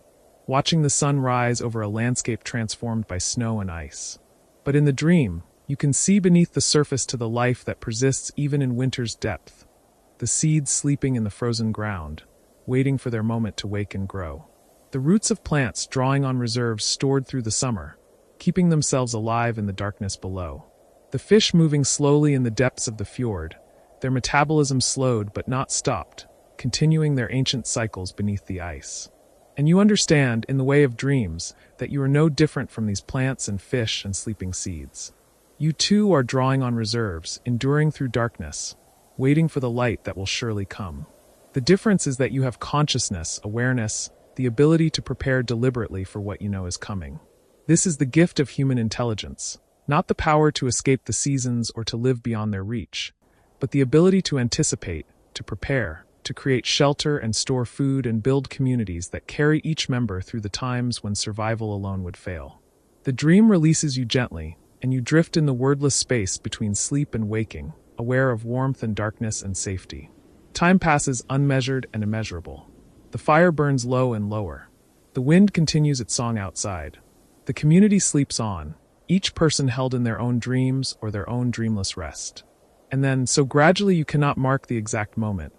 watching the sun rise over a landscape transformed by snow and ice. But in the dream, you can see beneath the surface to the life that persists even in winter's depth, the seeds sleeping in the frozen ground, waiting for their moment to wake and grow. The roots of plants drawing on reserves stored through the summer, keeping themselves alive in the darkness below. The fish moving slowly in the depths of the fjord, their metabolism slowed but not stopped, continuing their ancient cycles beneath the ice. And you understand, in the way of dreams, that you are no different from these plants and fish and sleeping seeds. You too are drawing on reserves, enduring through darkness, waiting for the light that will surely come. The difference is that you have consciousness, awareness, the ability to prepare deliberately for what you know is coming. This is the gift of human intelligence. Not the power to escape the seasons or to live beyond their reach, but the ability to anticipate, to prepare, to create shelter and store food and build communities that carry each member through the times when survival alone would fail. The dream releases you gently, and you drift in the wordless space between sleep and waking, aware of warmth and darkness and safety. Time passes unmeasured and immeasurable. The fire burns low and lower. The wind continues its song outside. The community sleeps on, each person held in their own dreams or their own dreamless rest. And then, so gradually you cannot mark the exact moment,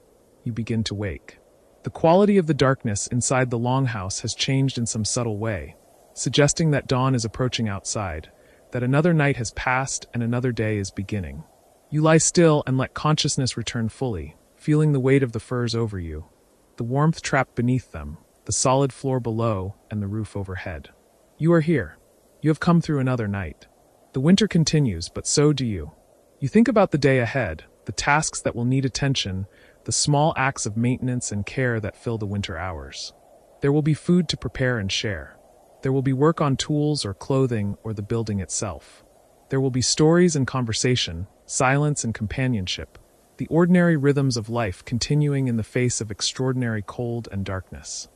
you begin to wake. The quality of the darkness inside the longhouse has changed in some subtle way, suggesting that dawn is approaching outside, that another night has passed and another day is beginning. You lie still and let consciousness return fully, feeling the weight of the firs over you, the warmth trapped beneath them, the solid floor below, and the roof overhead. You are here. You have come through another night. The winter continues, but so do you. You think about the day ahead, the tasks that will need attention, the small acts of maintenance and care that fill the winter hours. There will be food to prepare and share. There will be work on tools or clothing or the building itself. There will be stories and conversation, silence and companionship, the ordinary rhythms of life continuing in the face of extraordinary cold and darkness.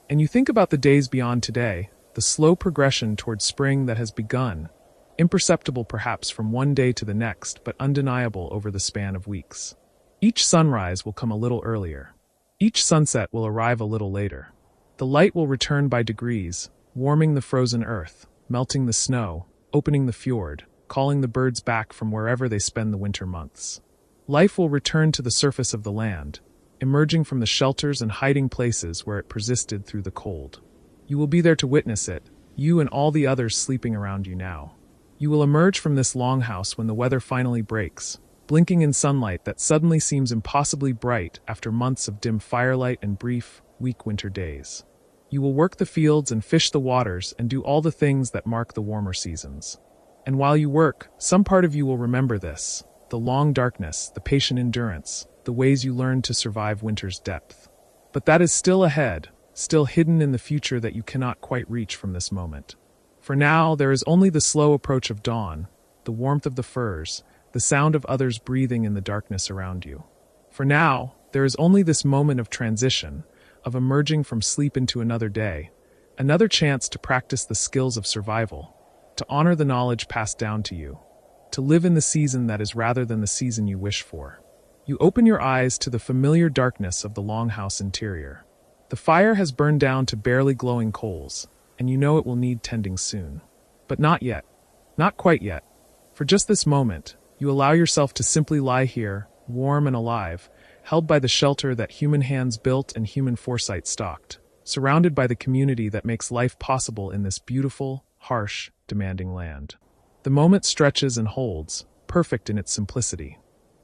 And you think about the days beyond today, the slow progression towards spring that has begun, imperceptible perhaps from one day to the next, but undeniable over the span of weeks. Each sunrise will come a little earlier. Each sunset will arrive a little later. The light will return by degrees, warming the frozen earth, melting the snow, opening the fjord, calling the birds back from wherever they spend the winter months. Life will return to the surface of the land, emerging from the shelters and hiding places where it persisted through the cold. You will be there to witness it, you and all the others sleeping around you now. You will emerge from this longhouse when the weather finally breaks, blinking in sunlight that suddenly seems impossibly bright after months of dim firelight and brief, weak winter days. You will work the fields and fish the waters and do all the things that mark the warmer seasons. And while you work, some part of you will remember this, the long darkness, the patient endurance, the ways you learned to survive winter's depth. But that is still ahead, still hidden in the future that you cannot quite reach from this moment. For now, there is only the slow approach of dawn, the warmth of the firs, the sound of others breathing in the darkness around you. For now, there is only this moment of transition, of emerging from sleep into another day, another chance to practice the skills of survival, to honor the knowledge passed down to you, to live in the season that is rather than the season you wish for. You open your eyes to the familiar darkness of the longhouse interior. The fire has burned down to barely glowing coals, and you know it will need tending soon. But not yet. Not quite yet. For just this moment, you allow yourself to simply lie here, warm and alive, held by the shelter that human hands built and human foresight stocked, surrounded by the community that makes life possible in this beautiful, harsh, demanding land. The moment stretches and holds, perfect in its simplicity.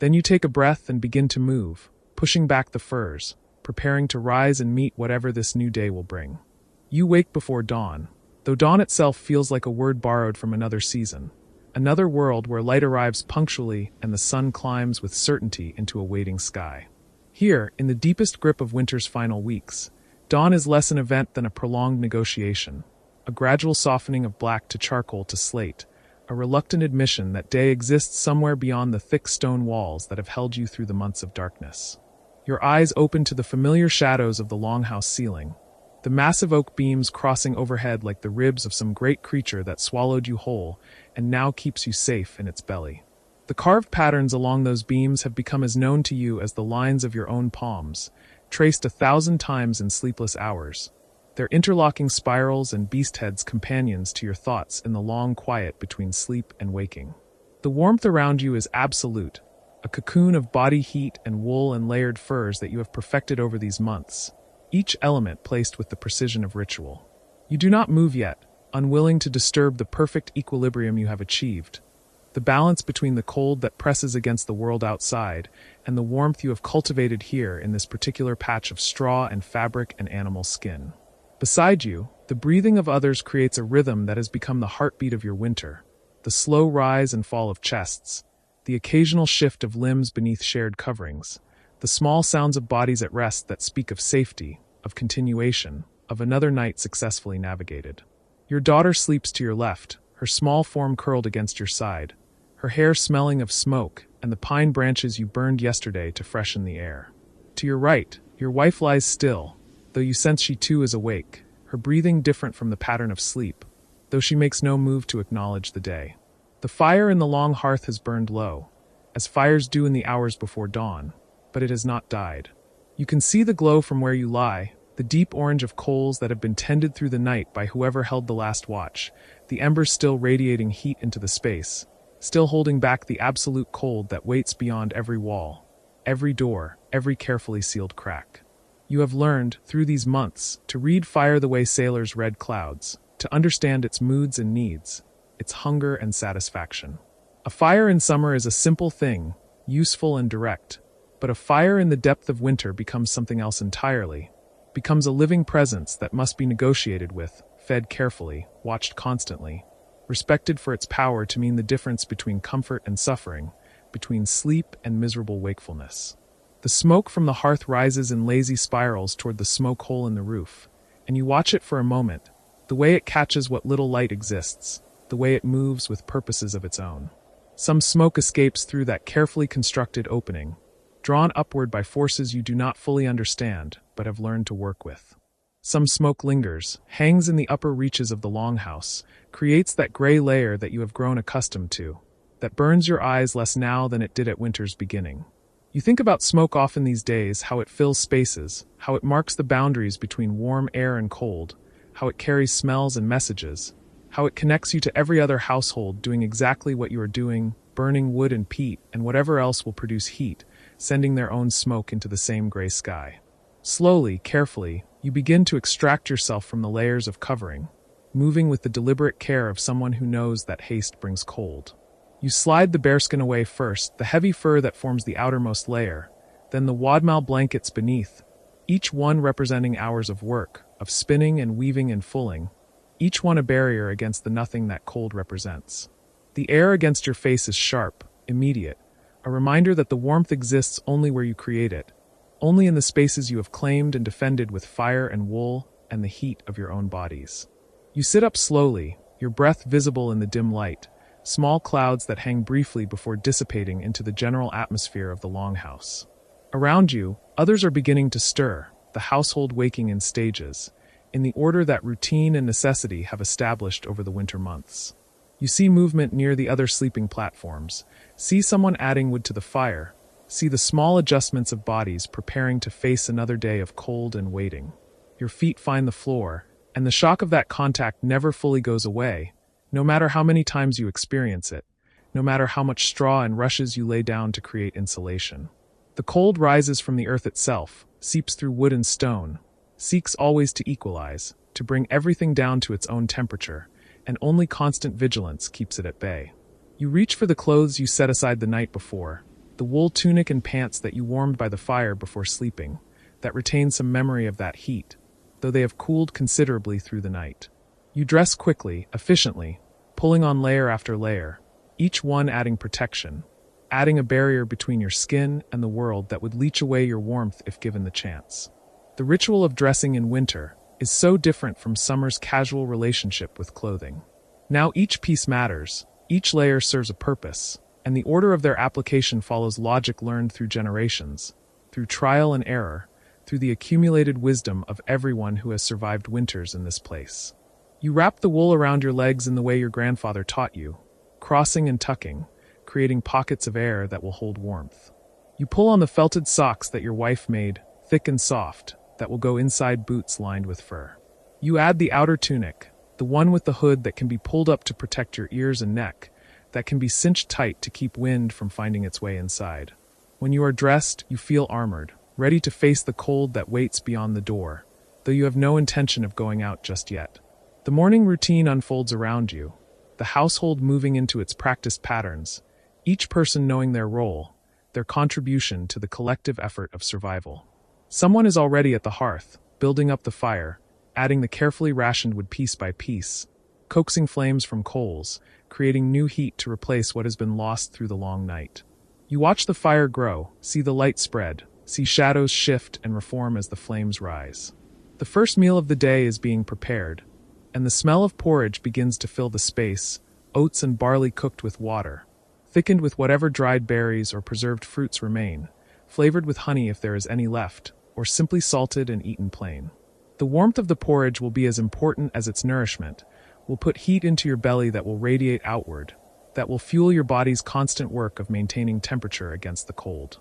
Then you take a breath and begin to move, pushing back the furs, preparing to rise and meet whatever this new day will bring. You wake before dawn, though dawn itself feels like a word borrowed from another season, another world where light arrives punctually and the sun climbs with certainty into a waiting sky. Here, in the deepest grip of winter's final weeks, dawn is less an event than a prolonged negotiation, a gradual softening of black to charcoal to slate, a reluctant admission that day exists somewhere beyond the thick stone walls that have held you through the months of darkness. Your eyes open to the familiar shadows of the longhouse ceiling, the massive oak beams crossing overhead like the ribs of some great creature that swallowed you whole and now keeps you safe in its belly. The carved patterns along those beams have become as known to you as the lines of your own palms, traced 1,000 times in sleepless hours, their interlocking spirals and beast heads companions to your thoughts in the long quiet between sleep and waking. The warmth around you is absolute, a cocoon of body heat and wool and layered furs that you have perfected over these months, each element placed with the precision of ritual. You do not move yet, unwilling to disturb the perfect equilibrium you have achieved, the balance between the cold that presses against the world outside and the warmth you have cultivated here in this particular patch of straw and fabric and animal skin. Beside you, the breathing of others creates a rhythm that has become the heartbeat of your winter, the slow rise and fall of chests, the occasional shift of limbs beneath shared coverings, the small sounds of bodies at rest that speak of safety, of continuation, of another night successfully navigated. Your daughter sleeps to your left, her small form curled against your side, her hair smelling of smoke and the pine branches you burned yesterday to freshen the air. To your right, your wife lies still, though you sense she too is awake, her breathing different from the pattern of sleep, though she makes no move to acknowledge the day. The fire in the long hearth has burned low, as fires do in the hours before dawn, but it has not died. You can see the glow from where you lie, the deep orange of coals that have been tended through the night by whoever held the last watch, the embers still radiating heat into the space, still holding back the absolute cold that waits beyond every wall, every door, every carefully sealed crack. You have learned, through these months, to read fire the way sailors read clouds, to understand its moods and needs, its hunger and satisfaction. A fire in summer is a simple thing, useful and direct, but a fire in the depth of winter becomes something else entirely, becomes a living presence that must be negotiated with, fed carefully, watched constantly, respected for its power to mean the difference between comfort and suffering, between sleep and miserable wakefulness. The smoke from the hearth rises in lazy spirals toward the smoke hole in the roof, and you watch it for a moment, the way it catches what little light exists, the way it moves with purposes of its own. Some smoke escapes through that carefully constructed opening, drawn upward by forces you do not fully understand, but have learned to work with. Some smoke lingers, hangs in the upper reaches of the longhouse, creates that gray layer that you have grown accustomed to, that burns your eyes less now than it did at winter's beginning. You think about smoke often these days, how it fills spaces, how it marks the boundaries between warm air and cold, how it carries smells and messages, how it connects you to every other household doing exactly what you are doing, burning wood and peat and whatever else will produce heat, sending their own smoke into the same gray sky. Slowly, carefully, you begin to extract yourself from the layers of covering, moving with the deliberate care of someone who knows that haste brings cold. You slide the bearskin away first, the heavy fur that forms the outermost layer, then the wadmal blankets beneath, each one representing hours of work, of spinning and weaving and fulling, each one a barrier against the nothing that cold represents. The air against your face is sharp, immediate, a reminder that the warmth exists only where you create it, only in the spaces you have claimed and defended with fire and wool and the heat of your own bodies. You sit up slowly, your breath visible in the dim light, small clouds that hang briefly before dissipating into the general atmosphere of the longhouse. Around you, others are beginning to stir, the household waking in stages, in the order that routine and necessity have established over the winter months. You see movement near the other sleeping platforms, see someone adding wood to the fire, see the small adjustments of bodies preparing to face another day of cold and waiting. Your feet find the floor, and the shock of that contact never fully goes away, no matter how many times you experience it, no matter how much straw and rushes you lay down to create insulation. The cold rises from the earth itself, seeps through wood and stone, seeks always to equalize, to bring everything down to its own temperature, and only constant vigilance keeps it at bay. You reach for the clothes you set aside the night before, the wool tunic and pants that you warmed by the fire before sleeping, that retain some memory of that heat, though they have cooled considerably through the night. You dress quickly, efficiently, pulling on layer after layer, each one adding protection, adding a barrier between your skin and the world that would leach away your warmth if given the chance. The ritual of dressing in winter is so different from summer's casual relationship with clothing. Now each piece matters, each layer serves a purpose, and the order of their application follows logic learned through generations, through trial and error, through the accumulated wisdom of everyone who has survived winters in this place. You wrap the wool around your legs in the way your grandfather taught you, crossing and tucking, creating pockets of air that will hold warmth. You pull on the felted socks that your wife made, thick and soft, that will go inside boots lined with fur. You add the outer tunic, the one with the hood that can be pulled up to protect your ears and neck, that can be cinched tight to keep wind from finding its way inside. When you are dressed, you feel armored, ready to face the cold that waits beyond the door, though you have no intention of going out just yet. The morning routine unfolds around you, the household moving into its practiced patterns, each person knowing their role, their contribution to the collective effort of survival. Someone is already at the hearth, building up the fire, adding the carefully rationed wood piece by piece, coaxing flames from coals, creating new heat to replace what has been lost through the long night. You watch the fire grow, see the light spread, see shadows shift and reform as the flames rise. The first meal of the day is being prepared, and the smell of porridge begins to fill the space, oats and barley cooked with water, thickened with whatever dried berries or preserved fruits remain, flavored with honey if there is any left, or simply salted and eaten plain. The warmth of the porridge will be as important as its nourishment, will put heat into your belly that will radiate outward, that will fuel your body's constant work of maintaining temperature against the cold.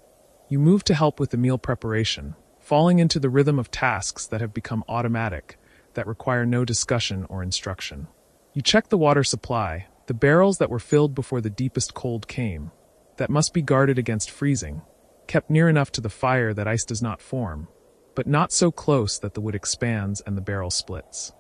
You move to help with the meal preparation, falling into the rhythm of tasks that have become automatic, that require no discussion or instruction. You check the water supply, the barrels that were filled before the deepest cold came, that must be guarded against freezing, kept near enough to the fire that ice does not form, but not so close that the wood expands and the barrel splits.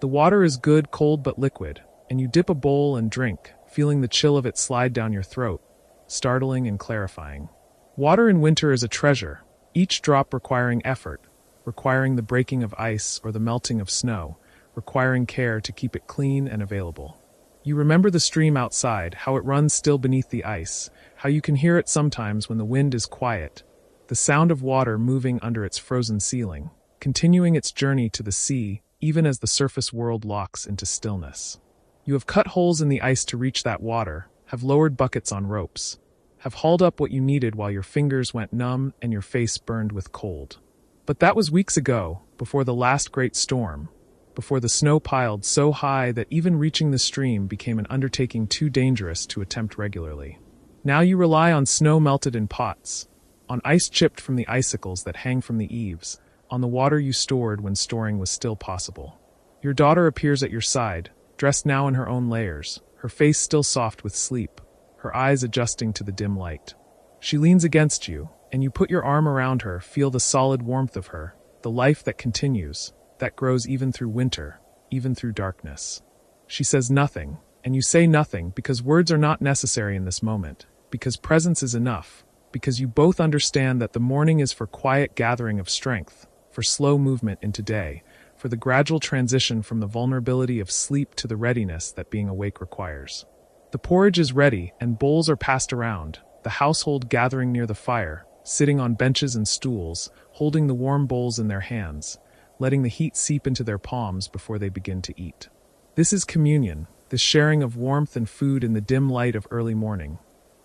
The water is good, cold but liquid, and you dip a bowl and drink, feeling the chill of it slide down your throat, startling and clarifying. Water in winter is a treasure, each drop requiring effort, requiring the breaking of ice or the melting of snow, requiring care to keep it clean and available. You remember the stream outside, how it runs still beneath the ice, how you can hear it sometimes when the wind is quiet, the sound of water moving under its frozen ceiling, continuing its journey to the sea even as the surface world locks into stillness. You have cut holes in the ice to reach that water, have lowered buckets on ropes, have hauled up what you needed while your fingers went numb and your face burned with cold. But that was weeks ago, before the last great storm, before the snow piled so high that even reaching the stream became an undertaking too dangerous to attempt regularly. Now you rely on snow melted in pots, on ice chipped from the icicles that hang from the eaves, on the water you stored when storing was still possible. Your daughter appears at your side, dressed now in her own layers, her face still soft with sleep, her eyes adjusting to the dim light. She leans against you, and you put your arm around her, feel the solid warmth of her, the life that continues, that grows even through winter, even through darkness. She says nothing, and you say nothing because words are not necessary in this moment, because presence is enough, because you both understand that the morning is for quiet gathering of strength, for slow movement into day, for the gradual transition from the vulnerability of sleep to the readiness that being awake requires. The porridge is ready, and bowls are passed around, the household gathering near the fire, sitting on benches and stools, holding the warm bowls in their hands, letting the heat seep into their palms before they begin to eat. This is communion, this sharing of warmth and food in the dim light of early morning.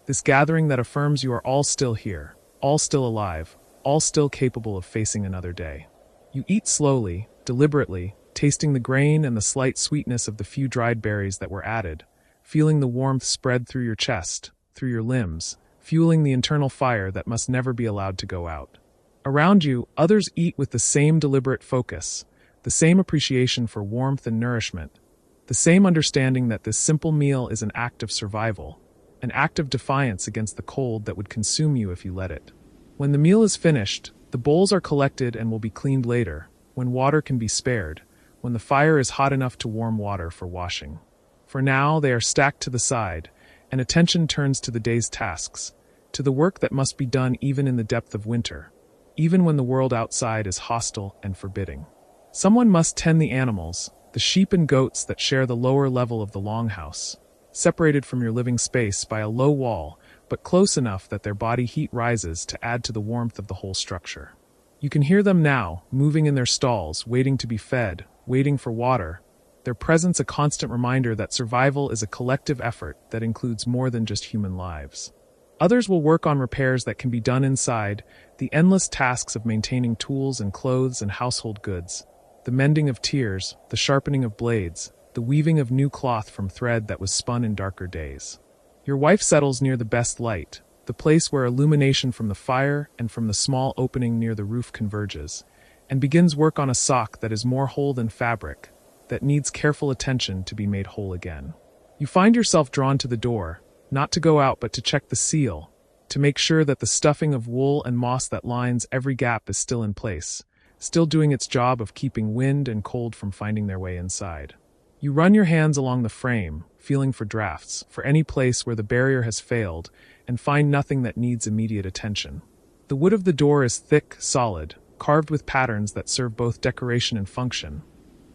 This gathering that affirms you are all still here, all still alive, all still capable of facing another day. You eat slowly, deliberately, tasting the grain and the slight sweetness of the few dried berries that were added, feeling the warmth spread through your chest, through your limbs, fueling the internal fire that must never be allowed to go out. Around you, others eat with the same deliberate focus, the same appreciation for warmth and nourishment, the same understanding that this simple meal is an act of survival, an act of defiance against the cold that would consume you if you let it. When the meal is finished, the bowls are collected and will be cleaned later, when water can be spared, when the fire is hot enough to warm water for washing. For now, they are stacked to the side, and attention turns to the day's tasks, to the work that must be done even in the depth of winter, even when the world outside is hostile and forbidding. Someone must tend the animals, the sheep and goats that share the lower level of the longhouse, separated from your living space by a low wall, but close enough that their body heat rises to add to the warmth of the whole structure. You can hear them now, moving in their stalls, waiting to be fed, waiting for water, their presence a constant reminder that survival is a collective effort that includes more than just human lives. Others will work on repairs that can be done inside, the endless tasks of maintaining tools and clothes and household goods, the mending of tears, the sharpening of blades, the weaving of new cloth from thread that was spun in darker days. Your wife settles near the best light, the place where illumination from the fire and from the small opening near the roof converges, and begins work on a sock that is more whole than fabric, that needs careful attention to be made whole again. You find yourself drawn to the door, not to go out but to check the seal, to make sure that the stuffing of wool and moss that lines every gap is still in place, still doing its job of keeping wind and cold from finding their way inside. You run your hands along the frame, feeling for drafts, for any place where the barrier has failed, and find nothing that needs immediate attention. The wood of the door is thick, solid, carved with patterns that serve both decoration and function,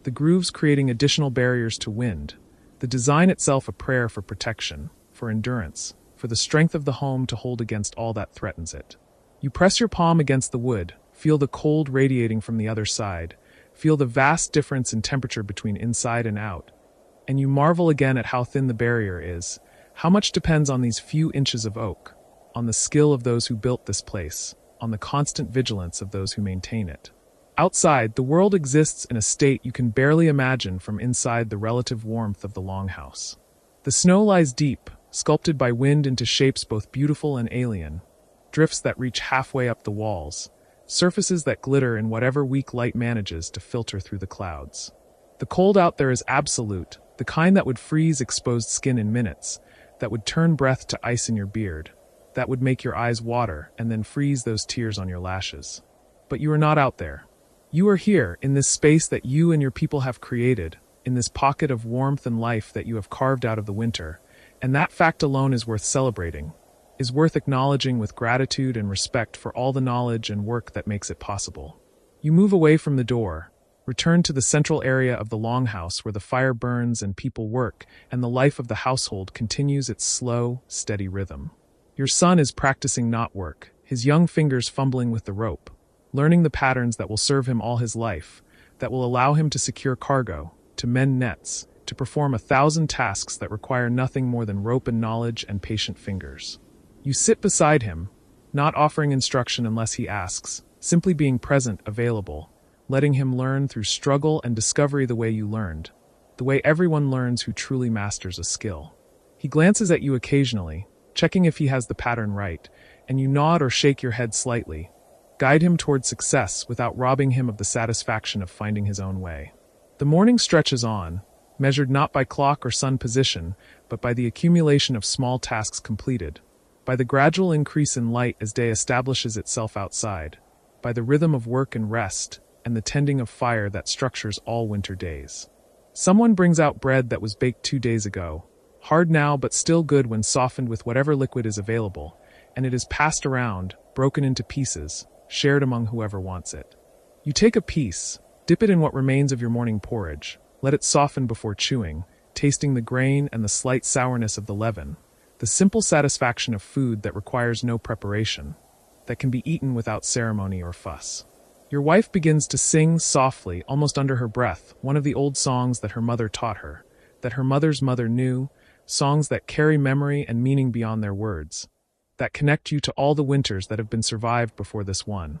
the grooves creating additional barriers to wind, the design itself a prayer for protection, for endurance, for the strength of the home to hold against all that threatens it. You press your palm against the wood, feel the cold radiating from the other side, feel the vast difference in temperature between inside and out, and you marvel again at how thin the barrier is, how much depends on these few inches of oak, on the skill of those who built this place, on the constant vigilance of those who maintain it. Outside, the world exists in a state you can barely imagine from inside the relative warmth of the longhouse. The snow lies deep, sculpted by wind into shapes both beautiful and alien, drifts that reach halfway up the walls, surfaces that glitter in whatever weak light manages to filter through the clouds. The cold out there is absolute, the kind that would freeze exposed skin in minutes, that would turn breath to ice in your beard, that would make your eyes water and then freeze those tears on your lashes. But you are not out there. You are here, in this space that you and your people have created, in this pocket of warmth and life that you have carved out of the winter, and that fact alone is worth celebrating, is worth acknowledging with gratitude and respect for all the knowledge and work that makes it possible. You move away from the door, return to the central area of the longhouse where the fire burns and people work, and the life of the household continues its slow, steady rhythm. Your son is practicing knot work, his young fingers fumbling with the rope, learning the patterns that will serve him all his life, that will allow him to secure cargo, to mend nets, to perform 1,000 tasks that require nothing more than rope and knowledge and patient fingers. You sit beside him, not offering instruction unless he asks, simply being present, available, letting him learn through struggle and discovery the way you learned, the way everyone learns who truly masters a skill. He glances at you occasionally, checking if he has the pattern right, and you nod or shake your head slightly, guide him toward success without robbing him of the satisfaction of finding his own way. The morning stretches on, measured not by clock or sun position, but by the accumulation of small tasks completed, by the gradual increase in light as day establishes itself outside, by the rhythm of work and rest, and the tending of fire that structures all winter days. Someone brings out bread that was baked 2 days ago, hard now but still good when softened with whatever liquid is available, and it is passed around, broken into pieces, shared among whoever wants it. You take a piece, dip it in what remains of your morning porridge, let it soften before chewing, tasting the grain and the slight sourness of the leaven, the simple satisfaction of food that requires no preparation. that can be eaten without ceremony or fuss. Your wife begins to sing softly, almost under her breath, one of the old songs that her mother taught her, that her mother's mother knew, songs that carry memory and meaning beyond their words, that connect you to all the winters that have been survived before this one.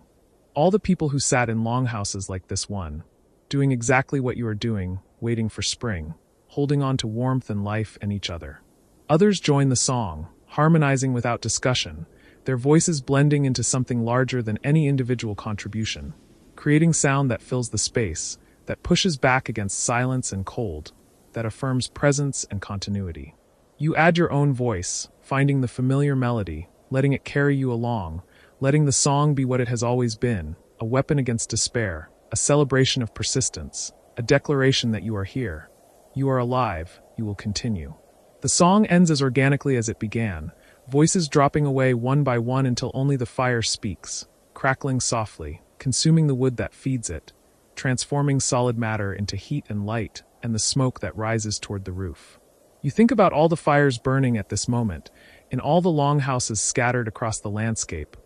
All the people who sat in longhouses like this one, doing exactly what you are doing, waiting for spring, holding on to warmth and life and each other. Others join the song, harmonizing without discussion, their voices blending into something larger than any individual contribution, creating sound that fills the space, that pushes back against silence and cold, that affirms presence and continuity. You add your own voice, finding the familiar melody, letting it carry you along, letting the song be what it has always been, a weapon against despair, a celebration of persistence, a declaration that you are here. You are alive, you will continue. The song ends as organically as it began, voices dropping away one by one until only the fire speaks, crackling softly, consuming the wood that feeds it, transforming solid matter into heat and light, and the smoke that rises toward the roof. You think about all the fires burning at this moment, in all the longhouses scattered across the landscape,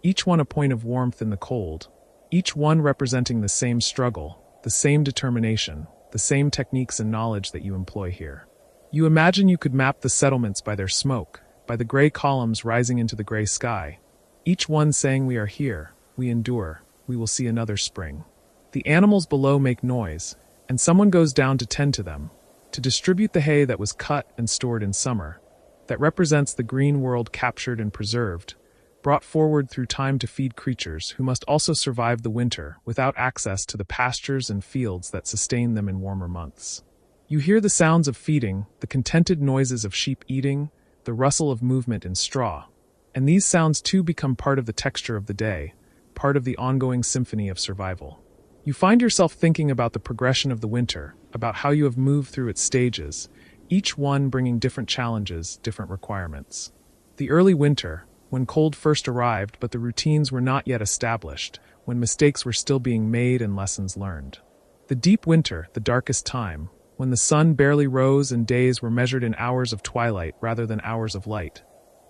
each one a point of warmth in the cold, each one representing the same struggle, the same determination, the same techniques and knowledge that you employ here. You imagine you could map the settlements by their smoke, by the gray columns rising into the gray sky, each one saying, "We are here, we endure, we will see another spring." The animals below make noise, and someone goes down to tend to them, to distribute the hay that was cut and stored in summer, that represents the green world captured and preserved, brought forward through time to feed creatures who must also survive the winter without access to the pastures and fields that sustain them in warmer months. You hear the sounds of feeding, the contented noises of sheep eating, the rustle of movement in straw, and these sounds too become part of the texture of the day, part of the ongoing symphony of survival. You find yourself thinking about the progression of the winter, about how you have moved through its stages, each one bringing different challenges, different requirements. The early winter, when cold first arrived but the routines were not yet established, when mistakes were still being made and lessons learned. The deep winter, the darkest time, when the sun barely rose and days were measured in hours of twilight rather than hours of light,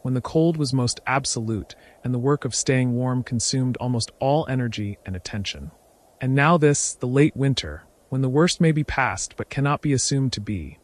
when the cold was most absolute and the work of staying warm consumed almost all energy and attention. And now this, the late winter, when the worst may be past but cannot be assumed to be,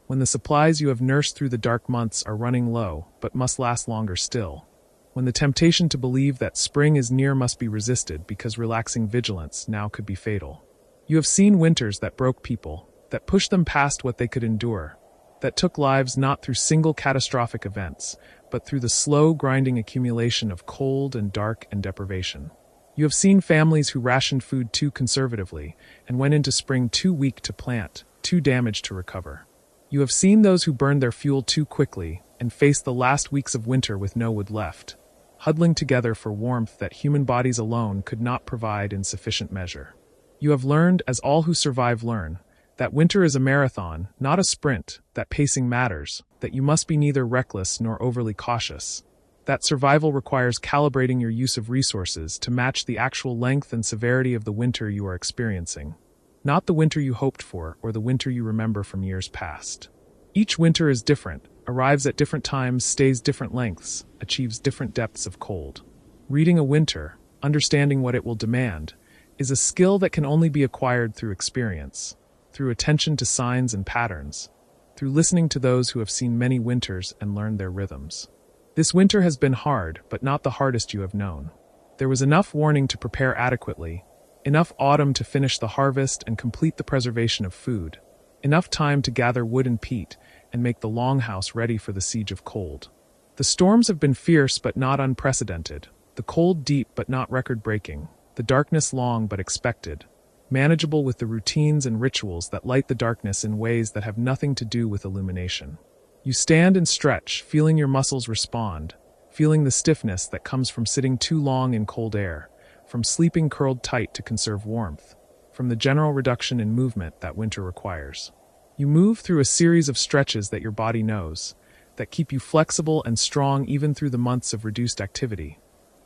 when the supplies you have nursed through the dark months are running low but must last longer still, when the temptation to believe that spring is near must be resisted because relaxing vigilance now could be fatal. You have seen winters that broke people, that pushed them past what they could endure, that took lives not through single catastrophic events, but through the slow, grinding accumulation of cold and dark and deprivation. You have seen families who rationed food too conservatively and went into spring too weak to plant, too damaged to recover. You have seen those who burned their fuel too quickly and faced the last weeks of winter with no wood left, huddling together for warmth that human bodies alone could not provide in sufficient measure. You have learned, as all who survive learn, that winter is a marathon, not a sprint, that pacing matters, that you must be neither reckless nor overly cautious, that survival requires calibrating your use of resources to match the actual length and severity of the winter you are experiencing, not the winter you hoped for or the winter you remember from years past. Each winter is different, arrives at different times, stays different lengths, achieves different depths of cold. Reading a winter, understanding what it will demand, is a skill that can only be acquired through experience, through attention to signs and patterns, through listening to those who have seen many winters and learned their rhythms. This winter has been hard, but not the hardest you have known. There was enough warning to prepare adequately, enough autumn to finish the harvest and complete the preservation of food, enough time to gather wood and peat and make the longhouse ready for the siege of cold. The storms have been fierce but not unprecedented, the cold deep but not record-breaking, the darkness long but expected, manageable with the routines and rituals that light the darkness in ways that have nothing to do with illumination. You stand and stretch, feeling your muscles respond, feeling the stiffness that comes from sitting too long in cold air, from sleeping curled tight to conserve warmth, from the general reduction in movement that winter requires. You move through a series of stretches that your body knows, that keep you flexible and strong even through the months of reduced activity,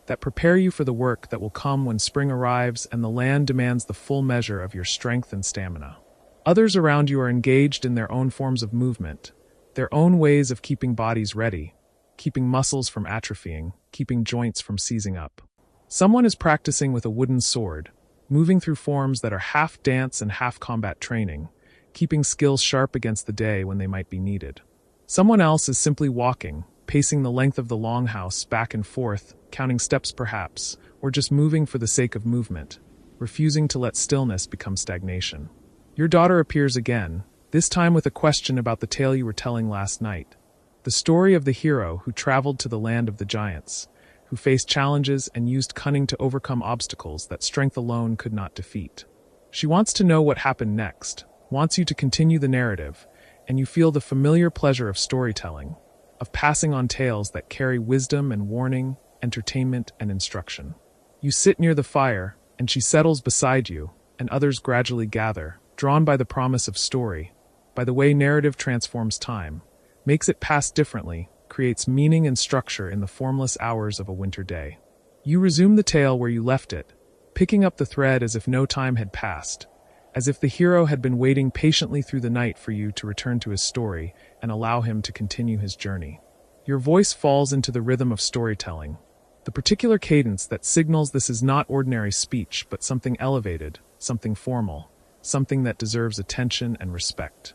that prepare you for the work that will come when spring arrives and the land demands the full measure of your strength and stamina. Others around you are engaged in their own forms of movement, their own ways of keeping bodies ready, keeping muscles from atrophying, keeping joints from seizing up. Someone is practicing with a wooden sword, moving through forms that are half dance and half combat training, keeping skills sharp against the day when they might be needed. Someone else is simply walking, pacing the length of the longhouse back and forth, counting steps perhaps, or just moving for the sake of movement, refusing to let stillness become stagnation. Your daughter appears again, this time with a question about the tale you were telling last night. The story of the hero who traveled to the land of the giants, who faced challenges and used cunning to overcome obstacles that strength alone could not defeat. She wants to know what happened next, wants you to continue the narrative, and you feel the familiar pleasure of storytelling, of passing on tales that carry wisdom and warning, entertainment and instruction. You sit near the fire, and she settles beside you, and others gradually gather, drawn by the promise of story, by the way narrative transforms time, makes it pass differently, creates meaning and structure in the formless hours of a winter day. You resume the tale where you left it, picking up the thread as if no time had passed, as if the hero had been waiting patiently through the night for you to return to his story and allow him to continue his journey. Your voice falls into the rhythm of storytelling, the particular cadence that signals this is not ordinary speech but something elevated, something formal, something that deserves attention and respect.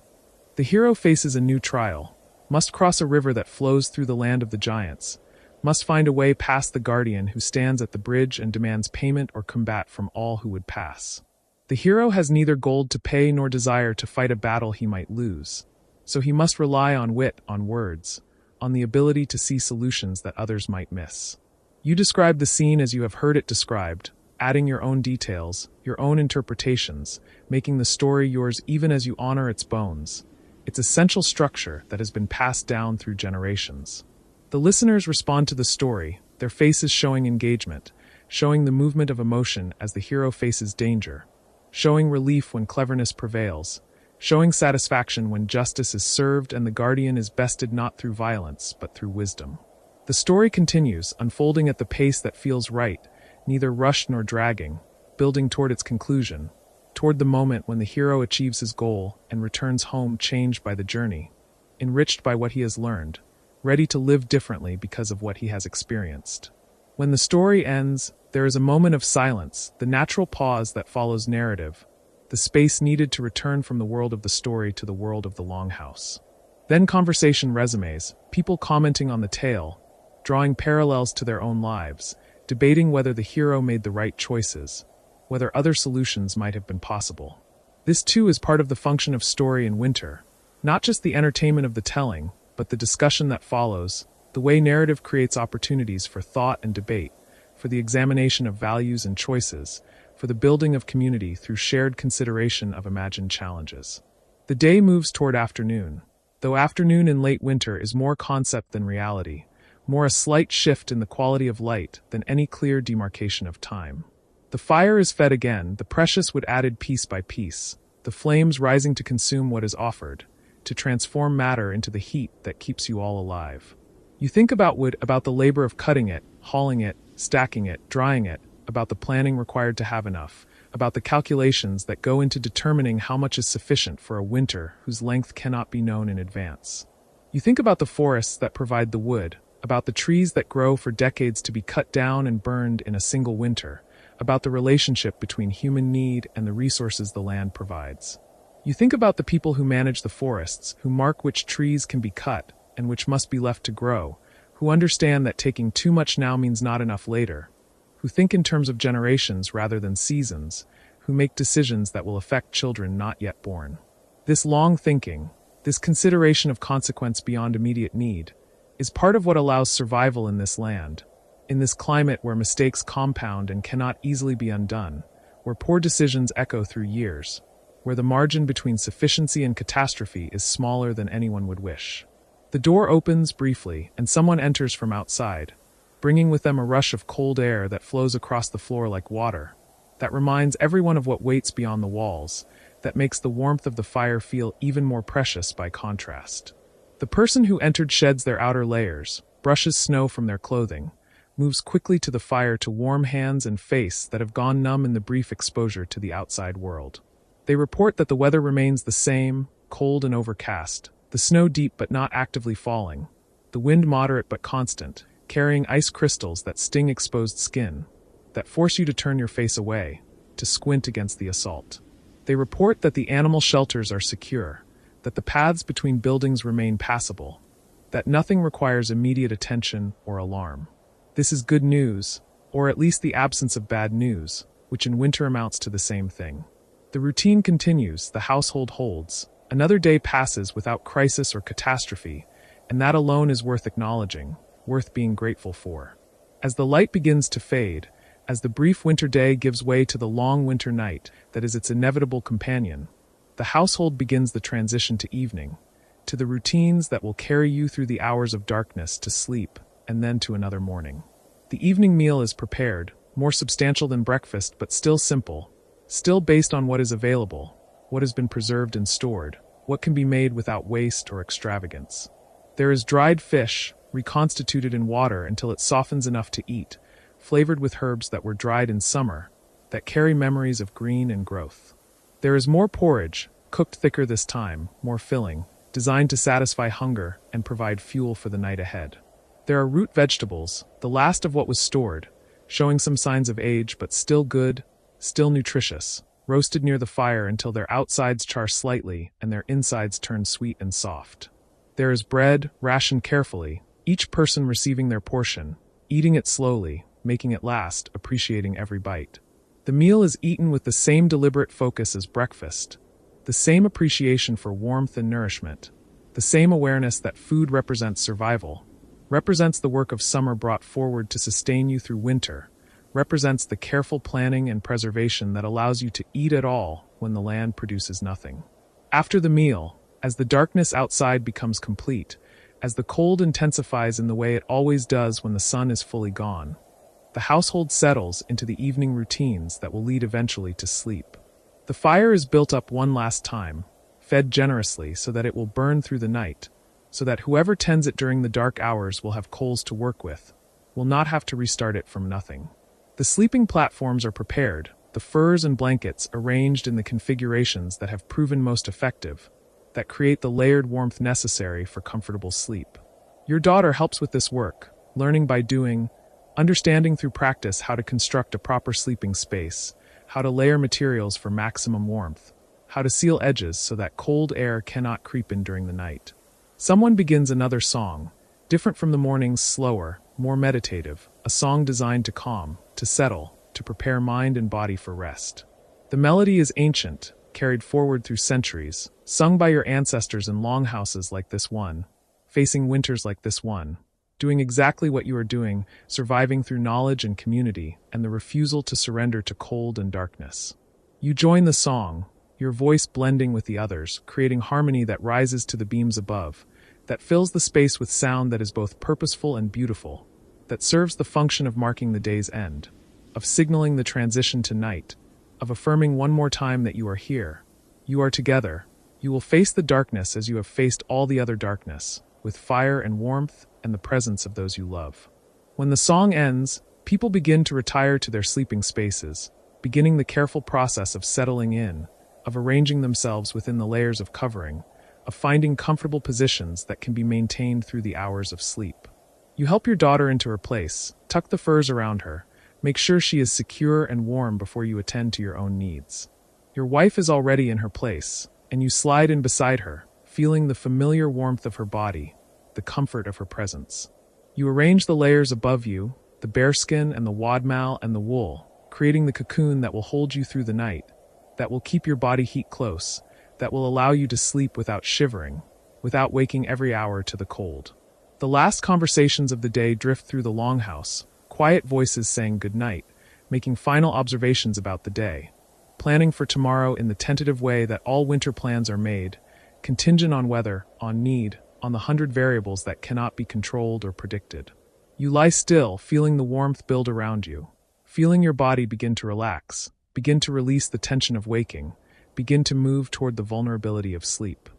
The hero faces a new trial, must cross a river that flows through the land of the giants, must find a way past the guardian who stands at the bridge and demands payment or combat from all who would pass. The hero has neither gold to pay nor desire to fight a battle he might lose, so he must rely on wit, on words, on the ability to see solutions that others might miss. You describe the scene as you have heard it described, adding your own details, your own interpretations, making the story yours even as you honor its bones, its essential structure that has been passed down through generations. The listeners respond to the story, their faces showing engagement, showing the movement of emotion as the hero faces danger, showing relief when cleverness prevails, showing satisfaction when justice is served and the guardian is bested not through violence but through wisdom. The story continues, unfolding at the pace that feels right, neither rushed nor dragging, building toward its conclusion, toward the moment when the hero achieves his goal and returns home changed by the journey, enriched by what he has learned, ready to live differently because of what he has experienced. When the story ends, there is a moment of silence, the natural pause that follows narrative, the space needed to return from the world of the story to the world of the longhouse. Then conversation resumes, people commenting on the tale, drawing parallels to their own lives, debating whether the hero made the right choices, whether other solutions might have been possible. This too is part of the function of story in winter, not just the entertainment of the telling, but the discussion that follows, the way narrative creates opportunities for thought and debate, for the examination of values and choices, for the building of community through shared consideration of imagined challenges. The day moves toward afternoon, though afternoon in late winter is more concept than reality, more a slight shift in the quality of light than any clear demarcation of time. The fire is fed again, the precious wood added piece by piece, the flames rising to consume what is offered, to transform matter into the heat that keeps you all alive. You think about wood, about the labor of cutting it, hauling it, stacking it, drying it, about the planning required to have enough, about the calculations that go into determining how much is sufficient for a winter whose length cannot be known in advance. You think about the forests that provide the wood, about the trees that grow for decades to be cut down and burned in a single winter, about the relationship between human need and the resources the land provides. You think about the people who manage the forests, who mark which trees can be cut and which must be left to grow, who understand that taking too much now means not enough later, who think in terms of generations rather than seasons, who make decisions that will affect children not yet born. This long thinking, this consideration of consequence beyond immediate need, is part of what allows survival in this land, in this climate where mistakes compound and cannot easily be undone, where poor decisions echo through years, where the margin between sufficiency and catastrophe is smaller than anyone would wish. The door opens briefly, and someone enters from outside, bringing with them a rush of cold air that flows across the floor like water, that reminds everyone of what waits beyond the walls, that makes the warmth of the fire feel even more precious by contrast. The person who entered sheds their outer layers, brushes snow from their clothing, moves quickly to the fire to warm hands and face that have gone numb in the brief exposure to the outside world. They report that the weather remains the same, cold and overcast, the snow deep but not actively falling, the wind moderate but constant, carrying ice crystals that sting exposed skin. that force you to turn your face away, to squint against the assault. They report that the animal shelters are secure, that the paths between buildings remain passable, that nothing requires immediate attention or alarm. This is good news, or at least the absence of bad news, which in winter amounts to the same thing. The routine continues, the household holds. Another day passes without crisis or catastrophe, and that alone is worth acknowledging, worth being grateful for. As the light begins to fade, as the brief winter day gives way to the long winter night that is its inevitable companion, the household begins the transition to evening, to the routines that will carry you through the hours of darkness to sleep and then to another morning. The evening meal is prepared, more substantial than breakfast but still simple, still based on what is available, what has been preserved and stored, what can be made without waste or extravagance. There is dried fish, reconstituted in water until it softens enough to eat, flavored with herbs that were dried in summer, that carry memories of green and growth. There is more porridge, cooked thicker this time, more filling, designed to satisfy hunger and provide fuel for the night ahead. There are root vegetables, the last of what was stored, showing some signs of age but still good, still nutritious, roasted near the fire until their outsides char slightly and their insides turn sweet and soft. There is bread, rationed carefully, each person receiving their portion, eating it slowly, making it last, appreciating every bite. The meal is eaten with the same deliberate focus as breakfast, the same appreciation for warmth and nourishment, the same awareness that food represents survival, represents the work of summer brought forward to sustain you through winter, represents the careful planning and preservation that allows you to eat at all when the land produces nothing. After the meal, as the darkness outside becomes complete, as the cold intensifies in the way it always does when the sun is fully gone, the household settles into the evening routines that will lead eventually to sleep. The fire is built up one last time, fed generously so that it will burn through the night, so that whoever tends it during the dark hours will have coals to work with, will not have to restart it from nothing. The sleeping platforms are prepared, the furs and blankets arranged in the configurations that have proven most effective, that create the layered warmth necessary for comfortable sleep. Your daughter helps with this work, learning by doing, understanding through practice how to construct a proper sleeping space, how to layer materials for maximum warmth, how to seal edges so that cold air cannot creep in during the night. Someone begins another song, different from the morning's, slower, more meditative, a song designed to calm, to settle, to prepare mind and body for rest. The melody is ancient, carried forward through centuries, sung by your ancestors in longhouses like this one, facing winters like this one, doing exactly what you are doing, surviving through knowledge and community, and the refusal to surrender to cold and darkness. You join the song, your voice blending with the others, creating harmony that rises to the beams above, that fills the space with sound that is both purposeful and beautiful, that serves the function of marking the day's end, of signaling the transition to night, of affirming one more time that you are here, you are together, you will face the darkness as you have faced all the other darkness, with fire and warmth and the presence of those you love. When the song ends, people begin to retire to their sleeping spaces, beginning the careful process of settling in, of arranging themselves within the layers of covering, of finding comfortable positions that can be maintained through the hours of sleep. You help your daughter into her place, tuck the furs around her, make sure she is secure and warm before you attend to your own needs. Your wife is already in her place, and you slide in beside her, feeling the familiar warmth of her body, the comfort of her presence. You arrange the layers above you, the bearskin and the wadmal and the wool, creating the cocoon that will hold you through the night, that will keep your body heat close, that will allow you to sleep without shivering, without waking every hour to the cold. The last conversations of the day drift through the longhouse, quiet voices saying goodnight, making final observations about the day, planning for tomorrow in the tentative way that all winter plans are made, contingent on weather, on need, on the 100 variables that cannot be controlled or predicted. You lie still, feeling the warmth build around you, feeling your body begin to relax, begin to release the tension of waking, begin to move toward the vulnerability of sleep.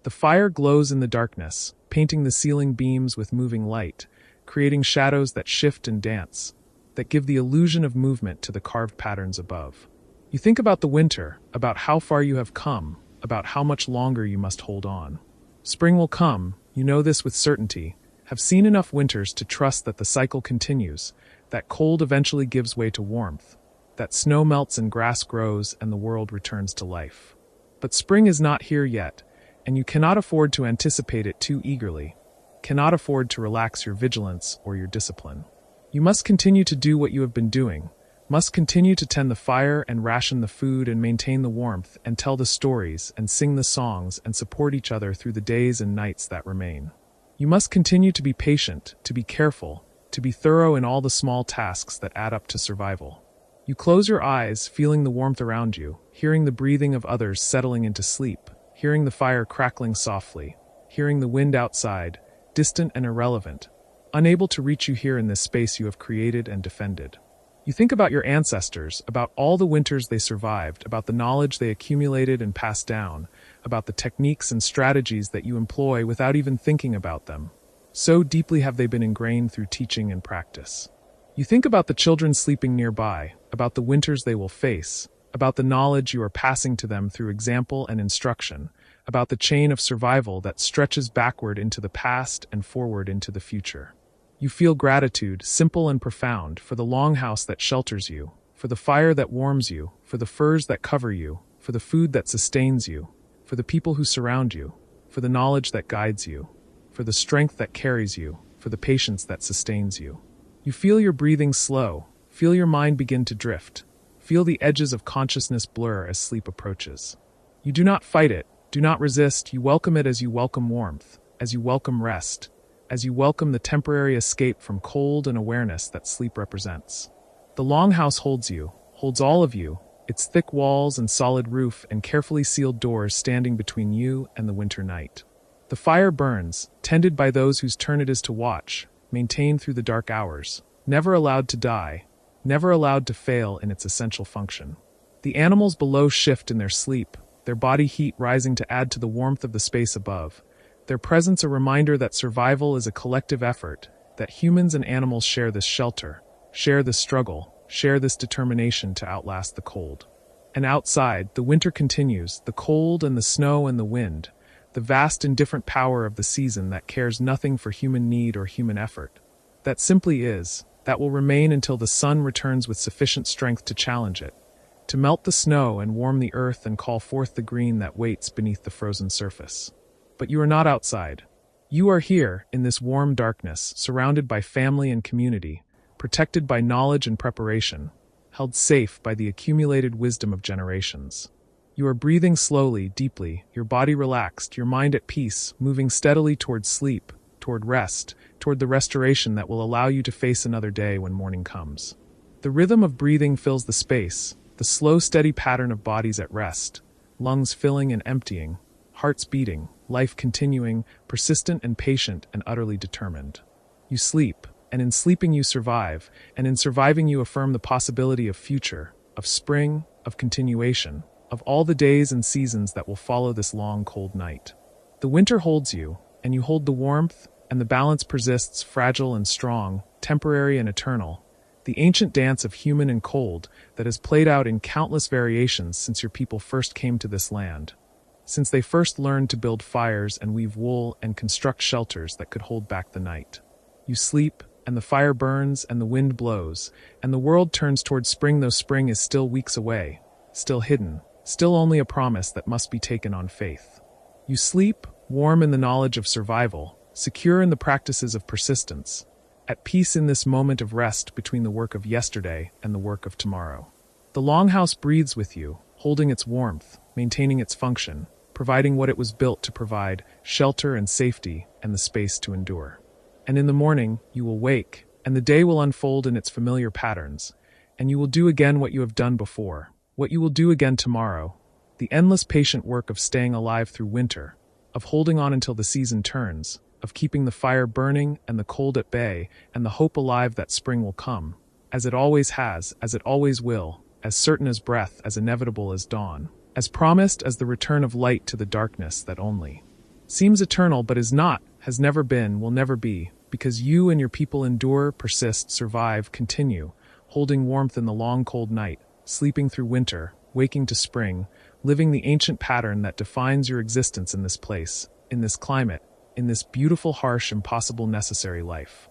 The fire glows in the darkness, painting the ceiling beams with moving light, creating shadows that shift and dance, that give the illusion of movement to the carved patterns above. You think about the winter, about how far you have come, about how much longer you must hold on. Spring will come, you know this with certainty, have seen enough winters to trust that the cycle continues, That cold eventually gives way to warmth. That snow melts and grass grows and the world returns to life. But spring is not here yet, and you cannot afford to anticipate it too eagerly, cannot afford to relax your vigilance or your discipline. You must continue to do what you have been doing, must continue to tend the fire and ration the food and maintain the warmth and tell the stories and sing the songs and support each other through the days and nights that remain. You must continue to be patient, to be careful, to be thorough in all the small tasks that add up to survival. You close your eyes, feeling the warmth around you, hearing the breathing of others settling into sleep, hearing the fire crackling softly, hearing the wind outside, distant and irrelevant, unable to reach you here in this space you have created and defended. You think about your ancestors, about all the winters they survived, about the knowledge they accumulated and passed down, about the techniques and strategies that you employ without even thinking about them. So deeply have they been ingrained through teaching and practice. You think about the children sleeping nearby, about the winters they will face, about the knowledge you are passing to them through example and instruction, about the chain of survival that stretches backward into the past and forward into the future. You feel gratitude, simple and profound, for the longhouse that shelters you, for the fire that warms you, for the furs that cover you, for the food that sustains you, for the people who surround you, for the knowledge that guides you, for the strength that carries you, for the patience that sustains you. You feel your breathing slow, feel your mind begin to drift, feel the edges of consciousness blur as sleep approaches. You do not fight it, do not resist, you welcome it as you welcome warmth, as you welcome rest, as you welcome the temporary escape from cold and awareness that sleep represents. The longhouse holds you, holds all of you, its thick walls and solid roof and carefully sealed doors standing between you and the winter night. The fire burns, tended by those whose turn it is to watch, maintained through the dark hours, never allowed to die, never allowed to fail in its essential function. The animals below shift in their sleep, their body heat rising to add to the warmth of the space above, their presence a reminder that survival is a collective effort, that humans and animals share this shelter, share this struggle, share this determination to outlast the cold. And outside, the winter continues, the cold and the snow and the wind, the vast indifferent power of the season that cares nothing for human need or human effort. That simply is, that will remain until the sun returns with sufficient strength to challenge it, to melt the snow and warm the earth and call forth the green that waits beneath the frozen surface. But you are not outside. You are here, in this warm darkness, surrounded by family and community, protected by knowledge and preparation, held safe by the accumulated wisdom of generations. You are breathing slowly, deeply, your body relaxed, your mind at peace, moving steadily toward sleep, toward rest, toward the restoration that will allow you to face another day when morning comes. The rhythm of breathing fills the space, the slow, steady pattern of bodies at rest, lungs filling and emptying, hearts beating, life continuing, persistent and patient and utterly determined. You sleep, and in sleeping you survive, and in surviving you affirm the possibility of future, of spring, of continuation, of all the days and seasons that will follow this long, cold night. The winter holds you, and you hold the warmth, and the balance persists fragile and strong, temporary and eternal, the ancient dance of human and cold that has played out in countless variations since your people first came to this land, since they first learned to build fires and weave wool and construct shelters that could hold back the night. You sleep, and the fire burns, and the wind blows, and the world turns toward spring, though spring is still weeks away, still hidden, still only a promise that must be taken on faith. You sleep, warm in the knowledge of survival, secure in the practices of persistence, at peace in this moment of rest between the work of yesterday and the work of tomorrow. The longhouse breathes with you, holding its warmth, maintaining its function, providing what it was built to provide, shelter and safety and the space to endure. And in the morning, you will wake, and the day will unfold in its familiar patterns, and you will do again what you have done before, what you will do again tomorrow, the endless patient work of staying alive through winter, of holding on until the season turns, of keeping the fire burning and the cold at bay and the hope alive that spring will come, as it always has, as it always will, as certain as breath, as inevitable as dawn, as promised as the return of light to the darkness that only seems eternal but is not, has never been, will never be, because you and your people endure, persist, survive, continue, holding warmth in the long cold night, sleeping through winter, waking to spring, living the ancient pattern that defines your existence in this place, in this climate, in this beautiful, harsh, impossible, necessary life.